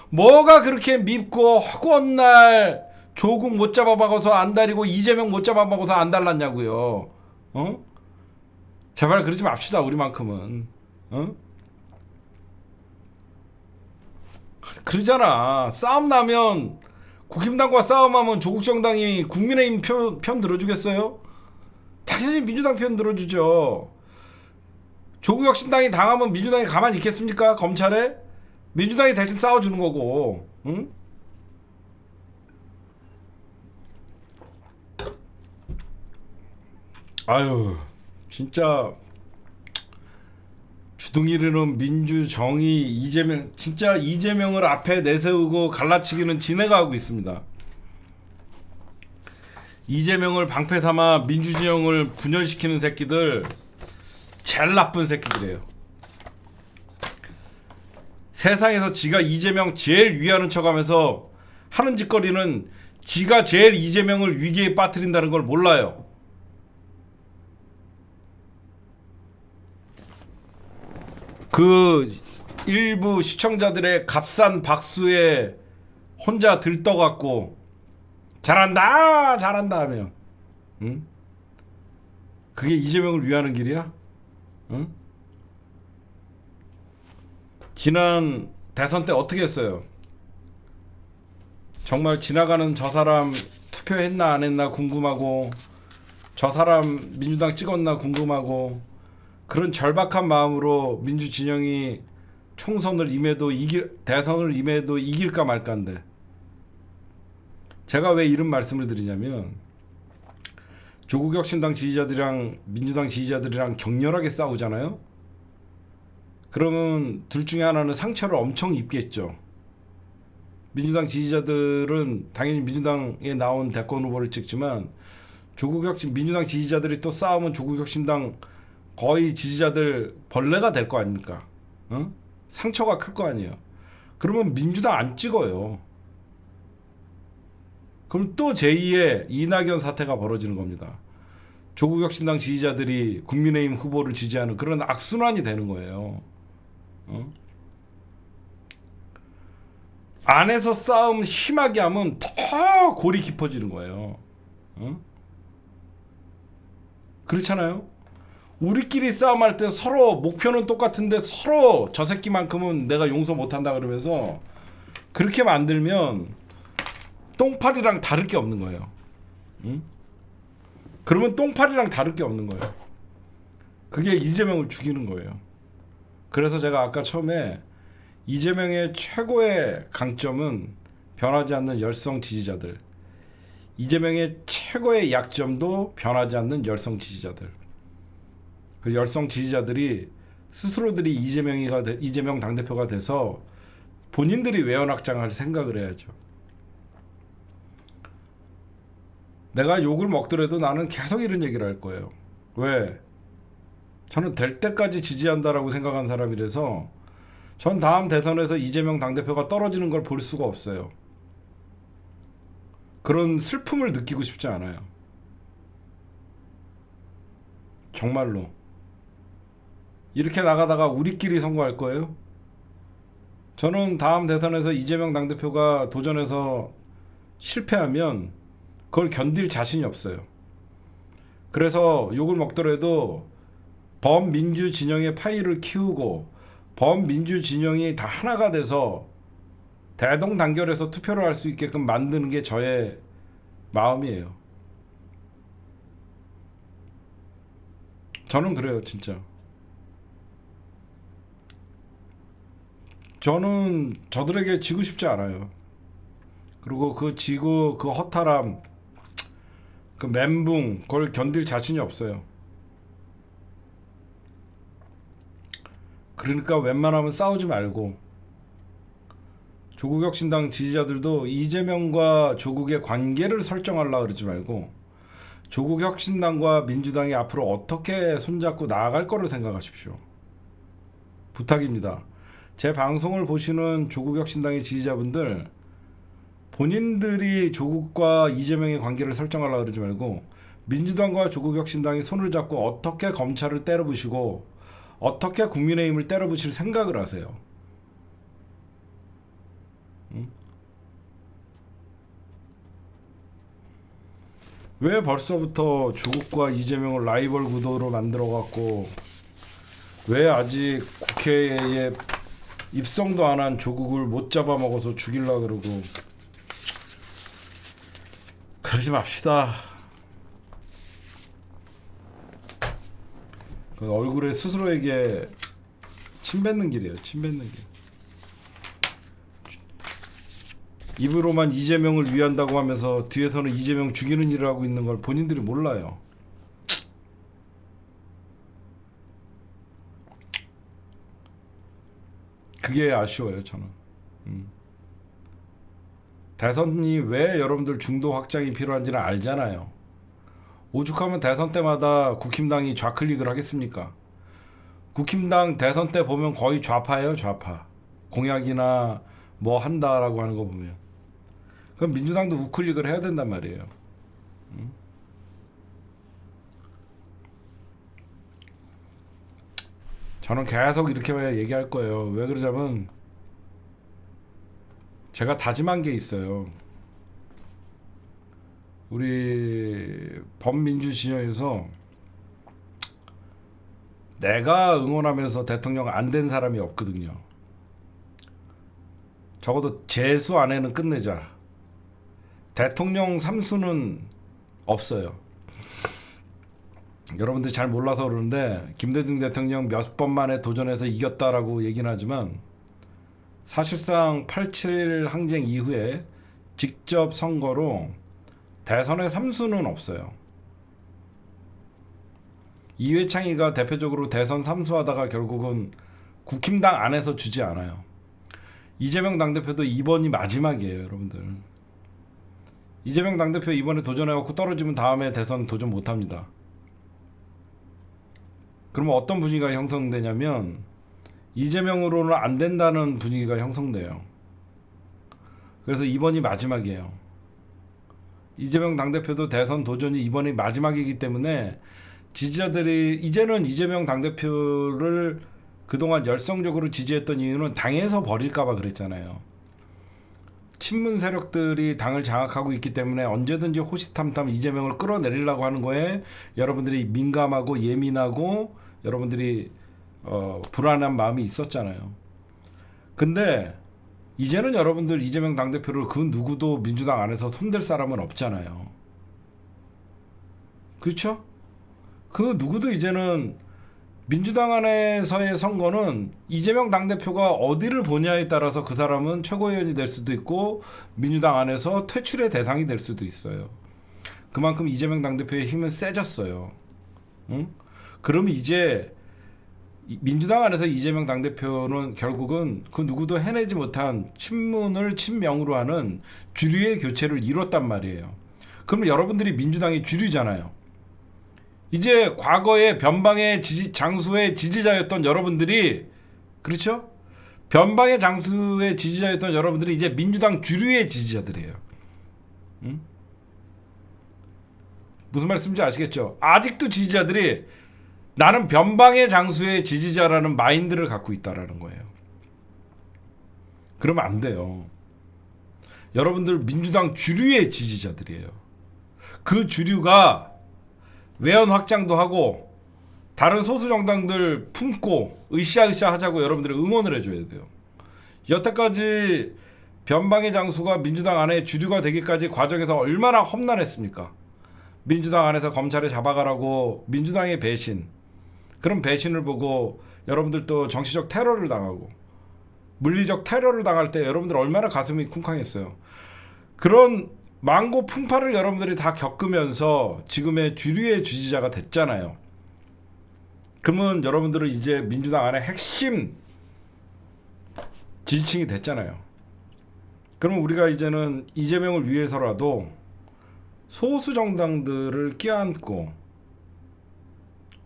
뭐가 그렇게 밉고 허구한 날 조국 못 잡아먹어서 안 달이고 이재명 못 잡아먹어서 안 달랐냐고요. 어? 제발 그러지 맙시다 우리만큼은. 어? 그러잖아. 싸움 나면 국힘당과 싸움하면 조국 정당이 국민의힘 편 들어주겠어요? 당연히 민주당 편 들어주죠. 조국 혁신당이 당하면 민주당이 가만히 있겠습니까? 검찰에? 민주당이 대신 싸워주는 거고. 응? 아유 진짜 주둥이르는 민주정의 이재명, 진짜 이재명을 앞에 내세우고 갈라치기는 지네가 하고 있습니다. 이재명을 방패 삼아 민주진영을 분열시키는 새끼들 제일 나쁜 새끼들이에요. 세상에서 지가 이재명 제일 위하는 척하면서 하는 짓거리는 지가 제일 이재명을 위기에 빠뜨린다는 걸 몰라요. 그 일부 시청자들의 값싼 박수에 혼자 들떠갖고 잘한다 잘한다 하며, 응? 그게 이재명을 위하는 길이야? 응? 지난 대선 때 어떻게 했어요? 정말 지나가는 저 사람 투표했나 안 했나 궁금하고, 저 사람 민주당 찍었나 궁금하고, 그런 절박한 마음으로 민주 진영이 총선을 임해도 대선을 임해도 이길까 말까인데, 제가 왜 이런 말씀을 드리냐면, 조국 혁신당 지지자들이랑 민주당 지지자들이랑 격렬하게 싸우잖아요. 그러면 둘 중에 하나는 상처를 엄청 입겠죠. 민주당 지지자들은 당연히 민주당에 나온 대권 후보를 찍지만, 민주당 지지자들이 또 싸우면 조국혁신당 거의 지지자들 벌레가 될 거 아닙니까? 어? 상처가 클 거 아니에요. 그러면 민주당 안 찍어요. 그럼 또 제2의 이낙연 사태가 벌어지는 겁니다. 조국혁신당 지지자들이 국민의힘 후보를 지지하는 그런 악순환이 되는 거예요. 어? 안에서 싸움 심하게 하면 더 골이 깊어지는 거예요. 어? 그렇잖아요. 우리끼리 싸움할 때 서로 목표는 똑같은데 서로 저 새끼만큼은 내가 용서 못한다 그러면서 그렇게 만들면 똥파리랑 다를 게 없는 거예요. 응? 그러면 똥파리랑 다를 게 없는 거예요. 그게 이재명을 죽이는 거예요. 그래서 제가 아까 처음에 이재명의 최고의 강점은 변하지 않는 열성 지지자들, 이재명의 최고의 약점도 변하지 않는 열성 지지자들. 그 열성 지지자들이 스스로들이 이재명 당대표가 돼서 본인들이 외연확장할 생각을 해야죠. 내가 욕을 먹더라도 나는 계속 이런 얘기를 할 거예요. 왜? 저는 될 때까지 지지한다라고 생각한 사람이라서 전 다음 대선에서 이재명 당대표가 떨어지는 걸 볼 수가 없어요. 그런 슬픔을 느끼고 싶지 않아요. 정말로. 이렇게 나가다가 우리끼리 선거할 거예요? 저는 다음 대선에서 이재명 당대표가 도전해서 실패하면 그걸 견딜 자신이 없어요. 그래서 욕을 먹더라도 범민주 진영의 파이를 키우고 범민주 진영이 다 하나가 돼서 대동단결해서 투표를 할 수 있게끔 만드는 게 저의 마음이에요. 저는 그래요, 진짜. 저는 저들에게 지고 싶지 않아요. 그리고 그 지고 그 허탈함, 그 멘붕, 그걸 견딜 자신이 없어요. 그러니까 웬만하면 싸우지 말고, 조국혁신당 지지자들도 이재명과 조국의 관계를 설정하려고 그러지 말고 조국혁신당과 민주당이 앞으로 어떻게 손잡고 나아갈 거를 생각하십시오. 부탁입니다. 제 방송을 보시는 조국혁신당의 지지자분들, 본인들이 조국과 이재명의 관계를 설정하려고 그러지 말고 민주당과 조국혁신당이 손을 잡고 어떻게 검찰을 때려부시고 어떻게 국민의힘을 때려부실 생각을 하세요. 응? 왜 벌써부터 조국과 이재명을 라이벌 구도로 만들어갖고, 왜 아직 국회에 입성도 안 한 조국을 못 잡아먹어서 죽이려고 그러고. 그러지 맙시다. 그 얼굴에 스스로에게 침 뱉는 길이에요. 침 뱉는 길. 입으로만 이재명을 위한다고 하면서 뒤에서는 이재명 죽이는 일을 하고 있는 걸 본인들이 몰라요. 그게 아쉬워요 저는. 대선이 왜 여러분들 중도 확장이 필요한지는 알잖아요. 오죽하면 대선 때마다 국힘당이 좌클릭을 하겠습니까? 국힘당 대선 때 보면 거의 좌파예요, 좌파. 공약이나 뭐 한다라고 하는 거 보면. 그럼 민주당도 우클릭을 해야 된단 말이에요. 저는 계속 이렇게 얘기할 거예요. 왜 그러자면 제가 다짐한 게 있어요. 우리 범민주 진영에서 내가 응원하면서 대통령 안 된 사람이 없거든요. 적어도 재수 안에는 끝내자. 대통령 3수는 없어요. 여러분들이 잘 몰라서 그러는데 김대중 대통령 몇 번 만에 도전해서 이겼다라고 얘기는 하지만 사실상 87 항쟁 이후에 직접 선거로 대선의 3수는 없어요. 이회창이가 대표적으로 대선 3수 하다가 결국은 국힘당 안에서 주지 않아요. 이재명 당대표도 이번이 마지막이에요, 여러분들. 이재명 당대표 이번에 도전해갖고 떨어지면 다음에 대선 도전 못합니다. 그러면 어떤 분위기가 형성되냐면 이재명으로는 안 된다는 분위기가 형성돼요. 그래서 이번이 마지막이에요. 이재명 당대표도 대선 도전이 이번이 마지막이기 때문에 지지자들이 이제는 이재명 당대표를 그동안 열성적으로 지지했던 이유는 당에서 버릴까봐 그랬잖아요. 친문 세력들이 당을 장악하고 있기 때문에 언제든지 호시탐탐 이재명을 끌어내리려고 하는 거에 여러분들이 민감하고 예민하고 여러분들이 불안한 마음이 있었잖아요. 근데 이제는 여러분들 이재명 당대표를 그 누구도 민주당 안에서 손댈 사람은 없잖아요. 그렇죠? 그 누구도 이제는 민주당 안에서의 선거는 이재명 당대표가 어디를 보냐에 따라서 그 사람은 최고위원이 될 수도 있고 민주당 안에서 퇴출의 대상이 될 수도 있어요. 그만큼 이재명 당대표의 힘은 세졌어요. 응? 그럼 이제 민주당 안에서 이재명 당대표는 결국은 그 누구도 해내지 못한 친문을 친명으로 하는 주류의 교체를 이뤘단 말이에요. 그러면 여러분들이 민주당의 주류잖아요. 이제 과거에 변방의 장수의 지지자였던 여러분들이, 그렇죠? 변방의 장수의 지지자였던 여러분들이 이제 민주당 주류의 지지자들이에요. 응? 무슨 말씀인지 아시겠죠? 아직도 지지자들이 나는 변방의 장수의 지지자라는 마인드를 갖고 있다라는 거예요. 그러면 안 돼요. 여러분들 민주당 주류의 지지자들이에요. 그 주류가 외연 확장도 하고 다른 소수 정당들 품고 으쌰으쌰 하자고 여러분들이 응원을 해줘야 돼요. 여태까지 변방의 장수가 민주당 안에 주류가 되기까지 과정에서 얼마나 험난했습니까? 민주당 안에서 검찰에 잡아가라고 민주당의 배신, 그런 배신을 보고 여러분들도 정치적 테러를 당하고 물리적 테러를 당할 때 여러분들 얼마나 가슴이 쿵쾅했어요. 그런 망고 풍파를 여러분들이 다 겪으면서 지금의 주류의 지지자가 됐잖아요. 그러면 여러분들은 이제 민주당 안에 핵심 지지층이 됐잖아요. 그러면 우리가 이제는 이재명을 위해서라도 소수 정당들을 끼안고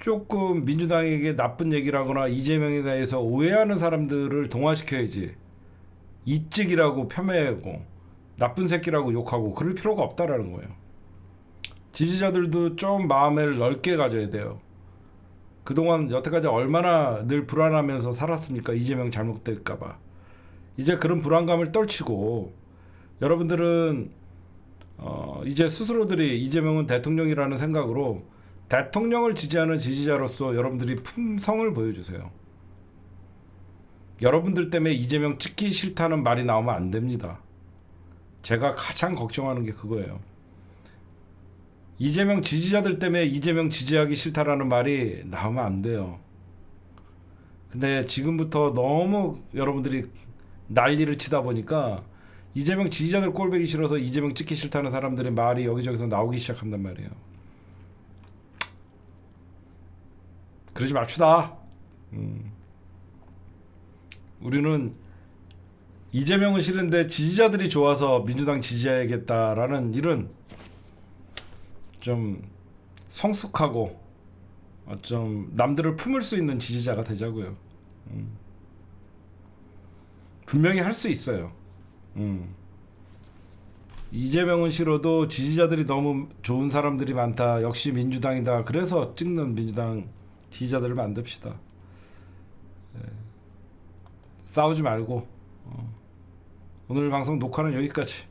조금 민주당에게 나쁜 얘기를 하거나 이재명에 대해서 오해하는 사람들을 동화시켜야지. 이찍이라고 폄훼하고 나쁜 새끼라고 욕하고 그럴 필요가 없다라는 거예요. 지지자들도 좀 마음을 넓게 가져야 돼요. 그동안 여태까지 얼마나 늘 불안하면서 살았습니까? 이재명 잘못될까봐. 이제 그런 불안감을 떨치고 여러분들은 이제 스스로들이 이재명은 대통령이라는 생각으로 대통령을 지지하는 지지자로서 여러분들이 품성을 보여주세요. 여러분들 때문에 이재명 찍기 싫다는 말이 나오면 안 됩니다. 제가 가장 걱정하는 게 그거예요. 이재명 지지자들 때문에 이재명 지지하기 싫다라는 말이 나오면 안 돼요. 근데 지금부터 너무 여러분들이 난리를 치다 보니까 이재명 지지자들 꼴보기 싫어서 이재명 찍기 싫다는 사람들의 말이 여기저기서 나오기 시작한단 말이에요. 그러지 맙시다. 우리는 이재명은 싫은데 지지자들이 좋아서 민주당 지지해야겠다라는 일은 좀 성숙하고 좀 남들을 품을 수 있는 지지자가 되자고요. 분명히 할 수 있어요. 이재명은 싫어도 지지자들이 너무 좋은 사람들이 많다. 역시 민주당이다. 그래서 찍는 민주당 지지자들을 만듭시다. 싸우지 말고 오늘 방송 녹화는 여기까지.